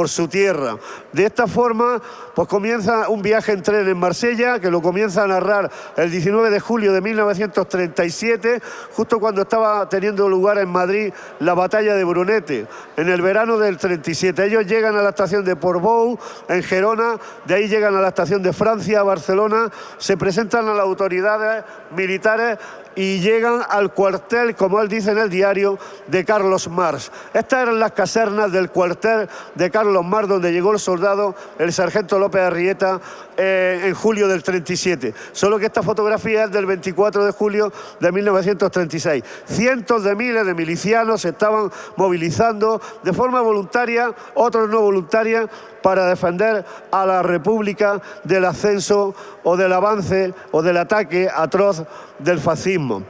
su tierra. De esta forma, pues comienza un viaje en tren en Marsella, que lo comienza a narrar el 19 de julio de 1937, justo cuando estaba teniendo lugar en Madrid la batalla de Brunete, en el verano del 37. Ellos llegan a la estación de Portbou, en Gerona, de ahí llegan a la estación de Francia, Barcelona, se presentan a las autoridades militares y llegan al cuartel, como él dice en el diario, de Carlos Marx. Estas eran las casernas del cuartel de Carlos Marx, donde llegó el soldado, el sargento López Arrieta, en julio del 37. Solo que esta fotografía es del 24 de julio de 1936. Cientos de miles de milicianos se estaban movilizando de forma voluntaria, otros no voluntaria, para defender a la República del ascenso o del avance o del ataque atroz del fascismo.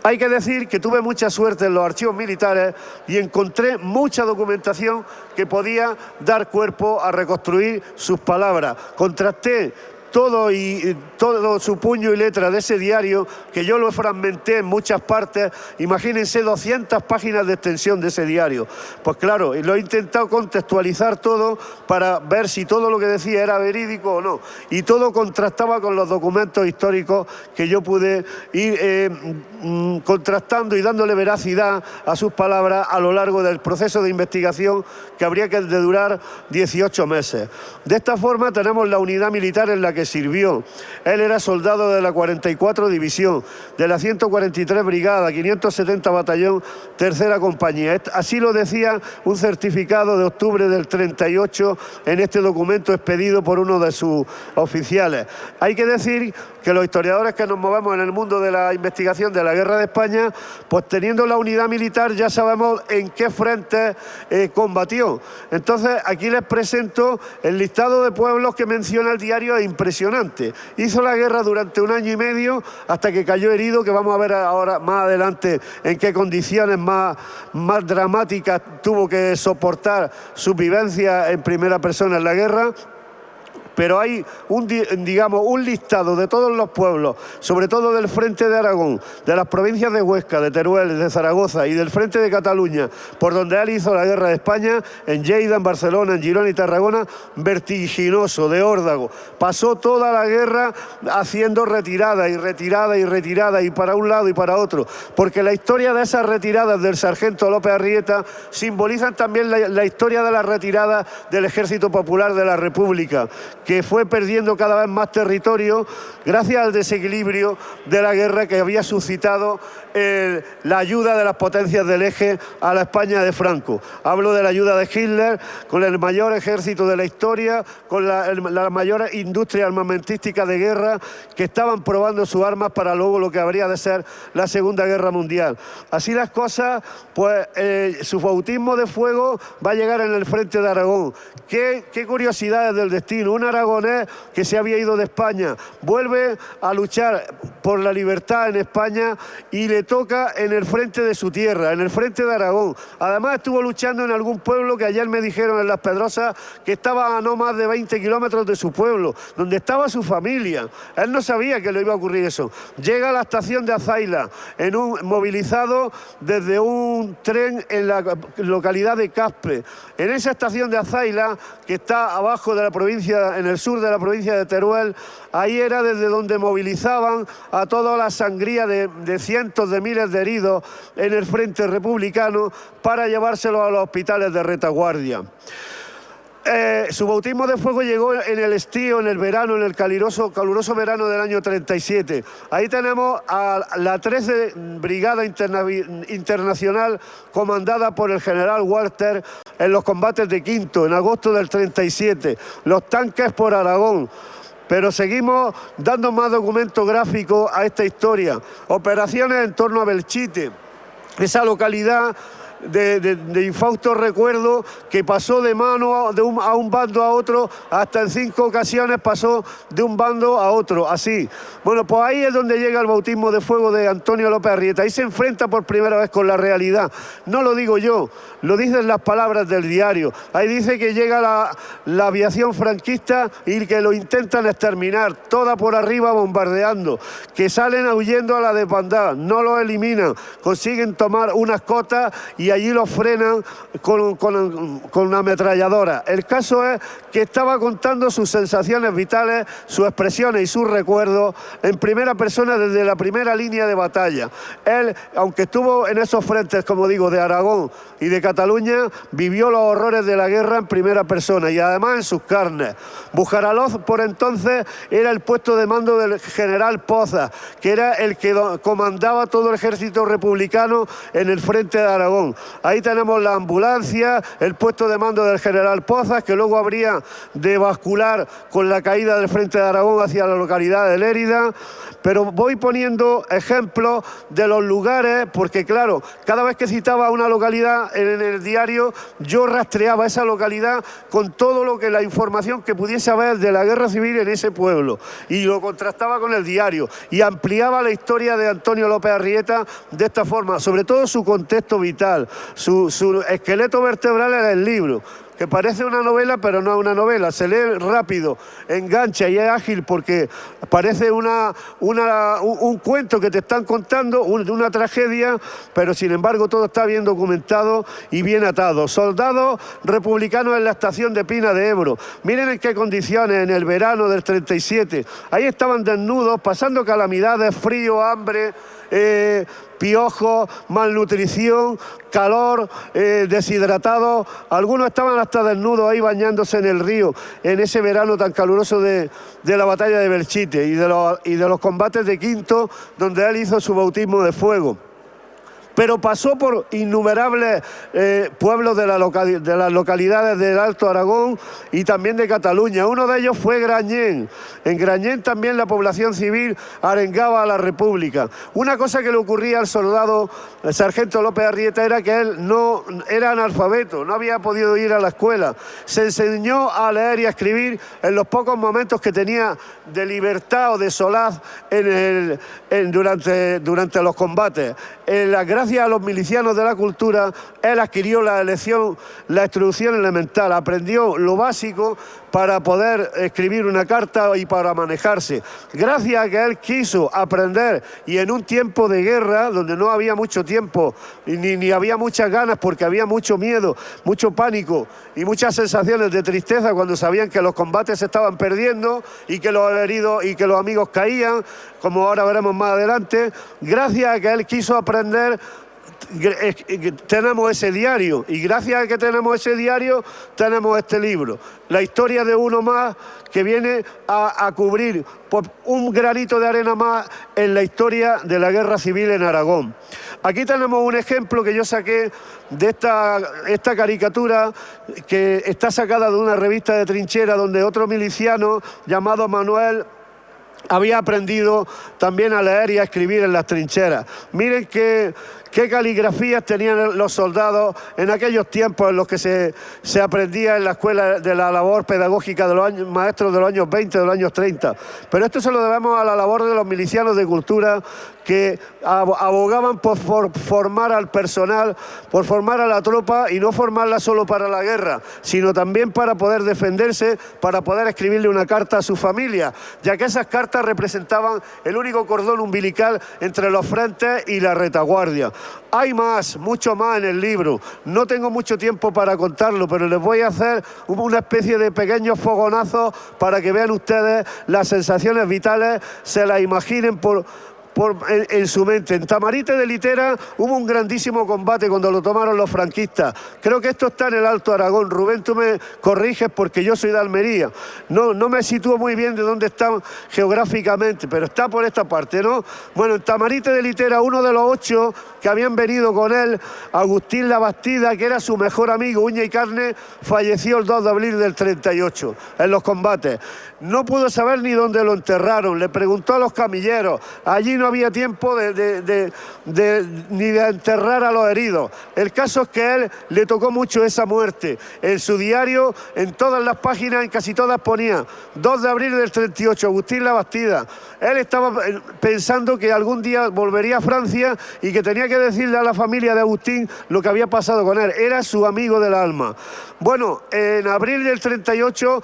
Hay que decir que tuve mucha suerte en los archivos militares y encontré mucha documentación que podía dar cuerpo a reconstruir sus palabras. Contrasté todo su puño y letra de ese diario, que yo lo fragmenté en muchas partes. Imagínense 200 páginas de extensión de ese diario. Pues claro, lo he intentado contextualizar todo para ver si todo lo que decía era verídico o no. Y todo contrastaba con los documentos históricos que yo pude ir contrastando y dándole veracidad a sus palabras a lo largo del proceso de investigación, que habría que durar 18 meses. De esta forma tenemos la unidad militar en la que que sirvió. Él era soldado de la 44 División, de la 143 Brigada, 570 Batallón, tercera compañía. Así lo decía un certificado de octubre del 38 en este documento expedido por uno de sus oficiales. Hay que decir que los historiadores que nos movemos en el mundo de la investigación de la Guerra de España, pues teniendo la unidad militar ya sabemos en qué frentes combatió. Entonces aquí les presento el listado de pueblos que menciona el diario, es impresionante. Hizo la guerra durante 1 año y medio hasta que cayó herido, que vamos a ver ahora más adelante en qué condiciones más dramáticas tuvo que soportar su vivencia en primera persona en la guerra. Pero hay un listado de todos los pueblos, sobre todo del frente de Aragón, de las provincias de Huesca, de Teruel, de Zaragoza y del frente de Cataluña, por donde él hizo la guerra de España, en Lleida, en Barcelona, en Girona y Tarragona, vertiginoso, de órdago. Pasó toda la guerra haciendo retirada y retirada y retirada, y para un lado y para otro, porque la historia de esas retiradas del sargento López Arrieta simbolizan también la historia de la retirada del Ejército Popular de la República, que fue perdiendo cada vez más territorio gracias al desequilibrio de la guerra que había suscitado la ayuda de las potencias del eje a la España de Franco. Hablo de la ayuda de Hitler, con el mayor ejército de la historia, con la mayor industria armamentística de guerra, que estaban probando sus armas para luego lo que habría de ser la Segunda Guerra Mundial. Así las cosas, pues su bautismo de fuego va a llegar en el frente de Aragón. Qué curiosidades del destino. Un aragonés que se había ido de España vuelve a luchar por la libertad en España y le toca en el frente de su tierra, en el frente de Aragón. Además estuvo luchando en algún pueblo que ayer me dijeron en Las Pedrosas que estaba a no más de 20 kilómetros de su pueblo, donde estaba su familia. Él no sabía que le iba a ocurrir eso. Llega a la estación de Azaila, movilizado desde un tren en la localidad de Caspe. En esa estación de Azaila, que está abajo de la provincia, en el sur de la provincia de Teruel, ahí era desde donde movilizaban a toda la sangría de cientos de miles de heridos en el frente republicano para llevárselos a los hospitales de retaguardia. Su bautismo de fuego llegó en el estío, en el verano, en el caluroso verano del año 37. Ahí tenemos a la 13 Brigada Internacional comandada por el general Walter en los combates de Quinto, en agosto del 37. Los tanques por Aragón. Pero seguimos dando más documento gráfico a esta historia. Operaciones en torno a Belchite, esa localidad de infausto recuerdo que pasó de mano a un bando a otro, hasta en 5 ocasiones pasó de un bando a otro, así. Bueno, pues ahí es donde llega el bautismo de fuego de Antonio López Arrieta. Ahí se enfrenta por primera vez con la realidad. No lo digo yo, lo dicen las palabras del diario. Ahí dice que llega la aviación franquista y que lo intentan exterminar, toda por arriba bombardeando, que salen huyendo a la desbandada, no lo eliminan, consiguen tomar unas cotas y allí los frenan con una ametralladora. El caso es que estaba contando sus sensaciones vitales, sus expresiones y sus recuerdos en primera persona desde la primera línea de batalla. Él, aunque estuvo en esos frentes, como digo, de Aragón y de Cataluña, vivió los horrores de la guerra en primera persona y además en sus carnes. Bujaraloz, por entonces, era el puesto de mando del general Poza, que era el que comandaba todo el ejército republicano en el frente de Aragón. Ahí tenemos la ambulancia, el puesto de mando del general Pozas, que luego habría de bascular con la caída del frente de Aragón hacia la localidad de Lérida. Pero voy poniendo ejemplos de los lugares, porque claro, cada vez que citaba una localidad en el diario, yo rastreaba esa localidad con todo la información que pudiese haber de la guerra civil en ese pueblo, y lo contrastaba con el diario, y ampliaba la historia de Antonio López Arrieta de esta forma, sobre todo su contexto vital, su esqueleto vertebral en el libro, que parece una novela, pero no es una novela. Se lee rápido, engancha y es ágil porque parece un cuento que te están contando, una tragedia, pero sin embargo todo está bien documentado y bien atado. Soldados republicanos en la estación de Pina de Ebro. Miren en qué condiciones en el verano del 37. Ahí estaban desnudos, pasando calamidades, frío, hambre, piojos, malnutrición, calor, deshidratados. Algunos estaban hasta desnudos ahí bañándose en el río en ese verano tan caluroso de la batalla de Belchite y de los combates de Quinto, donde él hizo su bautismo de fuego. Pero pasó por innumerables pueblos de las localidades del Alto Aragón y también de Cataluña. Uno de ellos fue Grañén. En Grañén también la población civil arengaba a la República. Una cosa que le ocurría al soldado, el sargento López Arrieta, era que él no era analfabeto, no había podido ir a la escuela. Se enseñó a leer y a escribir en los pocos momentos que tenía de libertad o de solaz durante los combates. Gracias a los milicianos de la cultura, él adquirió la instrucción elemental, aprendió lo básico para poder escribir una carta y para manejarse. Gracias a que él quiso aprender, y en un tiempo de guerra, donde no había mucho tiempo, ni había muchas ganas, porque había mucho miedo, mucho pánico y muchas sensaciones de tristeza cuando sabían que los combates se estaban perdiendo y que los heridos y que los amigos caían, como ahora veremos más adelante. Gracias a que él quiso aprender, tenemos ese diario, y gracias a que tenemos ese diario tenemos este libro, la historia de uno más que viene a cubrir por un granito de arena más en la historia de la guerra civil en Aragón. Aquí tenemos un ejemplo que yo saqué de esta caricatura, que está sacada de una revista de trinchera donde otro miliciano llamado Manuel había aprendido también a leer y a escribir en las trincheras. Miren qué caligrafías tenían los soldados en aquellos tiempos en los que se aprendía en la escuela de la labor pedagógica de los maestros de los años 20, de los años 30. Pero esto se lo debemos a la labor de los milicianos de cultura, que abogaban por formar al personal, por formar a la tropa, y no formarla solo para la guerra, sino también para poder defenderse, para poder escribirle una carta a su familia, ya que esas cartas representaban el único cordón umbilical entre los frentes y la retaguardia. Hay más, mucho más en el libro. No tengo mucho tiempo para contarlo, pero les voy a hacer una especie de pequeños fogonazos para que vean ustedes las sensaciones vitales, se las imaginen en su mente. En Tamarite de Litera hubo un grandísimo combate cuando lo tomaron los franquistas. Creo que esto está en el Alto Aragón. Rubén, tú me corriges porque yo soy de Almería. No me sitúo muy bien de dónde están geográficamente, pero está por esta parte, ¿no? Bueno, en Tamarite de Litera, uno de los 8 que habían venido con él, Agustín Labastida, que era su mejor amigo, uña y carne, falleció el 2 de abril del 38 en los combates. No pudo saber ni dónde lo enterraron. Le preguntó a los camilleros. Allí no había tiempo ni de enterrar a los heridos. El caso es que a él le tocó mucho esa muerte. En su diario, en todas las páginas, en casi todas ponía 2 de abril del 38, Agustín Labastida. Él estaba pensando que algún día volvería a Francia y que tenía que decirle a la familia de Agustín lo que había pasado con él. Era su amigo del alma. Bueno, en abril del 38,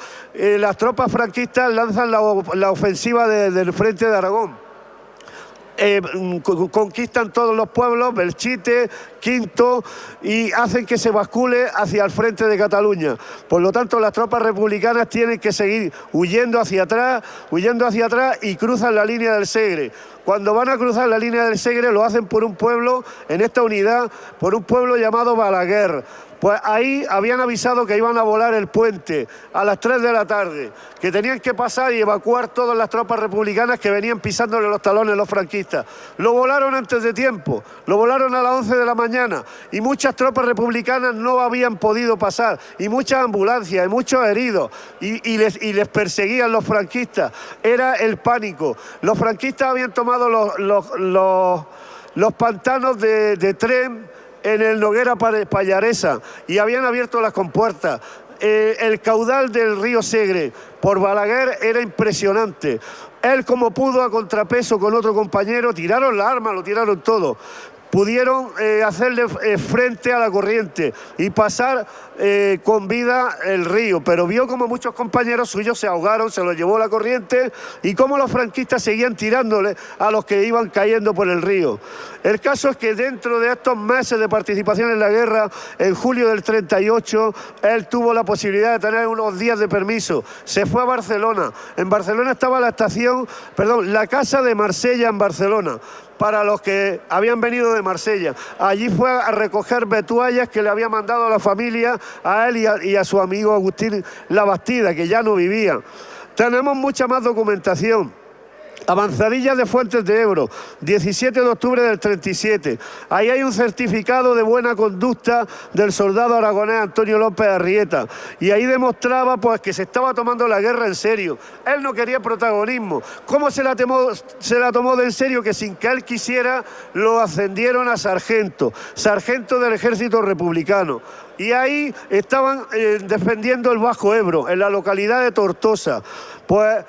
las tropas franquistas lanzan la ofensiva del frente de Aragón. Conquistan todos los pueblos, Belchite, Quinto, y hacen que se bascule hacia el frente de Cataluña. Por lo tanto, las tropas republicanas tienen que seguir huyendo hacia atrás y cruzan la línea del Segre. Cuando van a cruzar la línea del Segre lo hacen por un pueblo, en esta unidad, por un pueblo llamado Balaguer. Pues ahí habían avisado que iban a volar el puente a las 3 de la tarde, que tenían que pasar y evacuar todas las tropas republicanas que venían pisándole los talones a los franquistas. Lo volaron antes de tiempo, lo volaron a las 11 de la mañana y muchas tropas republicanas no habían podido pasar, y muchas ambulancias y muchos heridos, y les perseguían los franquistas. Era el pánico. Los franquistas habían tomado los pantanos de Tren en el Noguera Pallaresa y habían abierto las compuertas. El caudal del río Segre por Balaguer era impresionante. Él, como pudo, a contrapeso con otro compañero, tiraron la arma, lo tiraron todo. pudieron hacerle frente a la corriente y pasar con vida el río, pero vio como muchos compañeros suyos se ahogaron, se los llevó la corriente y como los franquistas seguían tirándole a los que iban cayendo por el río. El caso es que dentro de estos meses de participación en la guerra, en julio del 38, él tuvo la posibilidad de tener unos días de permiso. Se fue a Barcelona. En Barcelona estaba la casa de Marsella en Barcelona, para los que habían venido de Marsella. Allí fue a recoger vetuallas que le había mandado a la familia, a él y a su amigo Agustín Labastida, que ya no vivía. Tenemos mucha más documentación. Avanzadillas de Fuentes de Ebro, 17 de octubre del 37. Ahí hay un certificado de buena conducta del soldado aragonés Antonio López Arrieta. Y ahí demostraba pues que se estaba tomando la guerra en serio. Él no quería protagonismo. ¿Cómo se la tomó de en serio? Que sin que él quisiera lo ascendieron a sargento del ejército republicano. Y ahí estaban defendiendo el Bajo Ebro, en la localidad de Tortosa. Pues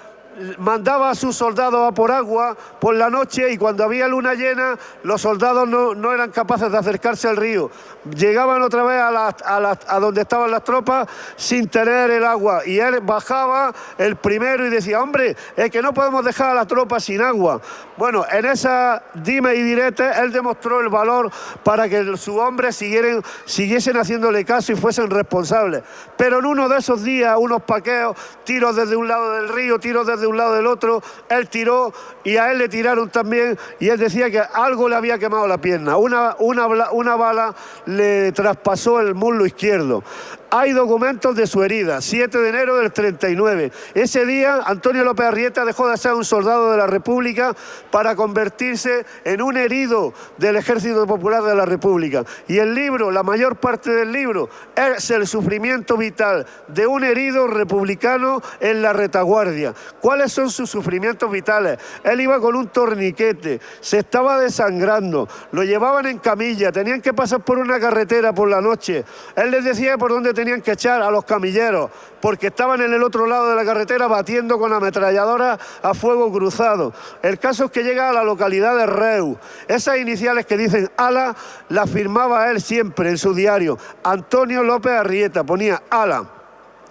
mandaba a sus soldados a por agua por la noche y cuando había luna llena los soldados no eran capaces de acercarse al río. Llegaban otra vez a donde estaban las tropas sin tener el agua y él bajaba el primero y decía, hombre, es que no podemos dejar a la tropa sin agua. Bueno, en esa dime y direte él demostró el valor para que sus hombres siguiesen haciéndole caso y fuesen responsables. Pero en uno de esos días, unos paqueos, tiros desde un lado del río, tiros desde un lado del otro, él tiró y a él le tiraron también y él decía que algo le había quemado la pierna. Una bala le traspasó el muslo izquierdo. Hay documentos de su herida, 7 de enero del 39. Ese día, Antonio López Arrieta dejó de ser un soldado de la República para convertirse en un herido del Ejército Popular de la República. Y el libro, la mayor parte del libro, es el sufrimiento vital de un herido republicano en la retaguardia. ¿Cuáles son sus sufrimientos vitales? Él iba con un torniquete, se estaba desangrando, lo llevaban en camilla, tenían que pasar por una carretera por la noche. Él les decía por dónde tenían que echar a los camilleros, porque estaban en el otro lado de la carretera batiendo con ametralladoras a fuego cruzado. El caso es que llega a la localidad de Reus. Esas iniciales que dicen ALA las firmaba él siempre en su diario. Antonio López Arrieta ponía ALA.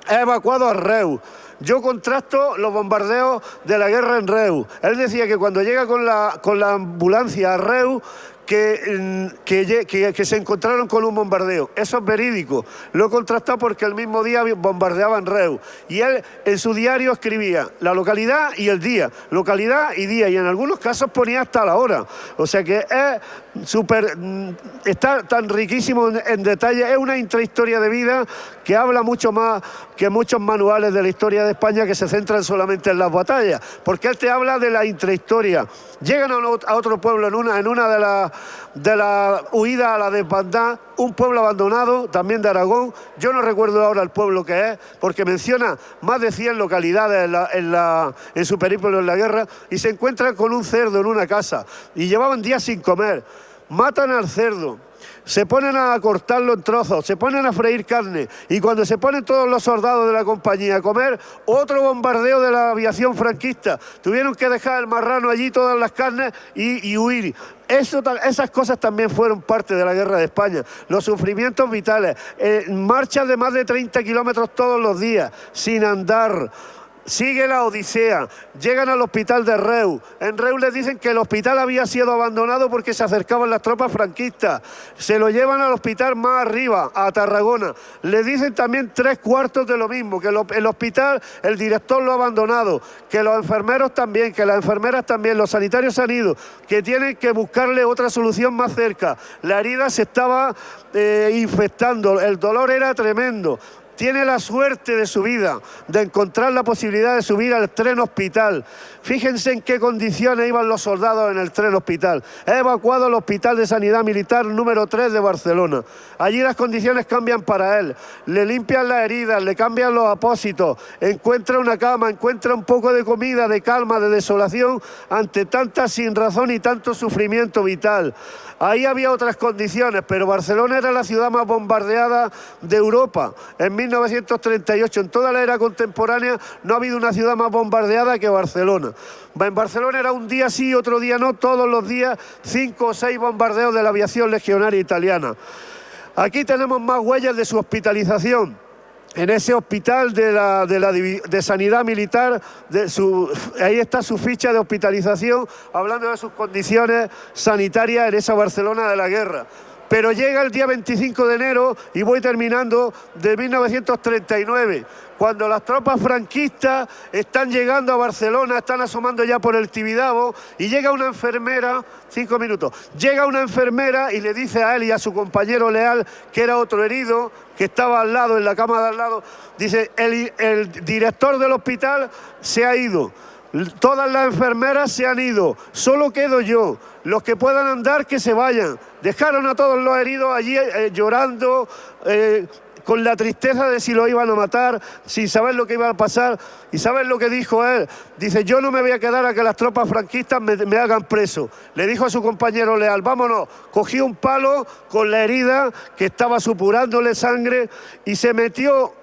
He evacuado a Reus. Yo contrasto los bombardeos de la guerra en Reus. Él decía que cuando llega con la ambulancia a Reus, que se encontraron con un bombardeo. Eso es verídico. Lo he contrastado porque el mismo día bombardeaban Reus. Y él en su diario escribía la localidad y el día. Localidad y día. Y en algunos casos ponía hasta la hora. O sea que es está tan riquísimo en detalle. Es una intrahistoria de vida que habla mucho más que muchos manuales de la historia de España que se centran solamente en las batallas. Porque él te habla de la intrahistoria. Llegan a otro pueblo en una de la huida a la desbandada, un pueblo abandonado, también de Aragón. Yo no recuerdo ahora el pueblo que es, porque menciona más de 100 localidades en su periplo en la guerra, y se encuentran con un cerdo en una casa, y llevaban días sin comer. Matan al cerdo, se ponen a cortarlo en trozos, se ponen a freír carne, y cuando se ponen todos los soldados de la compañía a comer, otro bombardeo de la aviación franquista. Tuvieron que dejar el marrano allí, todas las carnes, y huir. Esas cosas también fueron parte de la guerra de España. Los sufrimientos vitales, marchas de más de 30 kilómetros todos los días, sin andar. Sigue la odisea, llegan al hospital de Reus. En Reus les dicen que el hospital había sido abandonado porque se acercaban las tropas franquistas. Se lo llevan al hospital más arriba, a Tarragona. Les dicen también 3/4 de lo mismo, que el hospital, el director lo ha abandonado, que los enfermeros también, que las enfermeras también, los sanitarios han ido, que tienen que buscarle otra solución más cerca. La herida se estaba infectando, el dolor era tremendo. Tiene la suerte de su vida, de encontrar la posibilidad de subir al tren hospital. Fíjense en qué condiciones iban los soldados en el tren hospital. He evacuado el Hospital de Sanidad Militar número 3 de Barcelona. Allí las condiciones cambian para él. Le limpian las heridas, le cambian los apósitos, encuentra una cama, encuentra un poco de comida, de calma, de desolación, ante tanta sinrazón y tanto sufrimiento vital. Ahí había otras condiciones, pero Barcelona era la ciudad más bombardeada de Europa. En 1938, en toda la era contemporánea, no ha habido una ciudad más bombardeada que Barcelona. En Barcelona era un día sí, otro día no, todos los días 5 o 6 bombardeos de la aviación legionaria italiana. Aquí tenemos más huellas de su hospitalización. En ese hospital de sanidad militar, ahí está su ficha de hospitalización, hablando de sus condiciones sanitarias en esa Barcelona de la guerra. Pero llega el día 25 de enero, y voy terminando, de 1939, cuando las tropas franquistas están llegando a Barcelona, están asomando ya por el Tibidabo, y llega una enfermera, 5 minutos, llega una enfermera y le dice a él y a su compañero Leal, que era otro herido, que estaba al lado, en la cama de al lado, dice, el director del hospital se ha ido. Todas las enfermeras se han ido, solo quedo yo. Los que puedan andar, que se vayan. Dejaron a todos los heridos allí llorando, con la tristeza de si lo iban a matar, sin saber lo que iba a pasar. ¿Y sabes lo que dijo él? Dice, yo no me voy a quedar a que las tropas franquistas me hagan preso. Le dijo a su compañero Leal, vámonos. Cogió un palo con la herida que estaba supurándole sangre y se metió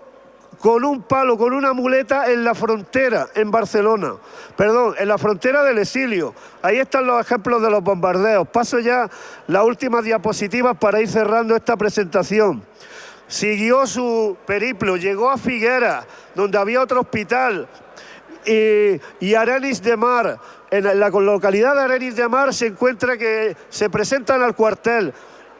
con un palo, con una muleta en la frontera, en Barcelona. Perdón, en la frontera del exilio. Ahí están los ejemplos de los bombardeos. Paso ya las últimas diapositivas para ir cerrando esta presentación. Siguió su periplo, llegó a Figueras, donde había otro hospital, y Arenys de Mar. En la localidad de Arenys de Mar se encuentra que se presentan al cuartel.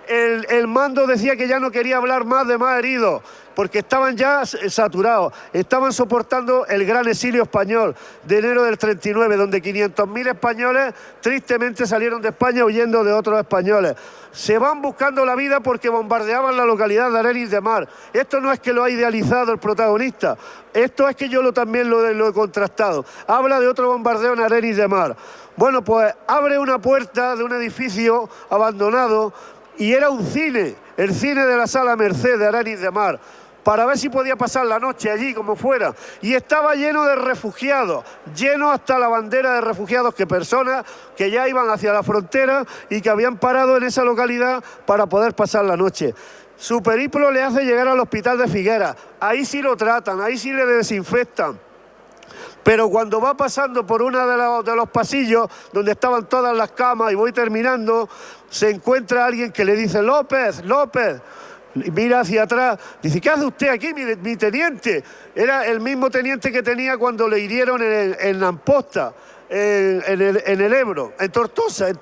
El mando decía que ya no quería hablar más de más heridos, porque estaban ya saturados, estaban soportando el gran exilio español de enero del 39, donde 500.000 españoles tristemente salieron de España huyendo de otros españoles. Se van buscando la vida porque bombardeaban la localidad de Arenys de Mar. Esto no es que lo ha idealizado el protagonista, esto es que yo también lo he contrastado. Habla de otro bombardeo en Arenys de Mar. Bueno, pues abre una puerta de un edificio abandonado y era un cine, el cine de la Sala Merced de Arenys de Mar, para ver si podía pasar la noche allí, como fuera. Y estaba lleno de refugiados, lleno hasta la bandera de refugiados, que personas que ya iban hacia la frontera y que habían parado en esa localidad para poder pasar la noche. Su periplo le hace llegar al hospital de Figueras. Ahí sí lo tratan, ahí sí le desinfectan. Pero cuando va pasando por uno de los pasillos donde estaban todas las camas, y voy terminando, se encuentra alguien que le dice, López, López. Y mira hacia atrás, dice, ¿qué hace usted aquí, mi teniente? Era el mismo teniente que tenía cuando le hirieron en Amposta, en el Ebro, en Tortosa, en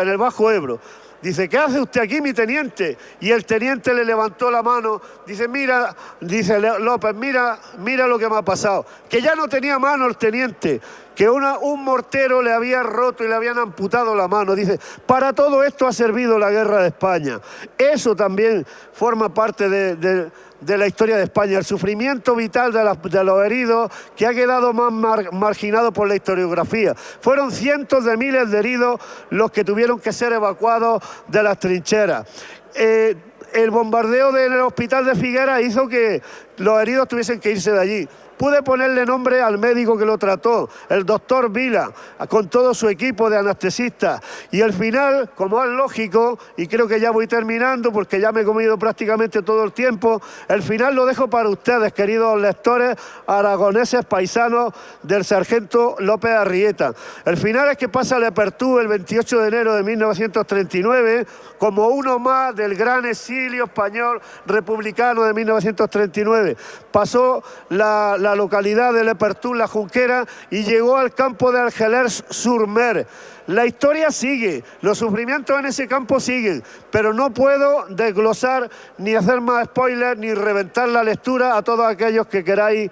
el Bajo Ebro. Dice, ¿qué hace usted aquí, mi teniente? Y el teniente le levantó la mano, dice, mira, dice López, mira lo que me ha pasado. Que ya no tenía mano el teniente, que un mortero le había roto y le habían amputado la mano. Dice, para todo esto ha servido la guerra de España. Eso también forma parte de la historia de España, el sufrimiento vital de los heridos, que ha quedado más marginado por la historiografía. Fueron cientos de miles de heridos los que tuvieron que ser evacuados de las trincheras. El bombardeo del hospital de Figueras hizo que los heridos tuviesen que irse de allí. Pude ponerle nombre al médico que lo trató, el doctor Vila, con todo su equipo de anestesistas. Y al final, como es lógico, y creo que ya voy terminando porque ya me he comido prácticamente todo el tiempo, el final lo dejo para ustedes, queridos lectores aragoneses paisanos del sargento López Arrieta. El final es que pasa Lepertú el 28 de enero de 1939 como uno más del gran exilio español republicano de 1939. Pasó la localidad de Lepertú, la Junquera, y llegó al campo de Argelers-sur-Mer. La historia sigue, los sufrimientos en ese campo siguen, pero no puedo desglosar ni hacer más spoilers ni reventar la lectura a todos aquellos que queráis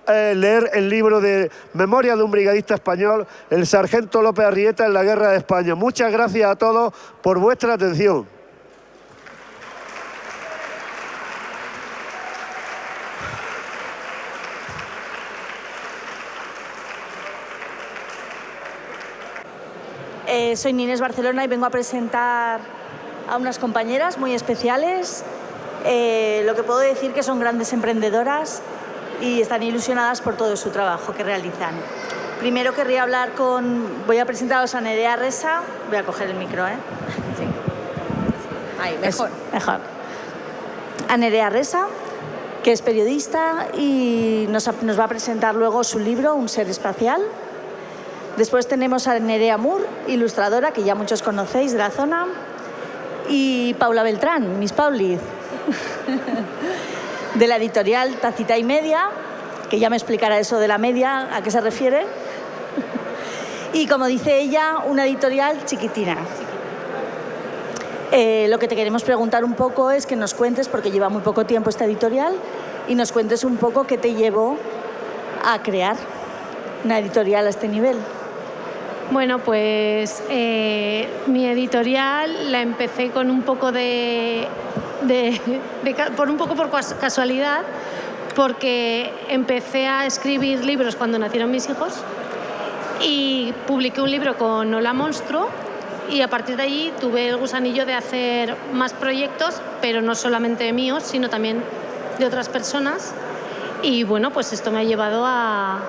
leer el libro de Memoria de un brigadista español, el sargento López Arrieta en la Guerra de España. Muchas gracias a todos por vuestra atención. Soy Ninés Barcelona y vengo a presentar a unas compañeras muy especiales. Lo que puedo decir que son grandes emprendedoras y están ilusionadas por todo su trabajo que realizan. Primero voy a presentaros a Nerea Resa. Voy a coger el micro, ¿eh? Sí. Ahí, mejor. a Nerea Resa, que es periodista y nos va a presentar luego su libro, Un ser espacial. Después tenemos a Nerea Moore, ilustradora, que ya muchos conocéis de la zona, y Paula Beltrán, Miss Pauliz, de la editorial Tacita y Media, que ya me explicará eso de la media, a qué se refiere. Y como dice ella, una editorial chiquitina. Lo que te queremos preguntar un poco es que nos cuentes, porque lleva muy poco tiempo esta editorial, y nos cuentes un poco qué te llevó a crear una editorial a este nivel. Bueno, pues mi editorial la empecé con un poco por casualidad, porque empecé a escribir libros cuando nacieron mis hijos y publiqué un libro con Hola Monstruo, y a partir de allí tuve el gusanillo de hacer más proyectos, pero no solamente míos, sino también de otras personas. Y bueno, pues esto me ha llevado a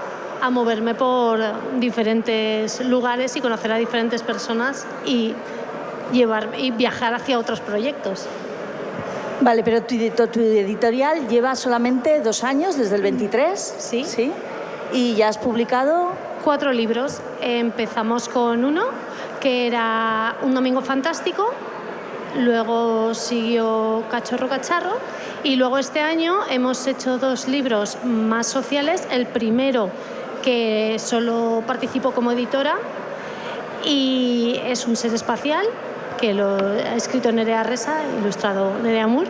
moverme por diferentes lugares y conocer a diferentes personas y viajar hacia otros proyectos. Vale, pero tu editorial lleva solamente 2 años, desde el 23. Sí. ¿Sí? ¿Y ya has publicado? 4 libros. Empezamos con uno, que era Un domingo fantástico, luego siguió Cachorro Cacharro, y luego este año hemos hecho 2 libros más sociales. El primero, que solo participo como editora, y es Un ser espacial, que lo ha escrito Nerea Resa, ilustrado Nerea Moore,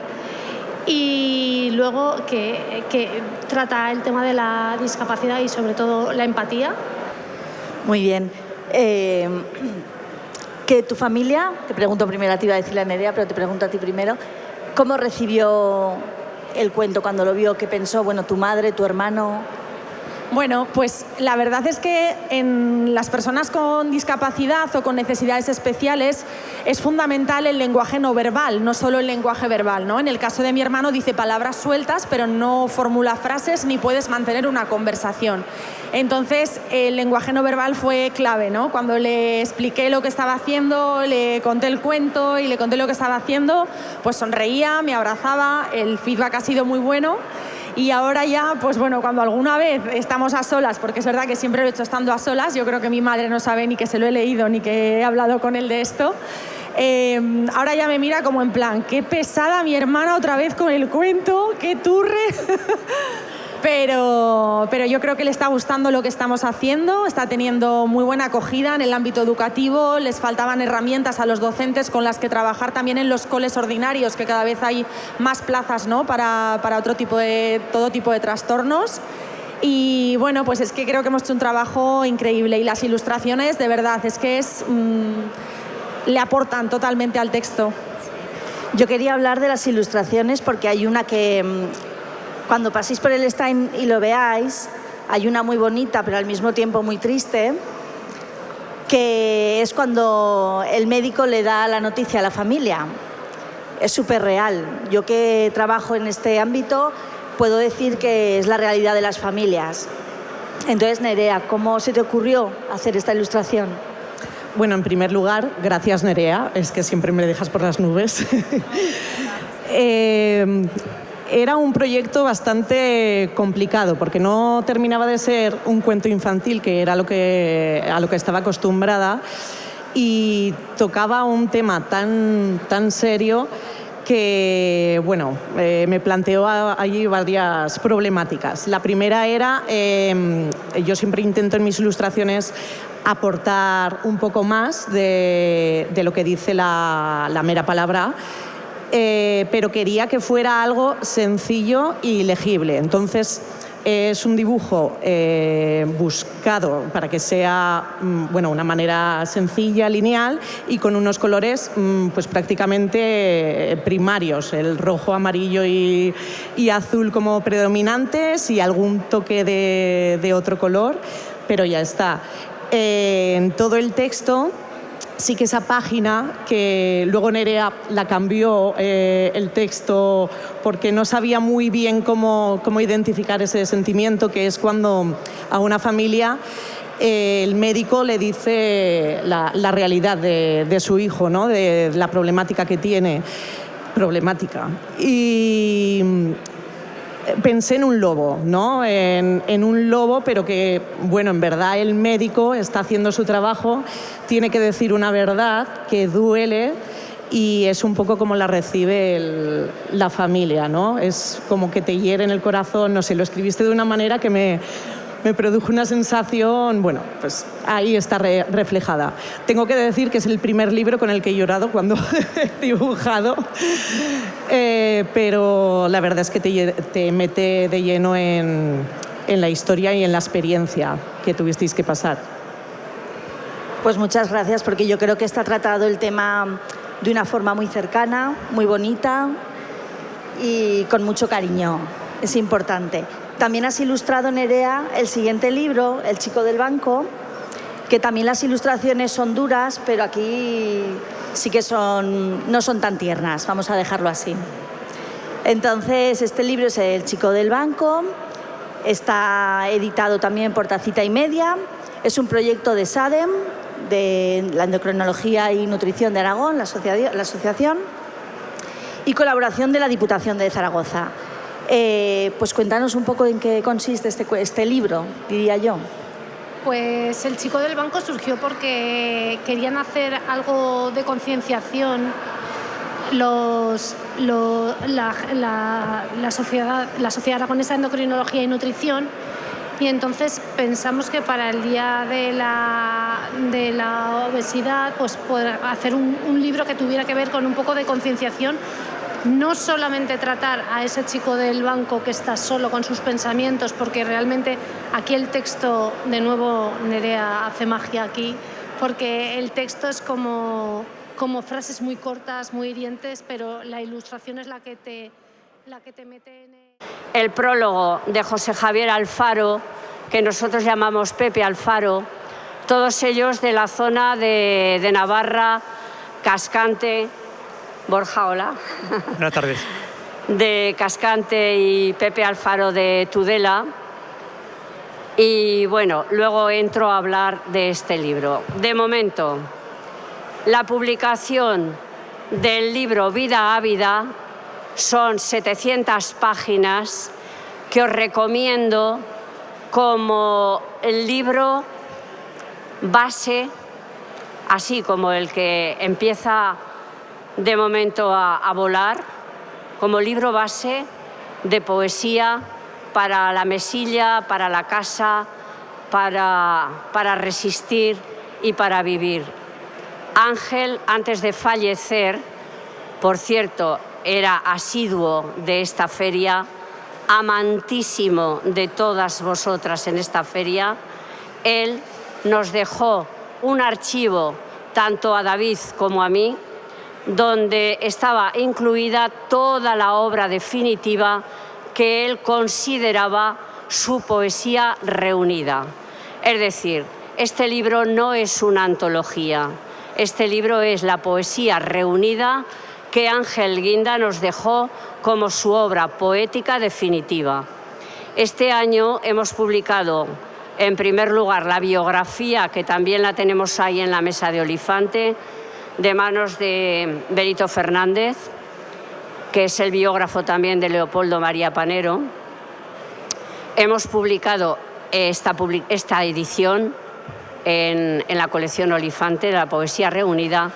y luego que trata el tema de la discapacidad y sobre todo la empatía. Muy bien. Que tu familia, te pregunto primero a ti, iba a decirle a Nerea, pero te pregunto a ti primero, ¿cómo recibió el cuento cuando lo vio? ¿Qué pensó? Bueno, tu madre, tu hermano. Bueno, pues la verdad es que en las personas con discapacidad o con necesidades especiales es fundamental el lenguaje no verbal, no solo el lenguaje verbal, ¿no? En el caso de mi hermano dice palabras sueltas, pero no formula frases ni puedes mantener una conversación. Entonces, el lenguaje no verbal fue clave, ¿no? Cuando le expliqué lo que estaba haciendo, le conté el cuento y le conté lo que estaba haciendo, pues sonreía, me abrazaba, el feedback ha sido muy bueno. Y ahora ya, pues bueno, cuando alguna vez estamos a solas, porque es verdad que siempre lo he hecho estando a solas, yo creo que mi madre no sabe ni que se lo he leído ni que he hablado con él de esto, ahora ya me mira como en plan, qué pesada mi hermana otra vez con el cuento, qué turre. Pero yo creo que le está gustando lo que estamos haciendo, está teniendo muy buena acogida en el ámbito educativo, les faltaban herramientas a los docentes con las que trabajar también en los coles ordinarios, que cada vez hay más plazas, ¿no? para todo tipo de trastornos. Y bueno, pues es que creo que hemos hecho un trabajo increíble y las ilustraciones, de verdad, es que le aportan totalmente al texto. Yo quería hablar de las ilustraciones porque hay una que... Cuando paséis por el stand y lo veáis, hay una muy bonita, pero al mismo tiempo muy triste, que es cuando el médico le da la noticia a la familia. Es súper real. Yo que trabajo en este ámbito puedo decir que es la realidad de las familias. Entonces, Nerea, ¿cómo se te ocurrió hacer esta ilustración? Bueno, en primer lugar, gracias, Nerea. Es que siempre me dejas por las nubes. Era un proyecto bastante complicado porque no terminaba de ser un cuento infantil, que era a lo que estaba acostumbrada, y tocaba un tema tan serio que, bueno, me planteó allí varias problemáticas. La primera era, yo siempre intento en mis ilustraciones aportar un poco más de lo que dice la mera palabra, pero quería que fuera algo sencillo y legible. Entonces, es un dibujo buscado para que sea una manera sencilla, lineal y con unos colores pues prácticamente primarios, el rojo, amarillo y azul como predominantes y algún toque de otro color, pero ya está. En todo el texto sí que esa página, que luego Nerea la cambió el texto porque no sabía muy bien cómo identificar ese sentimiento, que es cuando a una familia el médico le dice la realidad de su hijo, ¿no? De la problemática que tiene. problemática. Y pensé en un lobo, ¿no? En un lobo, pero que, bueno, en verdad el médico está haciendo su trabajo, tiene que decir una verdad que duele y es un poco como la recibe la familia, ¿no? Es como que te hiere en el corazón, no sé, lo escribiste de una manera que me produjo una sensación, bueno, pues ahí está reflejada. Tengo que decir que es el primer libro con el que he llorado cuando he dibujado, pero la verdad es que te mete de lleno en la historia y en la experiencia que tuvisteis que pasar. Pues muchas gracias, porque yo creo que está tratado el tema de una forma muy cercana, muy bonita y con mucho cariño. Es importante. También has ilustrado, Nerea, el siguiente libro, El chico del banco, que también las ilustraciones son duras, pero aquí sí que no son tan tiernas, vamos a dejarlo así. Entonces, este libro es El chico del banco, está editado también por Tacita y Media, es un proyecto de SADEM, de la Endocrinología y Nutrición de Aragón, la asociación, y colaboración de la Diputación de Zaragoza. Pues cuéntanos un poco en qué consiste este libro, diría yo. Pues El chico del banco surgió porque querían hacer algo de concienciación la Sociedad Aragonesa de Endocrinología y Nutrición, y entonces pensamos que para el Día de la Obesidad pues poder hacer un libro que tuviera que ver con un poco de concienciación. No solamente tratar a ese chico del banco que está solo con sus pensamientos, porque realmente aquí el texto, de nuevo Nerea hace magia aquí, porque el texto es como frases muy cortas, muy hirientes, pero la ilustración es la que te mete en el prólogo de José Javier Alfaro, que nosotros llamamos Pepe Alfaro, todos ellos de la zona de Navarra, Cascante. Borja, hola. Buenas tardes. De Cascante y Pepe Alfaro de Tudela. Y bueno, luego entro a hablar de este libro. De momento, la publicación del libro Vida Ávida son 700 páginas que os recomiendo como el libro base, así como el que empieza de momento a volar, como libro base de poesía para la mesilla, para la casa, para resistir y para vivir. Ángel, antes de fallecer, por cierto, era asiduo de esta feria, amantísimo de todas vosotras en esta feria. Él nos dejó un archivo, tanto a David como a mí, donde estaba incluida toda la obra definitiva que él consideraba su poesía reunida. Es decir, este libro no es una antología, este libro es la poesía reunida que Ángel Guinda nos dejó como su obra poética definitiva. Este año hemos publicado, en primer lugar, la biografía, que también la tenemos ahí en la mesa de Olifante, de manos de Benito Fernández, que es el biógrafo también de Leopoldo María Panero. Hemos publicado esta edición en la colección Olifante, la poesía reunida,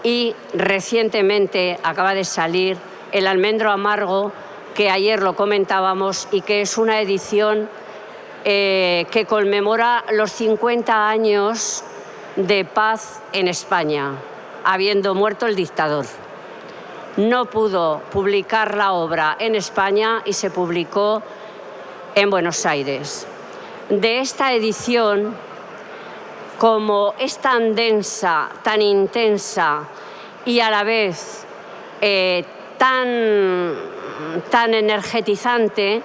y recientemente acaba de salir El almendro amargo, que ayer lo comentábamos y que es una edición que conmemora los 50 años de paz en España, habiendo muerto el dictador. No pudo publicar la obra en España y se publicó en Buenos Aires. De esta edición, como es tan densa, tan intensa y a la vez tan energetizante,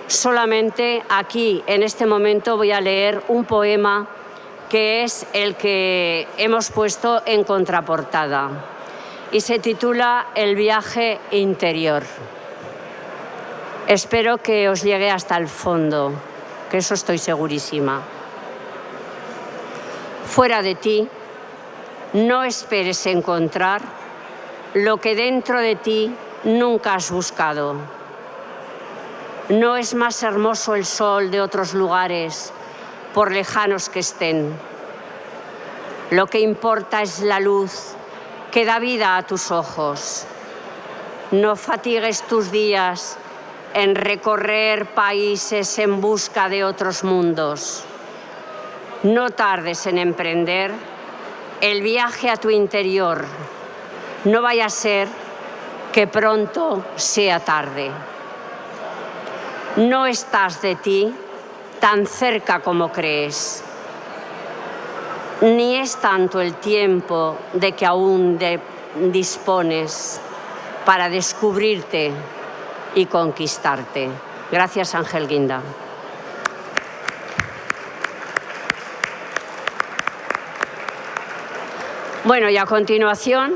solamente aquí, en este momento, voy a leer un poema que es el que hemos puesto en contraportada y se titula El viaje interior. Espero que os llegue hasta el fondo, que eso estoy segurísima. Fuera de ti, no esperes encontrar lo que dentro de ti nunca has buscado. No es más hermoso el sol de otros lugares, por lejanos que estén. Lo que importa es la luz que da vida a tus ojos. No fatigues tus días en recorrer países en busca de otros mundos. No tardes en emprender el viaje a tu interior. No vaya a ser que pronto sea tarde. No estás de ti tan cerca como crees. Ni es tanto el tiempo de que aún dispones para descubrirte y conquistarte. Gracias, Ángel Guinda. Bueno, y a continuación,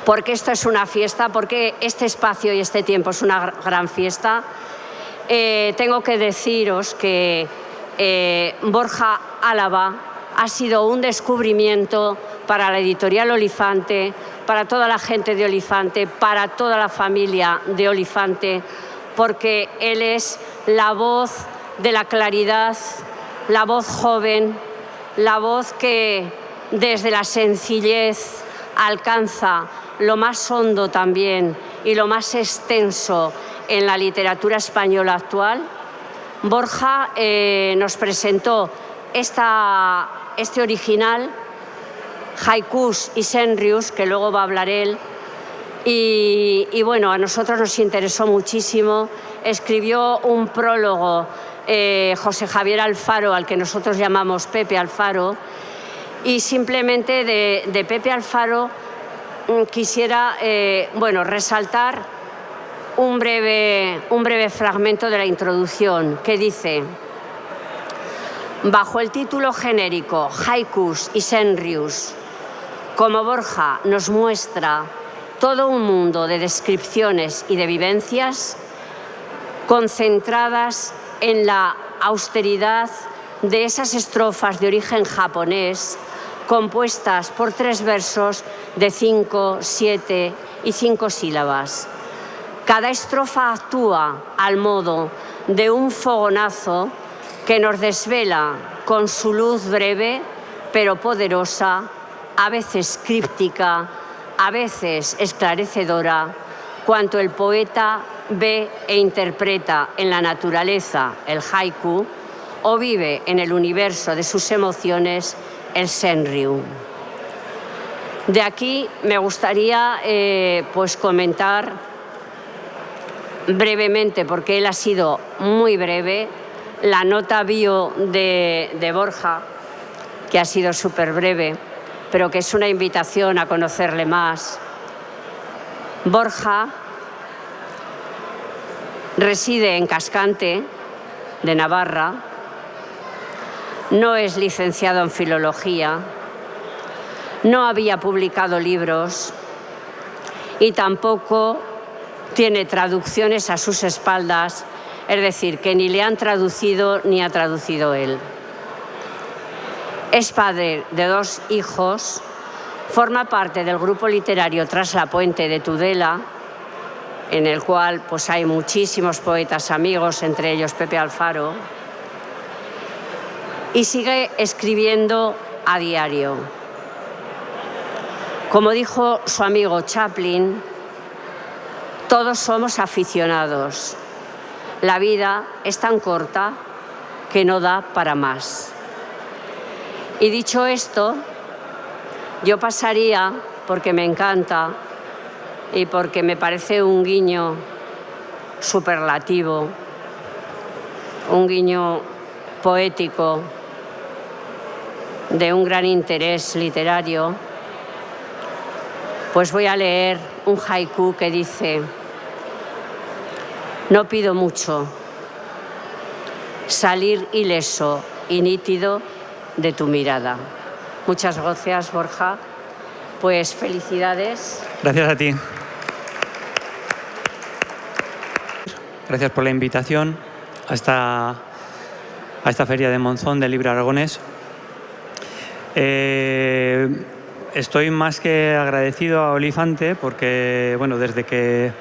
porque esto es una fiesta, porque este espacio y este tiempo es una gran fiesta, tengo que deciros que Borja Álava ha sido un descubrimiento para la editorial Olifante, para toda la gente de Olifante, para toda la familia de Olifante, porque él es la voz de la claridad, la voz joven, la voz que desde la sencillez alcanza lo más hondo también y lo más extenso en la literatura española actual. Borja nos presentó este original, Haikus y Senrius, que luego va a hablar él, y bueno, a nosotros nos interesó muchísimo. Escribió un prólogo José Javier Alfaro, al que nosotros llamamos Pepe Alfaro, y simplemente de Pepe Alfaro quisiera resaltar un breve fragmento de la introducción que dice: bajo el título genérico Haikus y Senrius, como Borja nos muestra todo un mundo de descripciones y de vivencias concentradas en la austeridad de esas estrofas de origen japonés compuestas por 3 versos de 5, 7 y 5 sílabas. Cada estrofa actúa al modo de un fogonazo que nos desvela con su luz breve pero poderosa, a veces críptica, a veces esclarecedora, cuanto el poeta ve e interpreta en la naturaleza el haiku o vive en el universo de sus emociones el senryu. De aquí me gustaría comentar brevemente, porque él ha sido muy breve, la nota bio de Borja, que ha sido súper breve, pero que es una invitación a conocerle más. Borja reside en Cascante, de Navarra, no es licenciado en filología, no había publicado libros y tampoco tiene traducciones a sus espaldas, es decir, que ni le han traducido ni ha traducido él. Es padre de 2 hijos, forma parte del grupo literario Traslapuente de Tudela, en el cual hay muchísimos poetas amigos, entre ellos Pepe Alfaro, y sigue escribiendo a diario. Como dijo su amigo Chaplin, todos somos aficionados. La vida es tan corta que no da para más. Y dicho esto, yo pasaría, porque me encanta y porque me parece un guiño superlativo, un guiño poético de un gran interés literario, pues voy a leer un haiku que dice: no pido mucho, salir ileso y nítido de tu mirada. Muchas gracias, Borja. Pues felicidades. Gracias a ti. Gracias por la invitación a esta feria de Monzón del libro aragonés. estoy más que agradecido a Olifante porque, bueno, desde que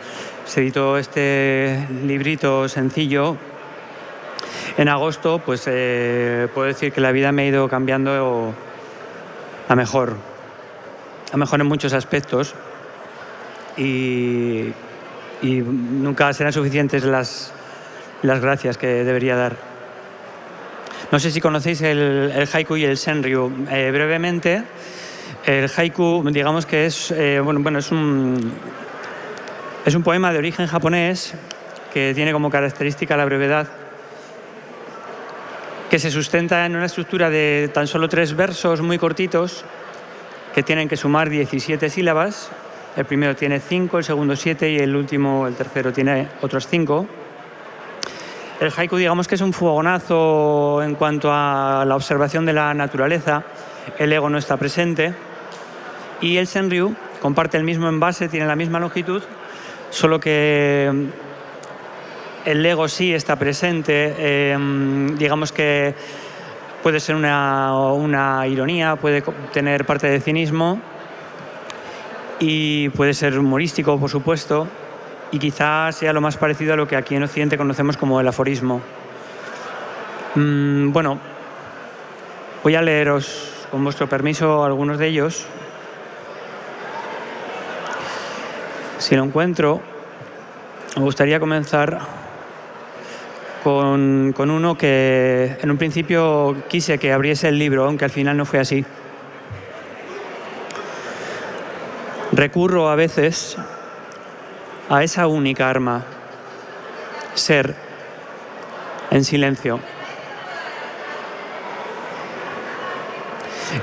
se editó este librito sencillo en agosto, pues puedo decir que la vida me ha ido cambiando a mejor en muchos aspectos y nunca serán suficientes las gracias que debería dar. No sé si conocéis el haiku y el senryu. Brevemente, el haiku, digamos que es un poema de origen japonés que tiene como característica la brevedad, que se sustenta en una estructura de tan solo 3 versos muy cortitos que tienen que sumar 17 sílabas. El primero tiene 5, el segundo 7 y el tercero tiene otros 5. El haiku, digamos que es un fogonazo en cuanto a la observación de la naturaleza. El ego no está presente. Y el senryu comparte el mismo envase, tiene la misma longitud, solo que el ego sí está presente. Digamos que puede ser una ironía, puede tener parte de cinismo y puede ser humorístico, por supuesto, y quizás sea lo más parecido a lo que aquí en Occidente conocemos como el aforismo. Bueno, voy a leeros, con vuestro permiso, algunos de ellos. Si lo encuentro, me gustaría comenzar con uno que en un principio quise que abriese el libro, aunque al final no fue así. Recurro a veces a esa única arma, ser en silencio.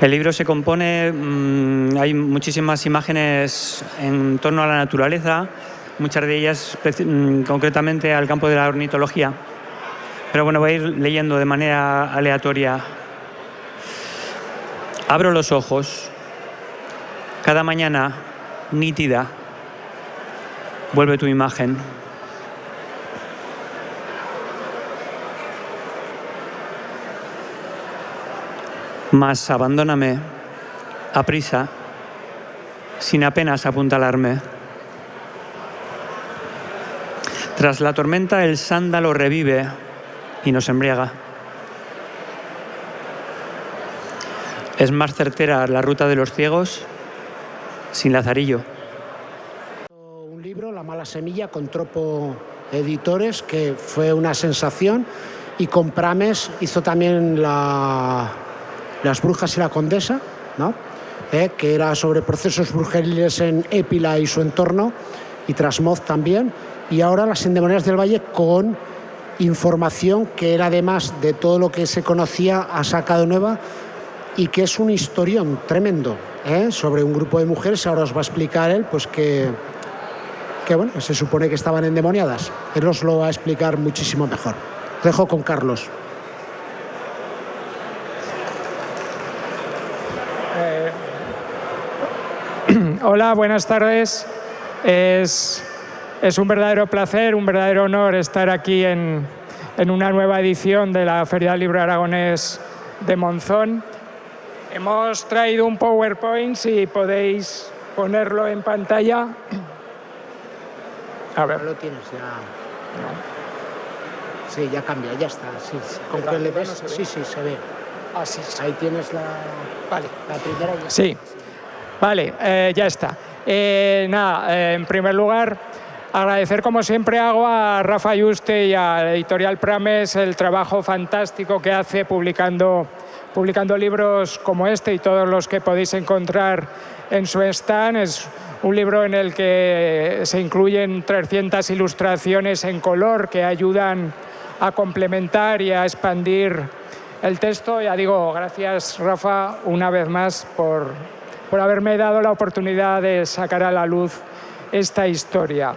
El libro se compone, hay muchísimas imágenes en torno a la naturaleza, muchas de ellas concretamente al campo de la ornitología. Pero bueno, voy a ir leyendo de manera aleatoria. Abro los ojos. Cada mañana, nítida, vuelve tu imagen. Mas abandóname a prisa, sin apenas apuntalarme. Tras la tormenta el sándalo revive y nos embriaga. Es más certera la ruta de los ciegos sin lazarillo. Un libro, La mala semilla, con Tropo Editores, que fue una sensación, y con Prames hizo también Las brujas y la condesa, ¿no? Que era sobre procesos brujeriles en Épila y su entorno, y Trasmoz también, y ahora Las endemoniadas del valle, con información que era, además de todo lo que se conocía, ha sacado nueva, y que es un historión tremendo, sobre un grupo de mujeres. Ahora os va a explicar él, pues que bueno, se supone que estaban endemoniadas. Él os lo va a explicar muchísimo mejor. Os dejo con Carlos. Hola, buenas tardes. Es un verdadero placer, un verdadero honor estar aquí en una nueva edición de la Feria del Libro Aragonés de Monzón. Hemos traído un PowerPoint, si podéis ponerlo en pantalla. A ver. Lo tienes ya. Sí, ya cambia, ya está. Sí, sí. ¿Con qué le ves? Sí, sí, se ve. Ah, sí, sí. Ahí tienes la primera. Ya sí. Vale, ya está. En primer lugar, agradecer, como siempre hago, a Rafa Ayuste y a la editorial Prames el trabajo fantástico que hace publicando libros como este y todos los que podéis encontrar en su stand. Es un libro en el que se incluyen 300 ilustraciones en color que ayudan a complementar y a expandir el texto. Ya digo, gracias, Rafa, una vez más por haberme dado la oportunidad de sacar a la luz esta historia.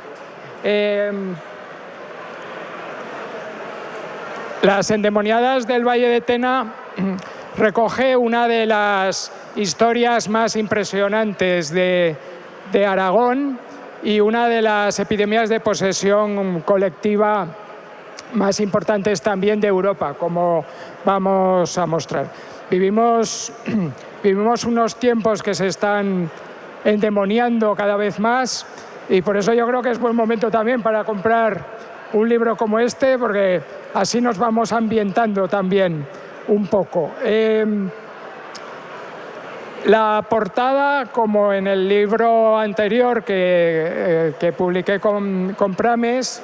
Las endemoniadas del Valle de Tena recoge una de las historias más impresionantes de Aragón y una de las epidemias de posesión colectiva más importantes también de Europa, como vamos a mostrar. Vivimos vivimos unos tiempos que se están endemoniando cada vez más y por eso yo creo que es buen momento también para comprar un libro como este, porque así nos vamos ambientando también un poco. La portada, como en el libro anterior que publiqué con Prames,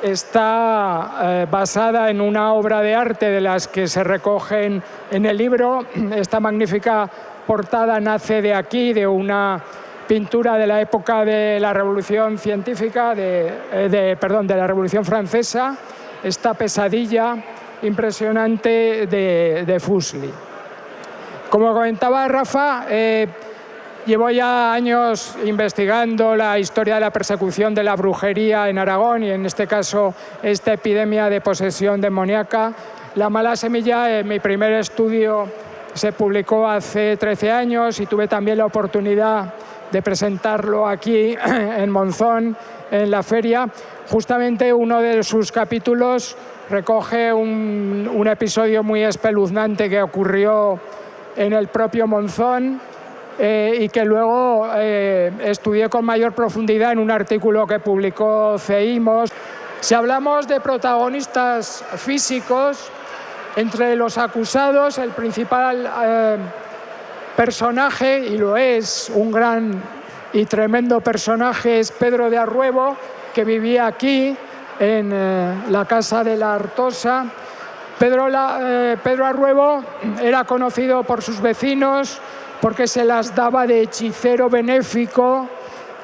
está basada en una obra de arte de las que se recogen en el libro. Esta magnífica portada nace de aquí, de una pintura de la época de la Revolución Científica, de la Revolución Francesa, esta pesadilla impresionante de Fuseli. Como comentaba Rafa, llevo ya años investigando la historia de la persecución de la brujería en Aragón y en este caso esta epidemia de posesión demoníaca. La mala semilla, mi primer estudio se publicó hace 13 años y tuve también la oportunidad de presentarlo aquí en Monzón, en la feria. Justamente uno de sus capítulos recoge un episodio muy espeluznante que ocurrió en el propio Monzón y que luego estudié con mayor profundidad en un artículo que publicó CEIMOS. Si hablamos de protagonistas físicos, entre los acusados el principal personaje, y lo es, un gran y tremendo personaje, es Pedro de Arruebo, que vivía aquí en la casa de la Artosa. Pedro Arruebo era conocido por sus vecinos porque se las daba de hechicero benéfico,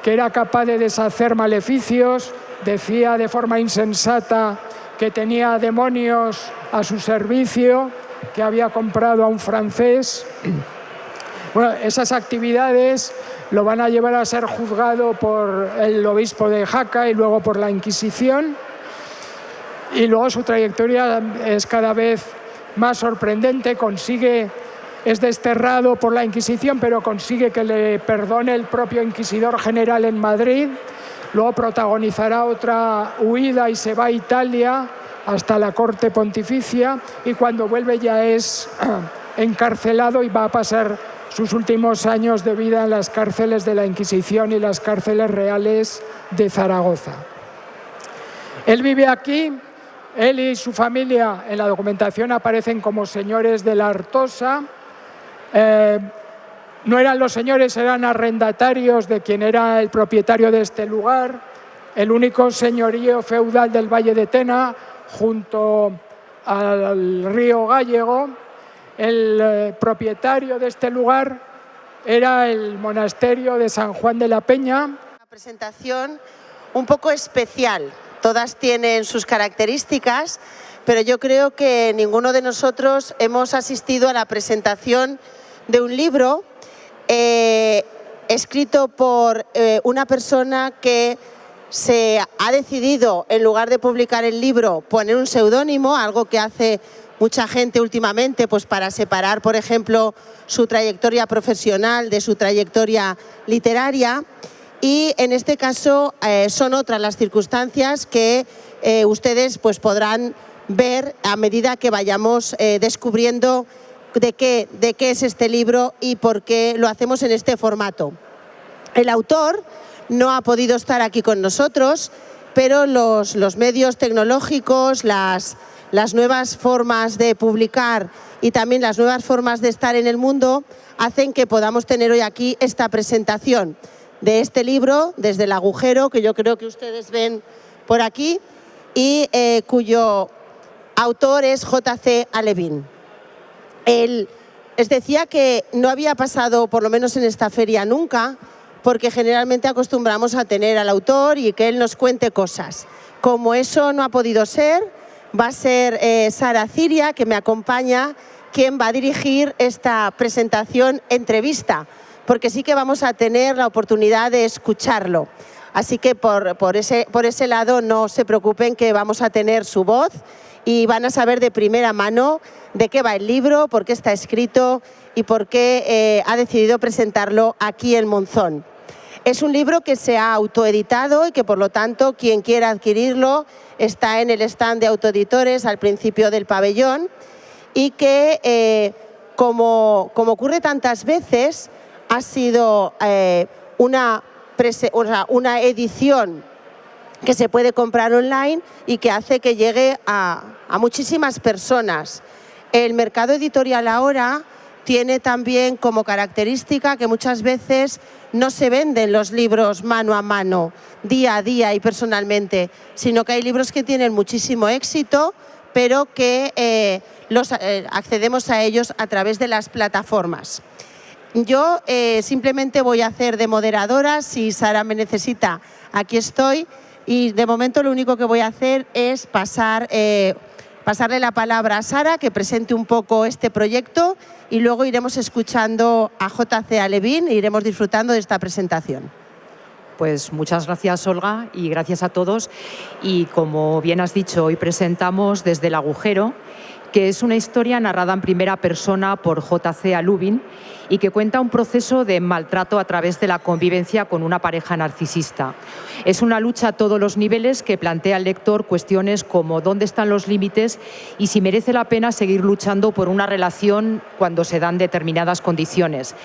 que era capaz de deshacer maleficios, decía de forma insensata que tenía demonios a su servicio, que había comprado a un francés. Bueno, esas actividades lo van a llevar a ser juzgado por el obispo de Jaca y luego por la Inquisición. Y luego su trayectoria es cada vez más sorprendente, es desterrado por la Inquisición, pero consigue que le perdone el propio Inquisidor General en Madrid. Luego protagonizará otra huida y se va a Italia hasta la corte pontificia y cuando vuelve ya es encarcelado y va a pasar sus últimos años de vida en las cárceles de la Inquisición y las cárceles reales de Zaragoza. Él vive aquí. Él y su familia en la documentación aparecen como señores de la Artosa. No eran los señores, eran arrendatarios de quien era el propietario de este lugar, el único señorío feudal del Valle de Tena, junto al río Gállego. El propietario de este lugar era el monasterio de San Juan de la Peña. Una presentación un poco especial. Todas tienen sus características, pero yo creo que ninguno de nosotros hemos asistido a la presentación de un libro escrito por una persona que se ha decidido, en lugar de publicar el libro, poner un seudónimo, algo que hace mucha gente últimamente, pues para separar, por ejemplo, su trayectoria profesional de su trayectoria literaria. Y en este caso son otras las circunstancias que ustedes pues, podrán ver a medida que vayamos descubriendo de qué es este libro y por qué lo hacemos en este formato. El autor no ha podido estar aquí con nosotros, pero los medios tecnológicos, las nuevas formas de publicar y también las nuevas formas de estar en el mundo hacen que podamos tener hoy aquí esta presentación de este libro, Desde el agujero, que yo creo que ustedes ven por aquí, y cuyo autor es J.C. Alevín. Él les decía que no había pasado, por lo menos en esta feria, nunca, porque generalmente acostumbramos a tener al autor y que él nos cuente cosas. Como eso no ha podido ser, va a ser Sara Ciria, que me acompaña, quien va a dirigir esta presentación entrevista, porque sí que vamos a tener la oportunidad de escucharlo. Así que por ese lado no se preocupen, que vamos a tener su voz y van a saber de primera mano de qué va el libro, por qué está escrito y por qué ha decidido presentarlo aquí en Monzón. Es un libro que se ha autoeditado y que por lo tanto quien quiera adquirirlo está en el stand de autoeditores al principio del pabellón y que como ocurre tantas veces, ha sido una edición que se puede comprar online y que hace que llegue a muchísimas personas. El mercado editorial ahora tiene también como característica que muchas veces no se venden los libros mano a mano, día a día y personalmente, sino que hay libros que tienen muchísimo éxito, pero que accedemos a ellos a través de las plataformas. Yo simplemente voy a hacer de moderadora. Si Sara me necesita, aquí estoy. Y de momento lo único que voy a hacer es pasarle la palabra a Sara, que presente un poco este proyecto, y luego iremos escuchando a JC Alevín e iremos disfrutando de esta presentación. Pues muchas gracias, Olga, y gracias a todos. Y como bien has dicho, hoy presentamos Desde el agujero, que es una historia narrada en primera persona por JC Alevín y que cuenta un proceso de maltrato a través de la convivencia con una pareja narcisista. Es una lucha a todos los niveles que plantea al lector cuestiones como dónde están los límites y si merece la pena seguir luchando por una relación cuando se dan determinadas condiciones.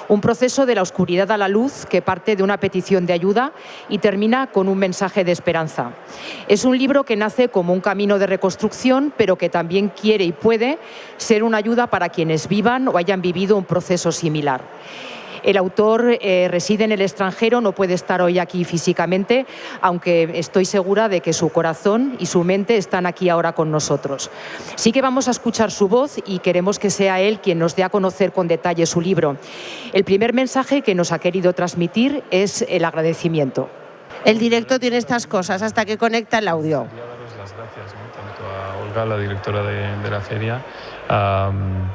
Un proceso de la oscuridad a la luz que parte de una petición de ayuda y termina con un mensaje de esperanza. Es un libro que nace como un camino de reconstrucción, pero que también quiere y puede ser una ayuda para quienes vivan o hayan vivido un proceso similar. El autor reside en el extranjero, no puede estar hoy aquí físicamente, aunque estoy segura de que su corazón y su mente están aquí ahora con nosotros. Sí que vamos a escuchar su voz y queremos que sea él quien nos dé a conocer con detalle su libro. El primer mensaje que nos ha querido transmitir es el agradecimiento. El directo tiene estas cosas hasta que conecta el audio. Quería daros las gracias, ¿no? Tanto a Olga, la directora de la feria,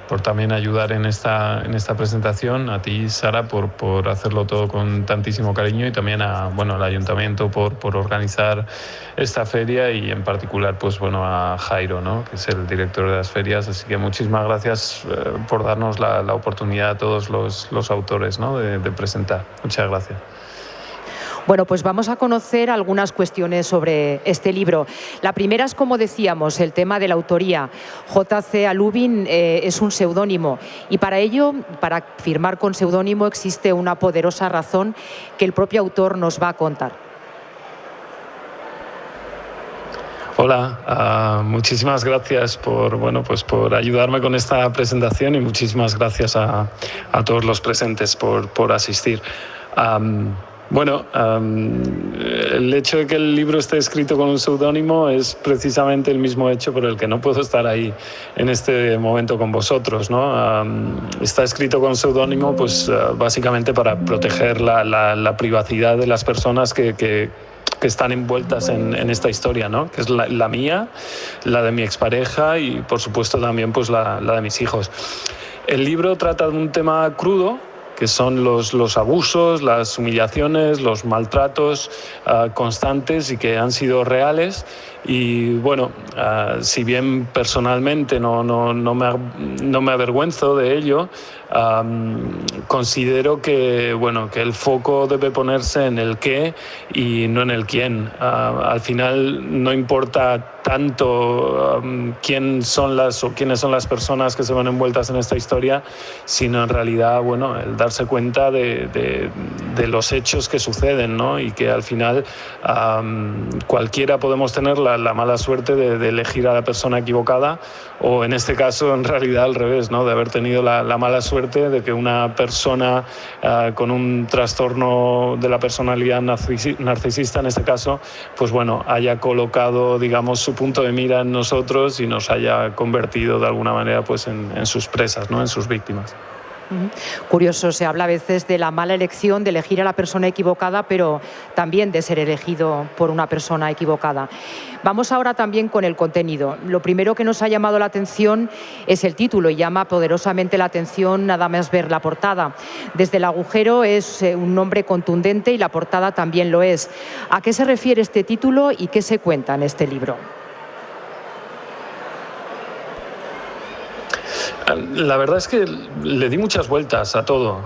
por también ayudar en esta presentación, a ti, Sara, por hacerlo todo con tantísimo cariño, y también al Ayuntamiento por organizar esta feria, y en particular a Jairo, ¿no? Que es el director de las ferias. Así que muchísimas gracias por darnos la oportunidad a todos los autores, ¿no? de presentar. Muchas gracias. Bueno, pues vamos a conocer algunas cuestiones sobre este libro. La primera es, como decíamos, el tema de la autoría. JC Alevín es un seudónimo y para ello, para firmar con seudónimo, existe una poderosa razón que el propio autor nos va a contar. Hola, muchísimas gracias por ayudarme con esta presentación, y muchísimas gracias a todos los presentes por asistir. El hecho de que el libro esté escrito con un seudónimo es precisamente el mismo hecho por el que no puedo estar ahí en este momento con vosotros, ¿no? Está escrito con seudónimo básicamente para proteger la privacidad de las personas que están envueltas en esta historia, ¿no? Que es la mía, la de mi expareja y, por supuesto, también la de mis hijos. El libro trata de un tema crudo, que son los abusos, las humillaciones, los maltratos constantes y que han sido reales. Y si bien personalmente no me avergüenzo de ello, considero que el foco debe ponerse en el qué y no en el quién. Al final no importa tanto quiénes son las personas que se ven envueltas en esta historia, sino en realidad el darse cuenta de los hechos que suceden, ¿no? Y que al final cualquiera podemos tener la mala suerte de elegir a la persona equivocada, o en este caso en realidad al revés, ¿no? De haber tenido la mala suerte de que una persona con un trastorno de la personalidad narcisista, en este caso, haya colocado, digamos, su punto de mira en nosotros y nos haya convertido de alguna manera en sus presas, ¿no? En sus víctimas. Curioso, se habla a veces de la mala elección, de elegir a la persona equivocada, pero también de ser elegido por una persona equivocada. Vamos ahora también con el contenido. Lo primero que nos ha llamado la atención es el título, y llama poderosamente la atención nada más ver la portada. Desde el agujero es un nombre contundente y la portada también lo es. ¿A qué se refiere este título y qué se cuenta en este libro? La verdad es que le di muchas vueltas a todo,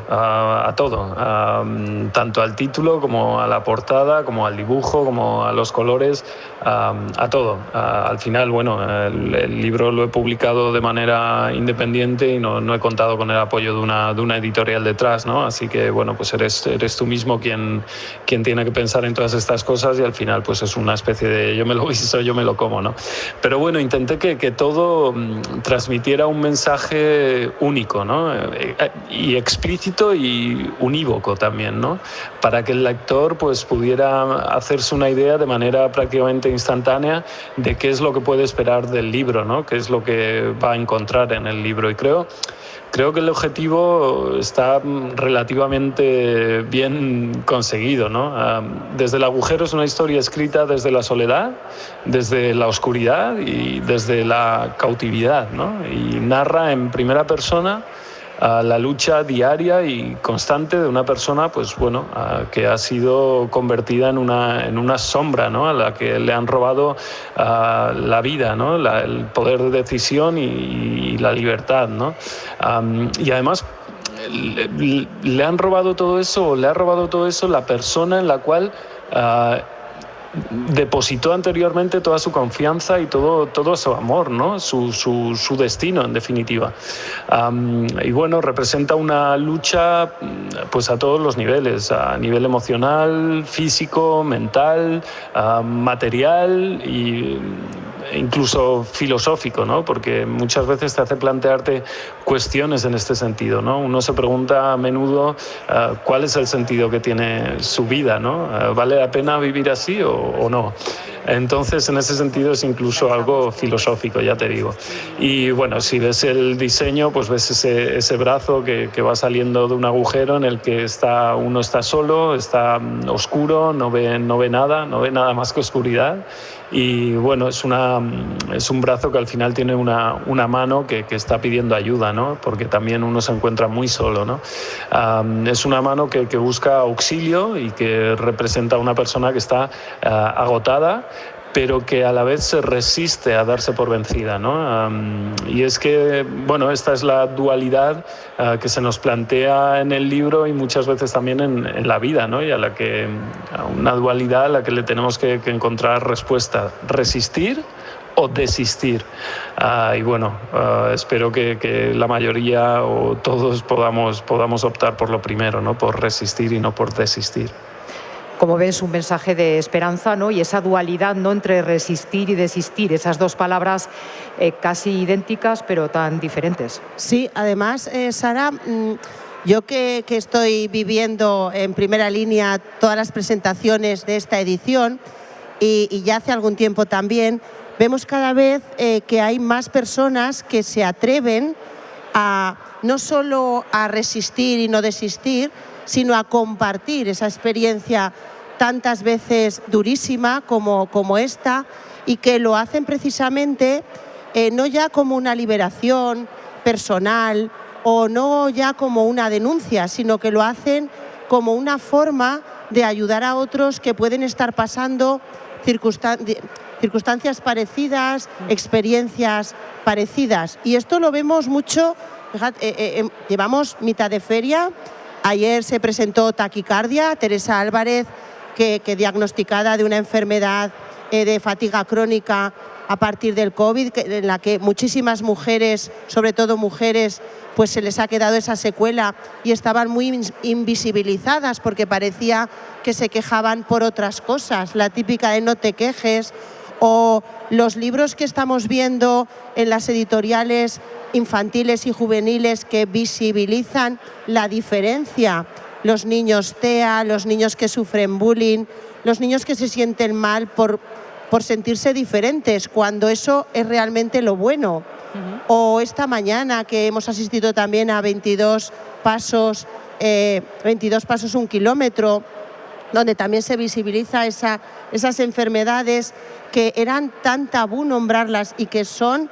tanto al título como a la portada, como al dibujo, como a los colores, a todo. Al final, bueno, el libro lo he publicado de manera independiente y no he contado con el apoyo de una editorial detrás, ¿no? Así que, bueno, pues eres tú mismo quien tiene que pensar en todas estas cosas y al final pues es una especie de yo me lo guiso, yo me lo como, ¿no? Pero bueno, intenté que todo transmitiera un mensaje único, ¿no? Y explícito y unívoco también, ¿no? Para que el lector pues pudiera hacerse una idea de manera prácticamente instantánea de qué es lo que puede esperar del libro, ¿no? Qué es lo que va a encontrar en el libro. Y creo que el objetivo está relativamente bien conseguido, ¿no? Desde el agujero es una historia escrita desde la soledad, desde la oscuridad y desde la cautividad, ¿no? Y narra en primera persona la lucha diaria y constante de una persona, pues bueno, que ha sido convertida en una sombra, ¿no? A la que le han robado la vida, ¿no? El poder de decisión y la libertad, ¿no? Y además le han robado todo eso, o le ha robado todo eso la persona en la cual depositó anteriormente toda su confianza y todo su amor, ¿no? Su destino, en definitiva. Y bueno, representa una lucha pues a todos los niveles, a nivel emocional, físico, mental, material e incluso filosófico, ¿no? Porque muchas veces te hace plantearte cuestiones en este sentido, ¿no? Uno se pregunta a menudo cuál es el sentido que tiene su vida, ¿no? ¿Vale la pena vivir así o no? Entonces, en ese sentido es incluso algo filosófico, ya te digo. Y bueno, si ves el diseño, pues ves ese brazo que va saliendo de un agujero en el que uno está solo, está oscuro, no ve nada más que oscuridad. Y bueno, es un brazo que al final tiene una mano que está pidiendo ayuda, ¿no? Porque también uno se encuentra muy solo, ¿no? Es una mano que busca auxilio y que representa a una persona que está agotada, pero que a la vez se resiste a darse por vencida, ¿no? Y es que, bueno, esta es la dualidad que se nos plantea en el libro y muchas veces también en la vida, ¿no? Y a una dualidad a la que le tenemos que encontrar respuesta: resistir o desistir. Y bueno, espero que la mayoría o todos podamos optar por lo primero, ¿no? Por resistir y no por desistir. Como ves, un mensaje de esperanza, ¿no? Y esa dualidad, ¿no? Entre resistir y desistir, esas dos palabras casi idénticas pero tan diferentes. Sí, además, Sara, yo que estoy viviendo en primera línea todas las presentaciones de esta edición y ya hace algún tiempo también, vemos cada vez que hay más personas que se atreven no solo a resistir y no desistir, sino a compartir esa experiencia tantas veces durísima como esta, y que lo hacen precisamente no ya como una liberación personal o no ya como una denuncia, sino que lo hacen como una forma de ayudar a otros que pueden estar pasando circunstancias parecidas, experiencias parecidas. Y esto lo vemos mucho, fíjate, llevamos mitad de feria. Ayer se presentó Taquicardia, Teresa Álvarez, que diagnosticada de una enfermedad de fatiga crónica a partir del COVID, en la que muchísimas mujeres, sobre todo mujeres, pues se les ha quedado esa secuela y estaban muy invisibilizadas porque parecía que se quejaban por otras cosas, la típica de no te quejes, o los libros que estamos viendo en las editoriales infantiles y juveniles que visibilizan la diferencia, los niños TEA, los niños que sufren bullying, los niños que se sienten mal por sentirse diferentes, cuando eso es realmente lo bueno. O esta mañana que hemos asistido también a 22 pasos, 1 kilómetro, donde también se visibiliza esas enfermedades que eran tan tabú nombrarlas y que son,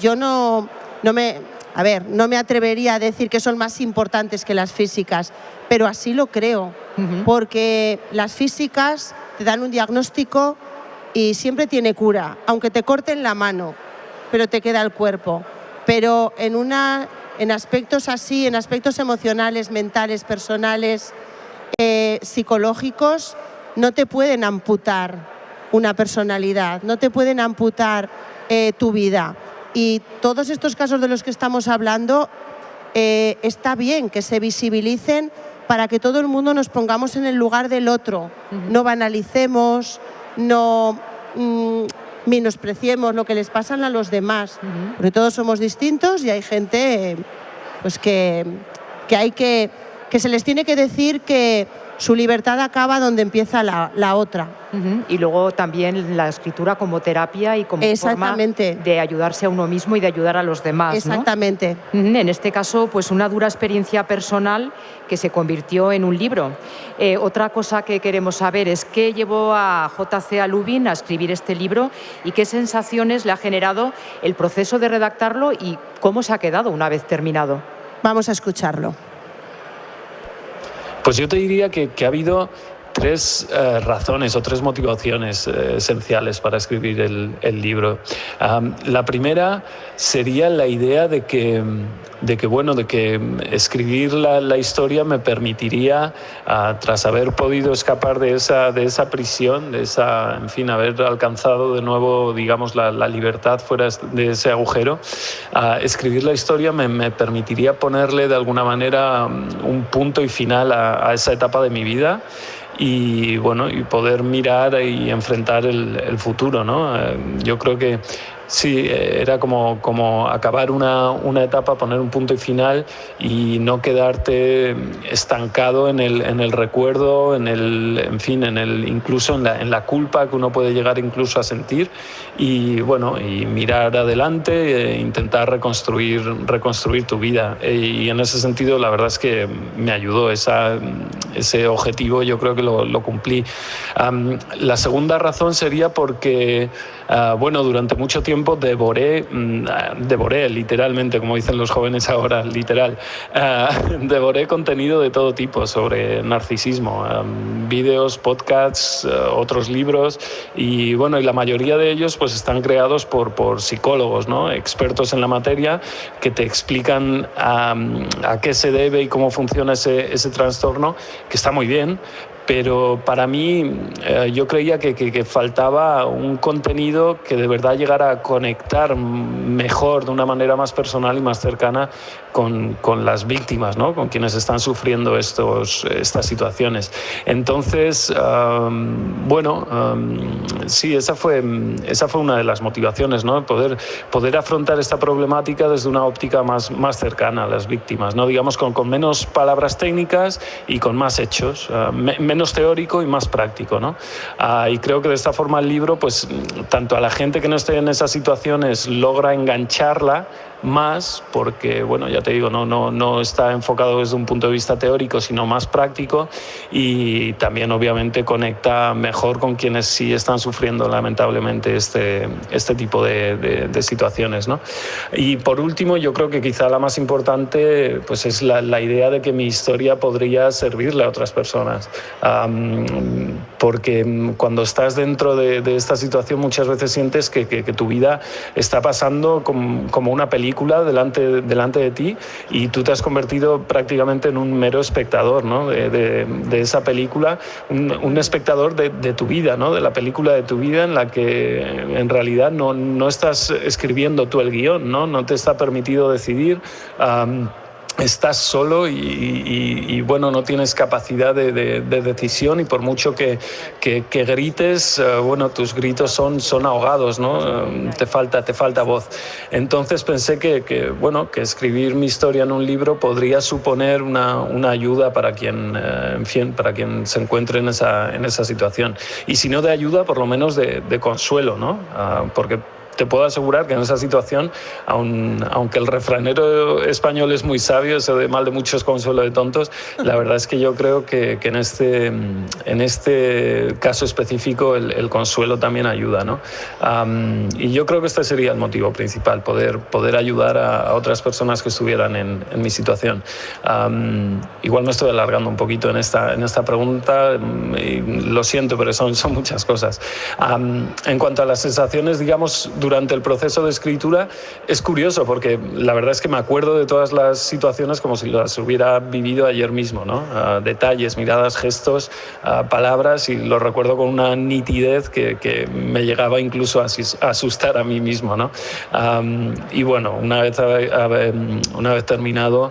yo no me atrevería a decir que son más importantes que las físicas, pero así lo creo, porque las físicas te dan un diagnóstico y siempre tiene cura, aunque te corten la mano, pero te queda el cuerpo. pero en aspectos así, en aspectos emocionales, mentales, personales, psicológicos, no te pueden amputar una personalidad, no te pueden amputar tu vida. Y todos estos casos de los que estamos hablando, está bien que se visibilicen para que todo el mundo nos pongamos en el lugar del otro, no banalicemos, no menospreciemos lo que les pasa a los demás, porque todos somos distintos y hay gente pues que se les tiene que decir que su libertad acaba donde empieza la otra. Y luego también la escritura como terapia y como forma de ayudarse a uno mismo y de ayudar a los demás, ¿no? Exactamente. En este caso, pues una dura experiencia personal que se convirtió en un libro. Otra cosa que queremos saber es qué llevó a J.C. Lubin a escribir este libro y qué sensaciones le ha generado el proceso de redactarlo y cómo se ha quedado una vez terminado. Vamos a escucharlo. Pues yo te diría que ha habido tres razones o tres motivaciones esenciales para escribir el libro. La primera sería la idea de que escribir la historia me permitiría, tras haber podido escapar de esa prisión, haber alcanzado de nuevo, digamos, la libertad fuera de ese agujero, escribir la historia me permitiría ponerle de alguna manera un punto y final a esa etapa de mi vida. Y poder mirar y enfrentar el futuro, ¿no? Yo creo que sí, era como acabar una etapa, poner un punto y final y no quedarte estancado en el recuerdo, incluso en la culpa que uno puede llegar incluso a sentir y mirar adelante e intentar reconstruir tu vida. Y en ese sentido la verdad es que me ayudó ese objetivo, yo creo que lo cumplí. La segunda razón sería porque durante mucho tiempo devoré literalmente, como dicen los jóvenes ahora, devoré contenido de todo tipo sobre narcisismo, vídeos, podcasts, otros libros y la mayoría de ellos pues están creados por psicólogos, ¿no? Expertos en la materia que te explican a qué se debe y cómo funciona ese trastorno, que está muy bien. Pero para mí yo creía que faltaba un contenido que de verdad llegara a conectar mejor, de una manera más personal y más cercana con las víctimas, ¿no? Con quienes están sufriendo estas situaciones. Entonces, sí, esa fue una de las motivaciones, ¿no? Poder afrontar esta problemática desde una óptica más cercana a las víctimas, ¿no? Digamos con menos palabras técnicas y con más hechos, menos teórico y más práctico, ¿no? Y creo que de esta forma el libro, pues tanto a la gente que no esté en esas situaciones logra engancharla más, porque ya te digo, no está enfocado desde un punto de vista teórico, sino más práctico, y también obviamente conecta mejor con quienes sí están sufriendo lamentablemente este tipo de situaciones, ¿no? Y por último, yo creo que quizá la más importante pues es la idea de que mi historia podría servirle a otras personas, porque cuando estás dentro de esta situación muchas veces sientes que tu vida está pasando como una película delante de ti y tú te has convertido prácticamente en un mero espectador, ¿no? de esa película, un espectador de tu vida, ¿no? De la película de tu vida en la que en realidad no estás escribiendo tú el guión, no te está permitido decidir. Estás solo y no tienes capacidad de decisión, y por mucho que grites, tus gritos son ahogados, ¿no? Te falta voz. Entonces pensé que escribir mi historia en un libro podría suponer una ayuda para quien se encuentre en esa situación. Y si no de ayuda, por lo menos de consuelo, ¿no? Porque te puedo asegurar que en esa situación, aunque el refranero español es muy sabio, eso de mal de muchos consuelo de tontos, la verdad es que yo creo que en este caso específico el consuelo también ayuda, ¿no? Y yo creo que este sería el motivo principal, poder ayudar a otras personas que estuvieran en mi situación. Igual me estoy alargando un poquito en esta pregunta, y lo siento, pero son muchas cosas. En cuanto a las sensaciones, digamos, durante el proceso de escritura es curioso porque la verdad es que me acuerdo de todas las situaciones como si las hubiera vivido ayer mismo, ¿no? Detalles, miradas, gestos, palabras, y lo recuerdo con una nitidez que me llegaba incluso a asustar a mí mismo, ¿no? Y bueno, una vez terminado,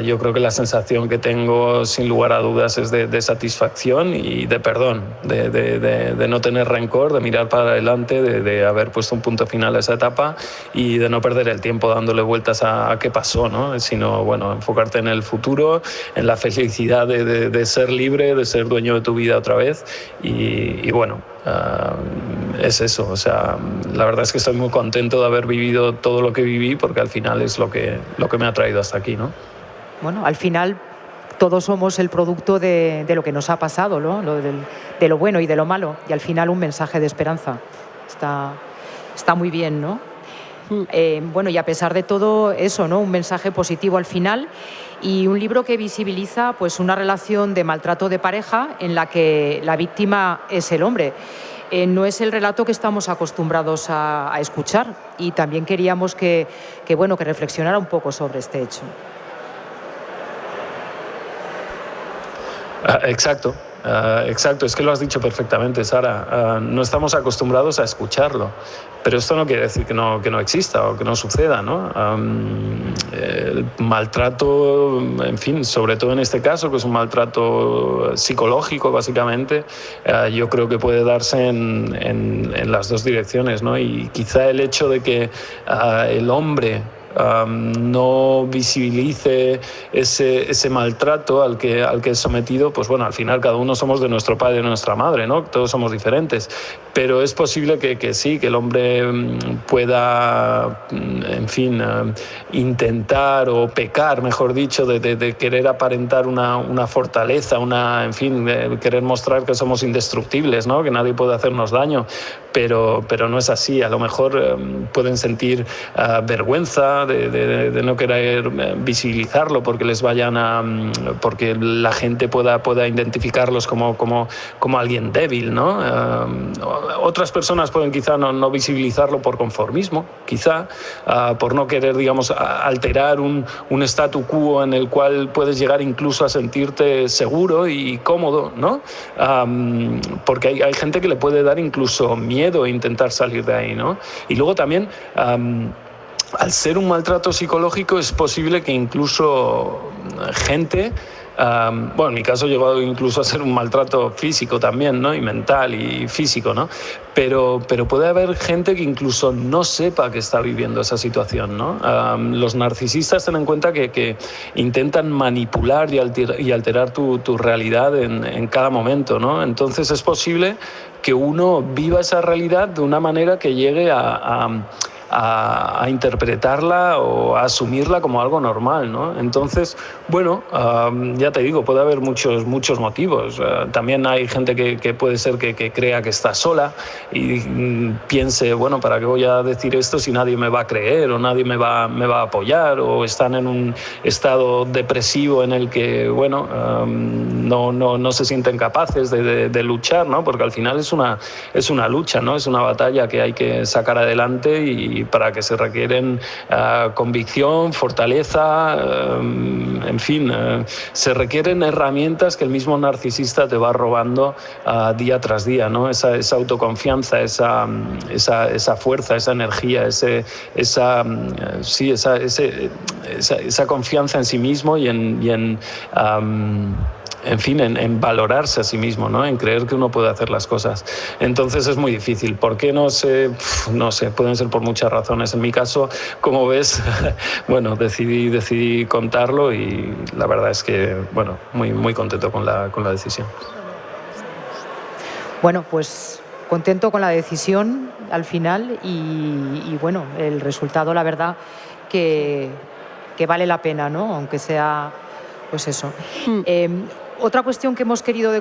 yo creo que la sensación que tengo sin lugar a dudas es de satisfacción y de perdón, de no tener rencor, de mirar para adelante, de haber puesto un punto final a esa etapa y de no perder el tiempo dándole vueltas a qué pasó, ¿no? Sino, bueno, enfocarte en el futuro, en la felicidad de ser libre, de ser dueño de tu vida otra vez y bueno, es eso. O sea, la verdad es que estoy muy contento de haber vivido todo lo que viví porque al final es lo que me ha traído hasta aquí, ¿no? Bueno, al final todos somos el producto de lo que nos ha pasado, ¿no? De lo bueno y de lo malo, y al final un mensaje de esperanza. Está muy bien, ¿no? Bueno, y a pesar de todo eso, ¿no? Un mensaje positivo al final y un libro que visibiliza pues, una relación de maltrato de pareja en la que la víctima es el hombre. No es el relato que estamos acostumbrados a escuchar, y también queríamos que reflexionara un poco sobre este hecho. Exacto, es que lo has dicho perfectamente, Sara. No estamos acostumbrados a escucharlo, pero esto no quiere decir que no exista o que no suceda, ¿no? El maltrato, en fin, sobre todo en este caso, que es un maltrato psicológico, básicamente, yo creo que puede darse en las dos direcciones, ¿no? Y quizá el hecho de que el hombre no visibilice ese maltrato al que es sometido, pues bueno, al final cada uno somos de nuestro padre y de nuestra madre, ¿no? Todos somos diferentes, pero es posible que sí, que el hombre pueda, en fin, intentar o pecar, mejor dicho, de querer aparentar una fortaleza, en fin, de querer mostrar que somos indestructibles, ¿no? Que nadie puede hacernos daño, pero no es así. A lo mejor pueden sentir vergüenza de no querer visibilizarlo porque porque la gente pueda identificarlos como alguien débil, ¿no? Otras personas pueden quizá no visibilizarlo por conformismo, quizá por no querer, digamos, alterar un statu quo en el cual puedes llegar incluso a sentirte seguro y cómodo, ¿no? Porque hay gente que le puede dar incluso miedo intentar salir de ahí, ¿no? Y luego también al ser un maltrato psicológico es posible que incluso gente, bueno, en mi caso llegó incluso a ser un maltrato físico también, ¿no? Y mental y físico, ¿no? Pero puede haber gente que incluso no sepa que está viviendo esa situación, ¿no? Los narcisistas ten en cuenta que intentan manipular y alterar tu realidad en cada momento, ¿no? Entonces es posible que uno viva esa realidad de una manera que llegue a interpretarla o a asumirla como algo normal, ¿no? Entonces, bueno, ya te digo, puede haber muchos motivos. También hay gente que puede ser que crea que está sola y piense, bueno, ¿para qué voy a decir esto si nadie me va a creer o nadie me va a apoyar? O están en un estado depresivo en el que, bueno, no se sienten capaces de luchar, ¿no? Porque al final es una lucha, ¿no? Es una batalla que hay que sacar adelante y para que se requieren convicción, fortaleza, en fin, se requieren herramientas que el mismo narcisista te va robando día tras día, ¿no? Esa autoconfianza, esa fuerza, esa energía, esa confianza en sí mismo y en fin, en valorarse a sí mismo, ¿no? En creer que uno puede hacer las cosas. Entonces es muy difícil. ¿Por qué? No sé, pueden ser por muchas razones. En mi caso, como ves, bueno, decidí contarlo y la verdad es que, bueno, muy contento con la decisión. Bueno, pues contento con la decisión al final y bueno, el resultado, la verdad, que vale la pena, ¿no? Aunque sea, pues eso. Otra cuestión que hemos querido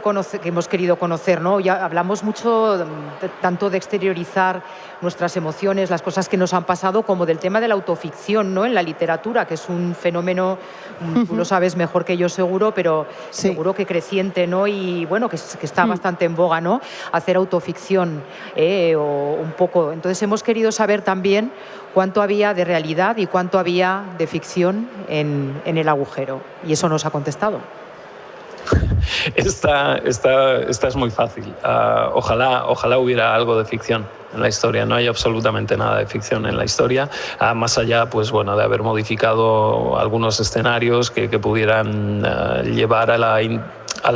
conocer, ¿no? Ya hablamos mucho tanto de exteriorizar nuestras emociones, las cosas que nos han pasado, como del tema de la autoficción, ¿no? En la literatura, que es un fenómeno, tú lo sabes mejor que yo seguro, pero seguro que creciente, ¿no? Y bueno, que está bastante en boga, ¿no? Hacer autoficción, o un poco. Entonces hemos querido saber también cuánto había de realidad y cuánto había de ficción en El agujero. Y eso nos ha contestado. Esta es muy fácil. Ojalá hubiera algo de ficción en la historia. No hay absolutamente nada de ficción en la historia, más allá, pues bueno, de haber modificado algunos escenarios que pudieran llevar a la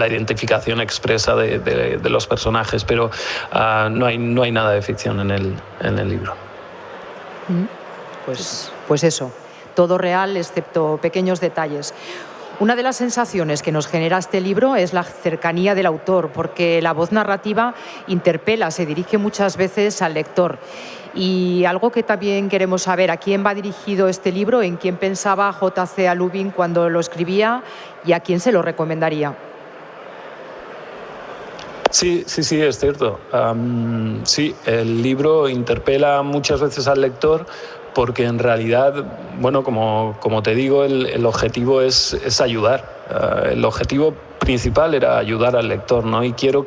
identificación expresa de los personajes, pero no hay nada de ficción en el libro. Pues eso, todo real excepto pequeños detalles. Una de las sensaciones que nos genera este libro es la cercanía del autor, porque la voz narrativa interpela, se dirige muchas veces al lector. Y algo que también queremos saber, ¿a quién va dirigido este libro? ¿En quién pensaba J.C. Lubin cuando lo escribía? ¿Y a quién se lo recomendaría? Sí, es cierto. Sí, el libro interpela muchas veces al lector, porque en realidad, bueno, como te digo, el objetivo es ayudar. El objetivo principal era ayudar al lector, ¿no? Y quiero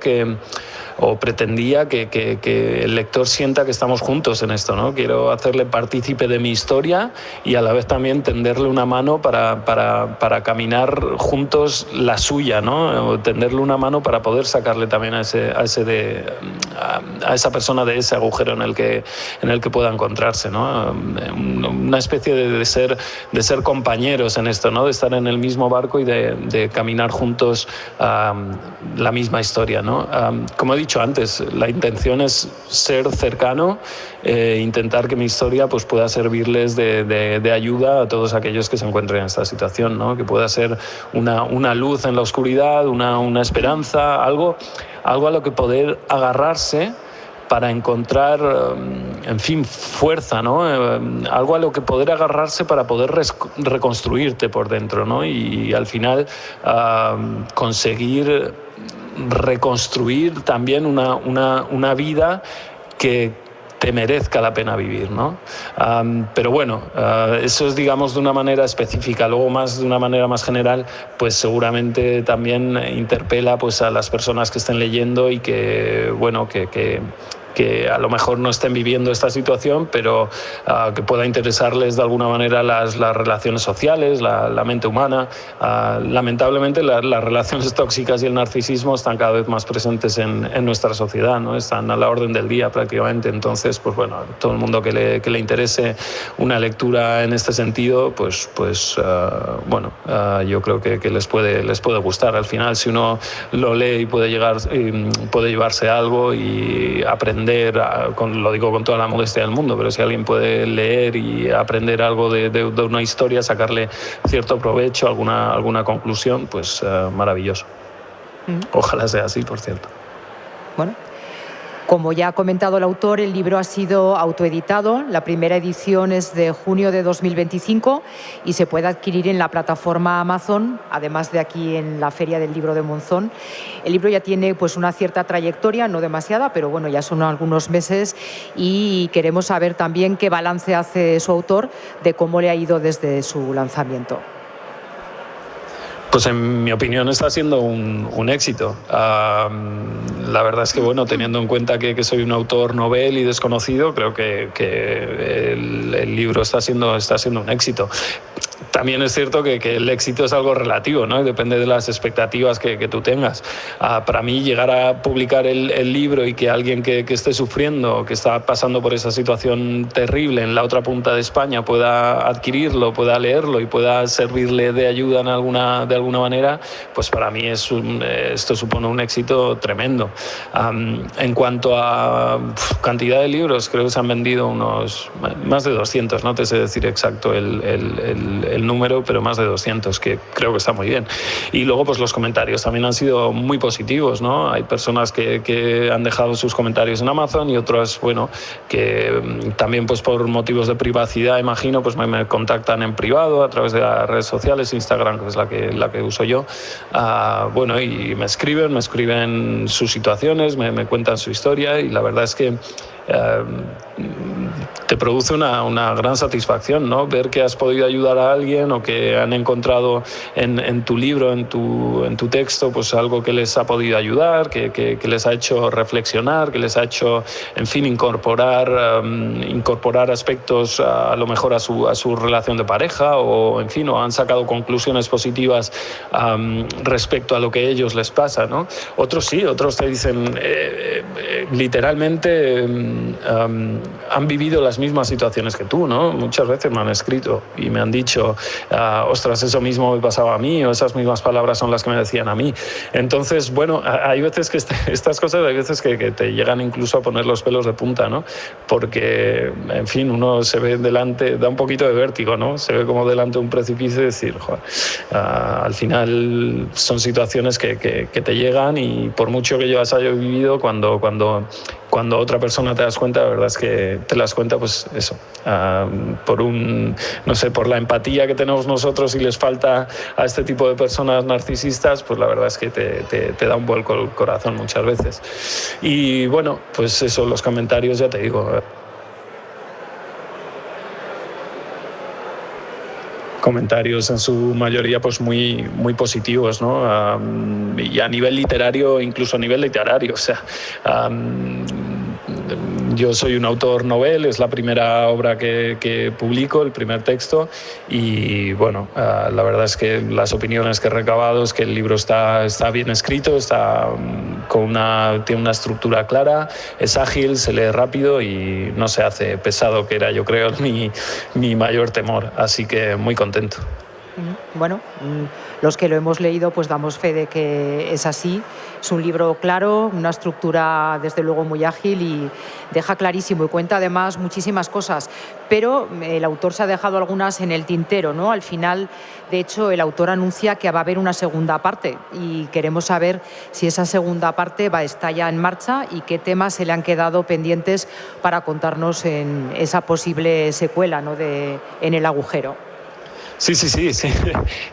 pretendía que el lector sienta que estamos juntos en esto, ¿no? Quiero hacerle partícipe de mi historia y a la vez también tenderle una mano para caminar juntos la suya, ¿no? O tenderle una mano para poder sacarle también a esa persona de ese agujero en el que pueda encontrarse, ¿no? Una especie de ser compañeros en esto, ¿no? De estar en el mismo barco y de caminar juntos la misma historia, ¿no? Como he dicho antes, la intención es ser cercano, intentar que mi historia pues, pueda servirles de ayuda a todos aquellos que se encuentren en esta situación, ¿no? Que pueda ser una luz en la oscuridad, una esperanza, algo a lo que poder agarrarse para encontrar, en fin, fuerza, ¿no? Algo a lo que poder agarrarse para poder reconstruirte por dentro, ¿no? Y al final conseguir reconstruir también una vida que te merezca la pena vivir, ¿no? Pero bueno, eso es, digamos, de una manera específica. Luego, de una manera más general, pues seguramente también interpela pues, a las personas que estén leyendo y que, bueno, que a lo mejor no estén viviendo esta situación, pero que pueda interesarles de alguna manera las relaciones sociales, la mente humana. Lamentablemente las relaciones tóxicas y el narcisismo están cada vez más presentes en nuestra sociedad, ¿no? Están a la orden del día prácticamente. Entonces, pues bueno, todo el mundo que le interese una lectura en este sentido, pues bueno, yo creo que les puede gustar. Al final, si uno lo lee y puede llevarse algo y aprender, lo digo con toda la modestia del mundo, pero si alguien puede leer y aprender algo de una historia, sacarle cierto provecho, alguna conclusión, pues maravilloso. Ojalá sea así, por cierto. Bueno, como ya ha comentado el autor, el libro ha sido autoeditado. La primera edición es de junio de 2025 y se puede adquirir en la plataforma Amazon, además de aquí en la Feria del Libro de Monzón. El libro ya tiene pues, una cierta trayectoria, no demasiada, pero bueno, ya son algunos meses y queremos saber también qué balance hace su autor de cómo le ha ido desde su lanzamiento. Pues en mi opinión está siendo un éxito. La verdad es que, bueno, teniendo en cuenta que soy un autor novel y desconocido, creo que el libro está siendo un éxito. También es cierto que el éxito es algo relativo, ¿no? Y depende de las expectativas que tú tengas. Para mí, llegar a publicar el libro y que alguien que esté sufriendo, que está pasando por esa situación terrible en la otra punta de España pueda adquirirlo, pueda leerlo y pueda servirle de ayuda de alguna manera, pues para mí esto supone un éxito tremendo. En cuanto a cantidad de libros, creo que se han vendido unos más de 200, no te sé decir exacto el el número, pero más de 200, que creo que está muy bien. Y luego pues los comentarios también han sido muy positivos, ¿no? Hay personas que han dejado sus comentarios en Amazon y otras, bueno, que también pues por motivos de privacidad, imagino, pues me contactan en privado a través de las redes sociales, Instagram, que es la que uso yo, bueno, y me escriben sus situaciones, me cuentan su historia, y la verdad es que te produce una gran satisfacción, ¿no? Ver que has podido ayudar a alguien o que han encontrado en tu libro, en tu texto, pues algo que les ha podido ayudar, que les ha hecho reflexionar, que les ha hecho, en fin, incorporar aspectos a lo mejor a su relación de pareja, o en fin, o han sacado conclusiones positivas respecto a lo que a ellos les pasa, ¿no? Otros sí, otros te dicen literalmente han vivido las mismas situaciones que tú, ¿no? Muchas veces me han escrito y me han dicho, ostras, eso mismo me pasaba a mí, o esas mismas palabras son las que me decían a mí. Entonces, bueno, hay veces que estas cosas, hay veces que te llegan incluso a poner los pelos de punta, ¿no? Porque, en fin, uno se ve delante, da un poquito de vértigo, ¿no? Se ve como delante de un precipicio y decir, joder, al final son situaciones que te llegan, y por mucho que yo las haya vivido, cuando otra persona te das cuenta, la verdad es que te das cuenta, pues eso, por la empatía que tenemos nosotros y les falta a este tipo de personas narcisistas, pues la verdad es que te da un vuelco el corazón muchas veces. Y bueno, pues eso, los comentarios, ya te digo, comentarios en su mayoría pues muy positivos, ¿no? Y a nivel literario, incluso a nivel literario, o sea, yo soy un autor novel, es la primera obra que publico, el primer texto, y bueno, la verdad es que las opiniones que he recabado es que el libro está bien escrito, tiene una estructura clara, es ágil, se lee rápido y no se hace pesado, que era, yo creo, mi mayor temor, así que muy contento. Bueno, los que lo hemos leído pues damos fe de que es así. Es un libro claro, una estructura desde luego muy ágil y deja clarísimo y cuenta además muchísimas cosas, pero el autor se ha dejado algunas en el tintero, ¿no? Al final, de hecho, el autor anuncia que va a haber una segunda parte y queremos saber si esa segunda parte está ya en marcha y qué temas se le han quedado pendientes para contarnos en esa posible secuela, ¿no? En El agujero.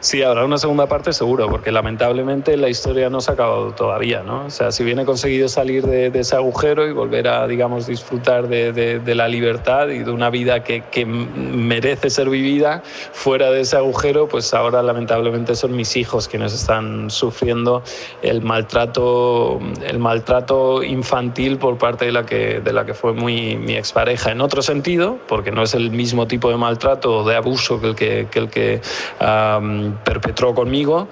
Sí, habrá una segunda parte seguro, porque lamentablemente la historia no se ha acabado todavía, ¿no? O sea, si bien he conseguido salir de ese agujero y volver a, digamos, disfrutar de la libertad y de una vida que merece ser vivida fuera de ese agujero, pues ahora lamentablemente son mis hijos quienes están sufriendo el maltrato infantil por parte de la que fue mi expareja, en otro sentido, porque no es el mismo tipo de maltrato o de abuso que el que perpetró conmigo,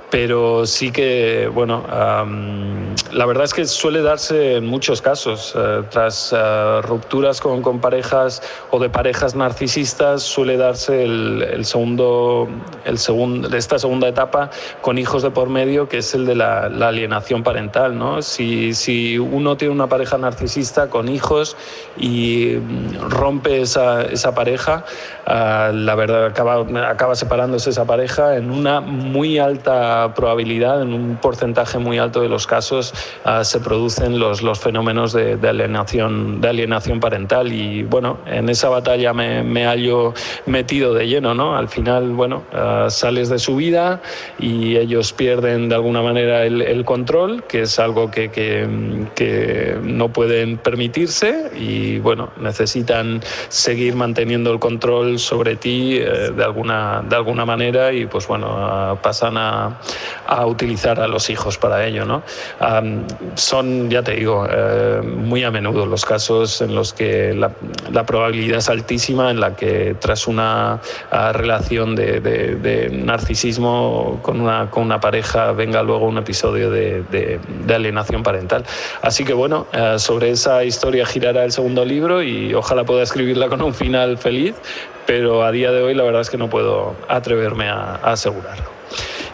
pero sí que, bueno, la verdad es que suele darse en muchos casos, tras rupturas con parejas o de parejas narcisistas, suele darse esta segunda etapa con hijos de por medio, que es el de la alienación parental, ¿no? Si uno tiene una pareja narcisista con hijos y rompe esa pareja, la verdad acaba separándose esa pareja en una muy alta probabilidad, en un porcentaje muy alto de los casos, se producen los fenómenos de alienación parental, y bueno, en esa batalla me hallo metido de lleno, ¿no? Al final, bueno, sales de su vida y ellos pierden de alguna manera el control, que es algo que no pueden permitirse, y bueno, necesitan seguir manteniendo el control sobre ti de alguna manera, y pues bueno, pasan a utilizar a los hijos para ello, ¿no? Son, ya te digo, muy a menudo los casos en los que la probabilidad es altísima en la que tras una relación de narcisismo con una pareja venga luego un episodio de alienación parental. Así que bueno, sobre esa historia girará el segundo libro y ojalá pueda escribirla con un final feliz, pero a día de hoy la verdad es que no puedo atreverme a asegurarlo.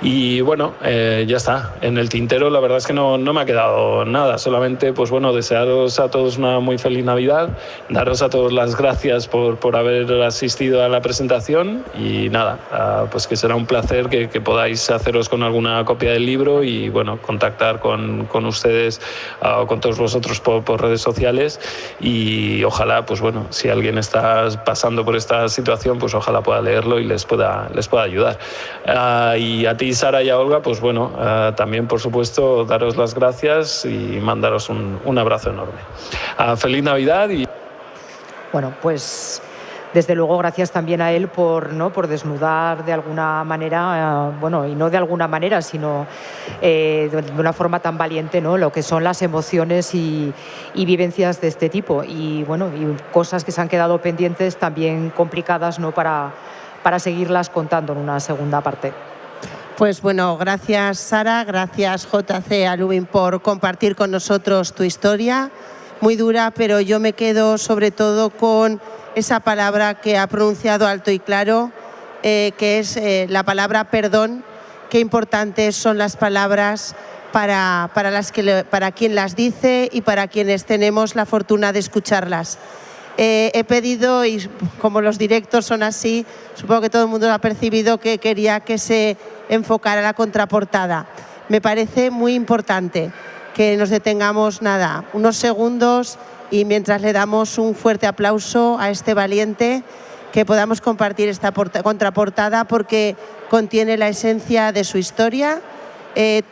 Y bueno, ya está. En el tintero la verdad es que no me ha quedado nada. Solamente, pues bueno, desearos a todos una muy feliz Navidad, daros a todos las gracias por haber asistido a la presentación y nada, pues que será un placer que podáis haceros con alguna copia del libro y bueno, contactar con ustedes o con todos vosotros por redes sociales y ojalá, pues bueno, si alguien está pasando por esta situación, pues ojalá pueda leerlo y les pueda ayudar. Y a ti, Sara, y a Olga, pues bueno, también por supuesto daros las gracias y mandaros un abrazo enorme. Feliz Navidad y... Bueno, pues desde luego gracias también a él por desnudar de alguna manera, bueno, y no de alguna manera, sino de una forma tan valiente, ¿no?, lo que son las emociones y vivencias de este tipo. Y bueno, y cosas que se han quedado pendientes también complicadas, ¿no?, para seguirlas contando en una segunda parte. Pues bueno, gracias Sara, gracias JC Alubin por compartir con nosotros tu historia, muy dura, pero yo me quedo sobre todo con esa palabra que ha pronunciado alto y claro, que es la palabra perdón. Qué importantes son las palabras para quien las dice y para quienes tenemos la fortuna de escucharlas. He pedido, y como los directos son así, supongo que todo el mundo lo ha percibido, que quería que se enfocara la contraportada. Me parece muy importante que nos detengamos, unos segundos, y mientras le damos un fuerte aplauso a este valiente, que podamos compartir esta contraportada porque contiene la esencia de su historia.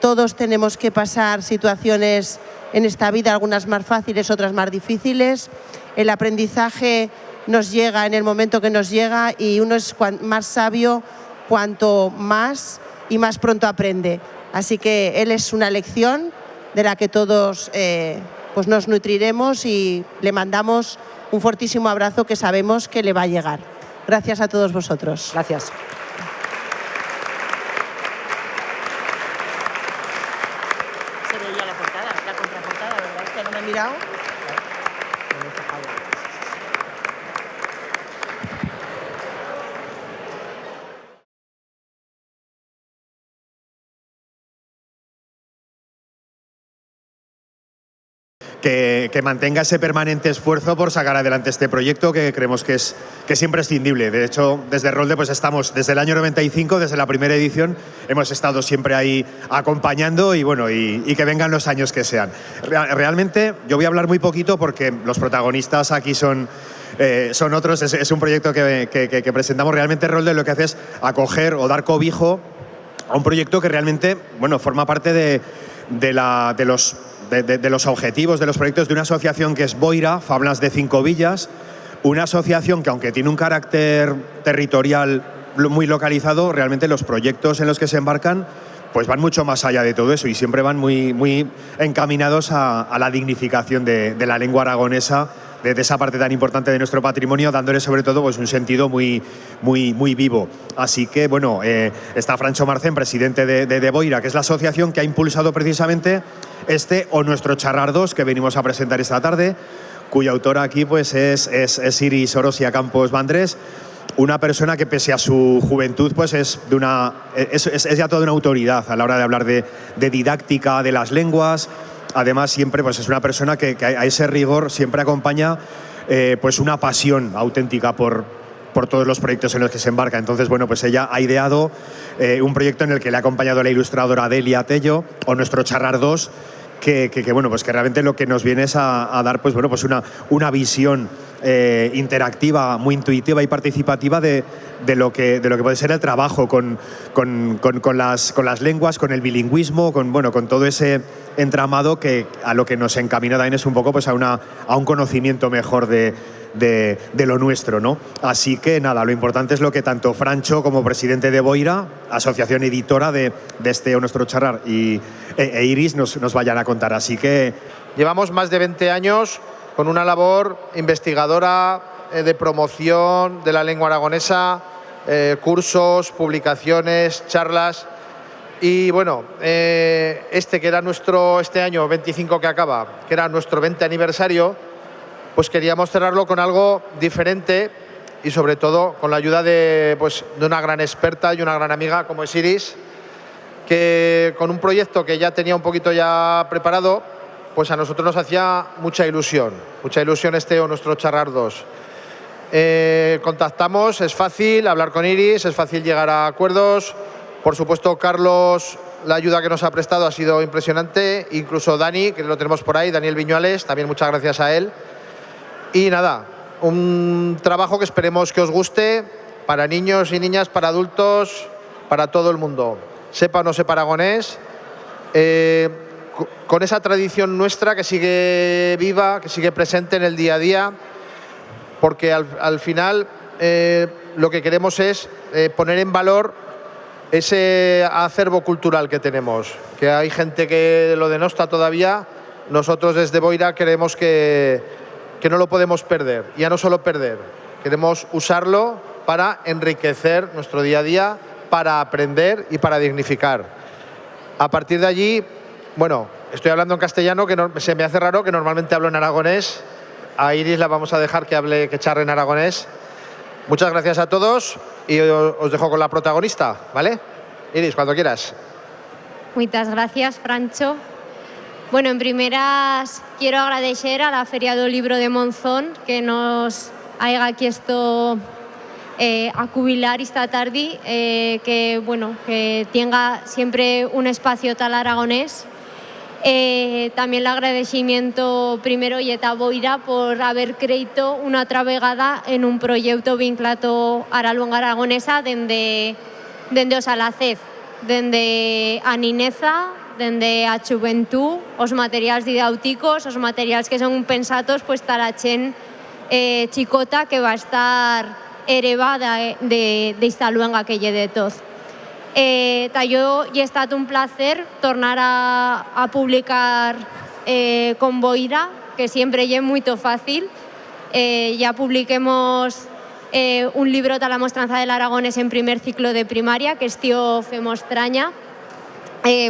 Todos tenemos que pasar situaciones en esta vida, algunas más fáciles, otras más difíciles. El aprendizaje nos llega en el momento que nos llega y uno es más sabio cuanto más y más pronto aprende. Así que él es una lección de la que todos pues nos nutriremos y le mandamos un fortísimo abrazo que sabemos que le va a llegar. Gracias a todos vosotros. Gracias. Se veía la portada, la contraportada, ¿verdad? Es que no me he mirado. Que mantenga ese permanente esfuerzo por sacar adelante este proyecto que creemos que es imprescindible. De hecho, desde Rolde pues estamos desde el año 95, desde la primera edición, hemos estado siempre ahí acompañando y bueno, y que vengan los años que sean. Realmente yo voy a hablar muy poquito porque los protagonistas aquí son otros. Es un proyecto que presentamos. Realmente Rolde lo que hace es acoger o dar cobijo a un proyecto que realmente, bueno, forma parte de los objetivos de los proyectos de una asociación que es Boira, Fablas de Cinco Villas, una asociación que aunque tiene un carácter territorial muy localizado, realmente los proyectos en los que se embarcan pues van mucho más allá de todo eso y siempre van muy encaminados a la dignificación de la lengua aragonesa, de esa parte tan importante de nuestro patrimonio, dándole sobre todo pues un sentido muy vivo. Así que bueno, está Francho Marcén, presidente de Boira, que es la asociación que ha impulsado precisamente o nuestro Charrar 2 que venimos a presentar esta tarde, cuya autora aquí pues es Iris Orosia Campos Vandrés, una persona que pese a su juventud pues es ya toda una autoridad a la hora de hablar de didáctica de las lenguas. Además siempre pues es una persona que a ese rigor siempre acompaña pues una pasión auténtica por todos los proyectos en los que se embarca. Entonces, bueno, pues ella ha ideado un proyecto en el que le ha acompañado la ilustradora Delia Tello, o nuestro Charrar 2, que bueno, pues que realmente lo que nos viene es a dar pues bueno, pues una visión interactiva, muy intuitiva y participativa de lo que puede ser el trabajo con las lenguas, con el bilingüismo, con todo ese entramado que a lo que nos encamina también es un poco pues a un conocimiento mejor de lo nuestro, ¿no? Así que nada, lo importante es lo que tanto Francho como presidente de Boira, asociación editora de este o nuestro Charrar, e Iris nos vayan a contar. Así que llevamos más de 20 años con una labor investigadora de promoción de la lengua aragonesa, cursos, publicaciones, charlas. Y bueno, que era este año 25 que acaba, que era nuestro 20 aniversario, pues queríamos cerrarlo con algo diferente y sobre todo con la ayuda de una gran experta y una gran amiga como es Iris, que con un proyecto que ya tenía un poquito ya preparado, pues a nosotros nos hacía mucha ilusión este o nuestro Charrar 2. Contactamos, es fácil hablar con Iris, es fácil llegar a acuerdos. Por supuesto, Carlos, la ayuda que nos ha prestado ha sido impresionante. Incluso Dani, que lo tenemos por ahí, Daniel Viñuales, también muchas gracias a él. Y nada, un trabajo que esperemos que os guste para niños y niñas, para adultos, para todo el mundo. Sepa o no sepa aragonés, con esa tradición nuestra que sigue viva, que sigue presente en el día a día, porque al final lo que queremos es poner en valor ese acervo cultural que tenemos, que hay gente que lo denosta todavía. Nosotros desde Boira creemos que no lo podemos perder, ya no solo perder, queremos usarlo para enriquecer nuestro día a día, para aprender y para dignificar. A partir de allí, bueno, estoy hablando en castellano, que se me hace raro, que normalmente hablo en aragonés. A Iris la vamos a dejar que charre en aragonés. Muchas gracias a todos y os dejo con la protagonista, ¿vale? Iris, cuando quieras. Muchas gracias, Francho. Bueno, en primeras quiero agradecer a la Feria del Libro de Monzón que nos haya quiesto a jubilar esta tarde, que tenga siempre un espacio tal aragonés. También el agradecimiento primero a Boira por haber creído una otra vegada en un proyecto vinculado a la lengua aragonesa dende os alacez, dende a nineza, dende a xuventud, os materials didáuticos, os materials que son pensados pues para la gent chicota que va a estar heredada de esta luenga que lle de tot. Yo he estado un placer tornar a publicar con Boira, que siempre es muy fácil. Ya publiquemos un libro de la mostranza del aragonés en primer ciclo de primaria, que estío femos traña.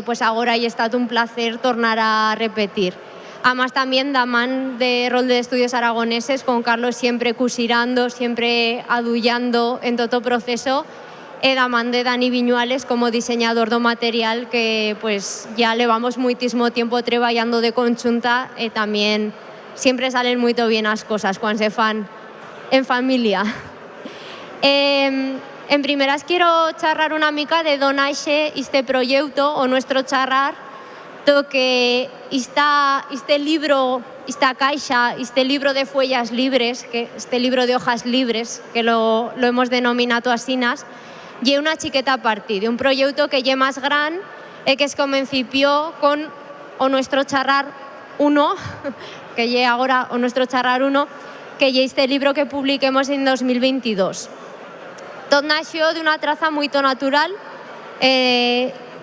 Pues ahora he estado un placer tornar a repetir. Además también da man de rol de estudios aragoneses, con Carlos siempre cusirando, siempre adullando en todo proceso. Da man de Dani Viñuales como diseñador de material, que pues ya llevamos muchísimo tiempo trabajando de conjunta y también siempre salen muy bien las cosas cuando se fan en familia. En primeras quiero charrar una mica de don nace este proyecto o nuestro charrar, todo que este libro, esta caixa, este libro de fuellas libres, este libro de hojas libres, que lo hemos denominado asinas, y una chiqueta a partir de un proyecto que es más gran, que es comencipió con o nuestro charrar 1, que es ahora o nuestro charrar 1, que es este libro que publiquemos en 2022. Todo nació de una traza muy natural.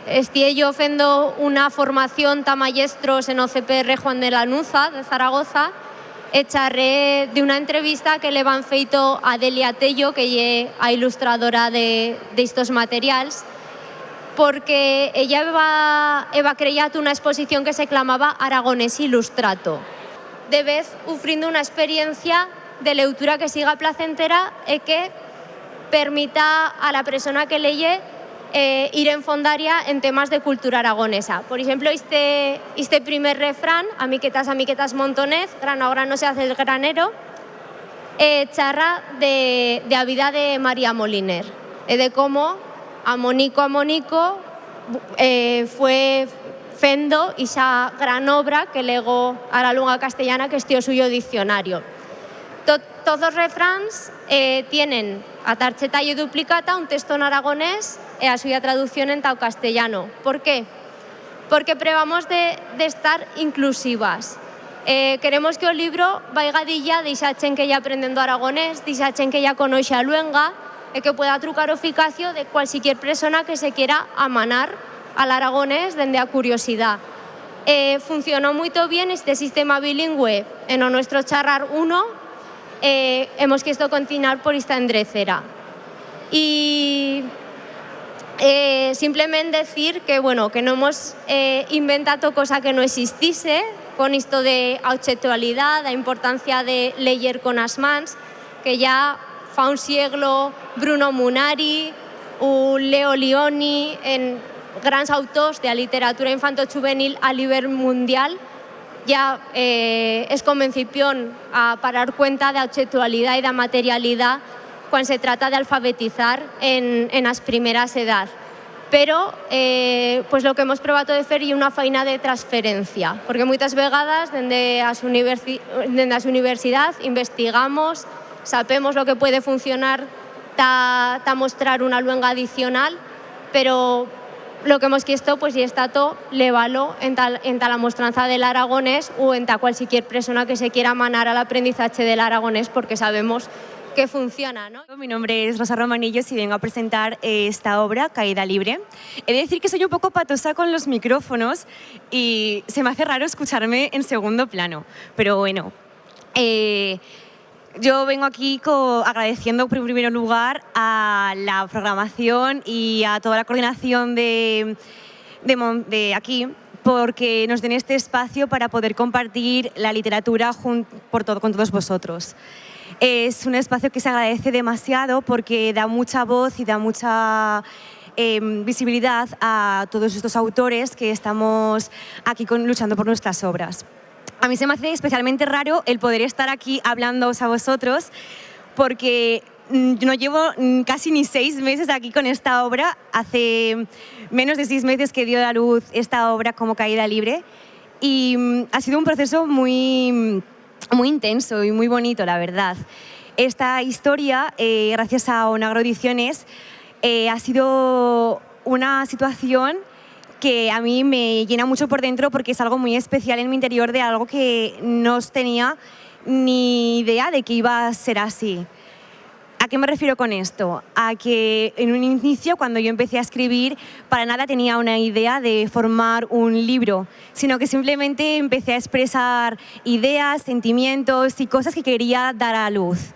Estoy yo haciendo una formación ta maestros en OCPR Juan de Lanuza, de Zaragoza. Charré de una entrevista que le van feito a Delia Tello, que es la ilustradora de estos materiales, porque ella eva creado una exposición que se clamaba Aragonés Ilustrato. De vez ofreciendo una experiencia de lectura que siga placentera y que permita a la persona que leye ir en fondaria en temas de cultura aragonesa. Por ejemplo, este primer refrán, amiquetas montonez, grano a grano se hace el granero, charra de la vida de María Moliner, de cómo a Mónico fue fendo esa gran obra que legó a la lengua castellana, que es tío suyo diccionario. Todos los refranes tienen a tarjeta y duplicata un texto en aragonés y a suya traducción en tau castellano. ¿Por qué? Porque probamos de estar inclusivas. Queremos que el libro vaya dilla de esa chen que ya aprendiendo aragonés, de esa chen que ya conoce a luenga, que pueda trucar eficacio de cualquier persona que se quiera amanar al aragonés desde a curiosidad. Funcionó muy bien este sistema bilingüe en nuestro charrar 1. Hemos querido continuar por esta endrecera. Y simplemente decir que, que no hemos inventado cosa que no existise, con esto de auchetualidad, la importancia de leer con las mans, que ya fa un siglo Bruno Munari, Leo Lioni, en grans autors de la literatura infanto-juvenil a nivell mundial ja es convencipión a parar cuenta de objetualidad y de materialidad cuando se trata de alfabetizar en las primeras edad. Pero pues lo que hemos probado de fer y una feina de transferencia, porque muchas vegadas desde la universidad investigamos, sabemos lo que puede funcionar ta mostrar una luenga adicional, pero lo que hemos quisto pues y está todo lévalo en la mostranza del aragonés o en cualquier persona que se quiera manar al aprendizaje del aragonés, porque sabemos que funciona, ¿no? Mi nombre es Rosa Romanillos y vengo a presentar esta obra, Caída Libre. He de decir que soy un poco patosa con los micrófonos y se me hace raro escucharme en segundo plano, pero bueno. Yo vengo aquí agradeciendo en primer lugar a la programación y a toda la coordinación de aquí, porque nos den este espacio para poder compartir la literatura con todos vosotros. Es un espacio que se agradece demasiado porque da mucha voz y da mucha visibilidad a todos estos autores que estamos aquí luchando por nuestras obras. A mí se me hace especialmente raro el poder estar aquí hablándoos a vosotros porque no llevo casi ni 6 meses aquí con esta obra. Hace menos de 6 meses que dio a la luz esta obra como Caída Libre y ha sido un proceso muy intenso y muy bonito, la verdad. Esta historia, gracias a Onagro Ediciones, ha sido una situación que a mí me llena mucho por dentro porque es algo muy especial en mi interior de algo que no tenía ni idea de que iba a ser así. ¿A qué me refiero con esto? A que en un inicio, cuando yo empecé a escribir, para nada tenía una idea de formar un libro, sino que simplemente empecé a expresar ideas, sentimientos y cosas que quería dar a luz.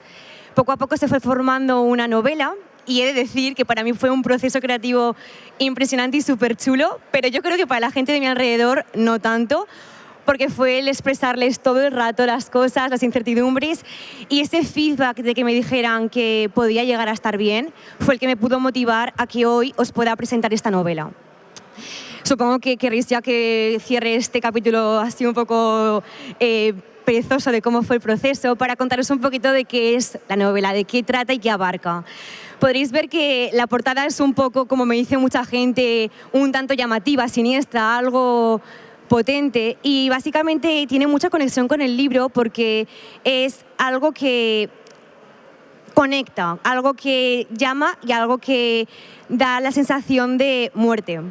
Poco a poco se fue formando una novela y he de decir que para mí fue un proceso creativo impresionante y súper chulo, pero yo creo que para la gente de mi alrededor no tanto, porque fue el expresarles todo el rato las cosas, las incertidumbres, y ese feedback de que me dijeran que podía llegar a estar bien fue el que me pudo motivar a que hoy os pueda presentar esta novela. Supongo que queréis ya que cierre este capítulo así un poco perezoso de cómo fue el proceso para contaros un poquito de qué es la novela, de qué trata y qué abarca. Podréis ver que la portada es un poco, como me dice mucha gente, un tanto llamativa, siniestra, algo potente y básicamente tiene mucha conexión con el libro porque es algo que conecta, algo que llama y algo que da la sensación de muerte.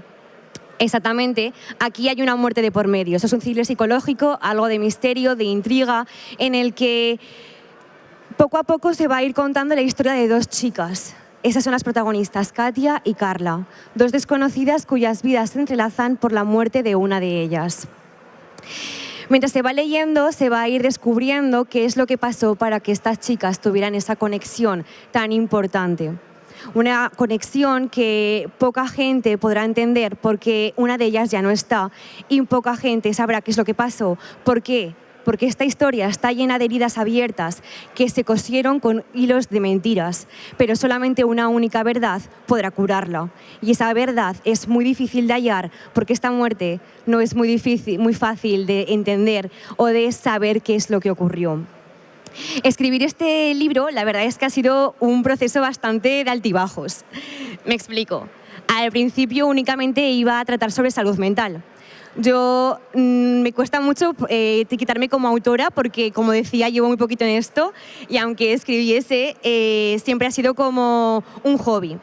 Exactamente, aquí hay una muerte de por medio. Eso es un thriller psicológico, algo de misterio, de intriga, en el que poco a poco se va a ir contando la historia de 2 chicas. Esas son las protagonistas, Katia y Carla, 2 desconocidas cuyas vidas se entrelazan por la muerte de una de ellas. Mientras se va leyendo, se va a ir descubriendo qué es lo que pasó para que estas chicas tuvieran esa conexión tan importante. Una conexión que poca gente podrá entender porque una de ellas ya no está y poca gente sabrá qué es lo que pasó. ¿Por qué? Porque esta historia está llena de heridas abiertas que se cosieron con hilos de mentiras, pero solamente una única verdad podrá curarla. Y esa verdad es muy difícil de hallar porque esta muerte no es muy fácil de entender o de saber qué es lo que ocurrió. Escribir este libro, la verdad es que ha sido un proceso bastante de altibajos. Me explico. Al principio únicamente iba a tratar sobre salud mental. Yo me cuesta mucho etiquetarme como autora porque, como decía, llevo muy poquito en esto y aunque escribiese, siempre ha sido como un hobby.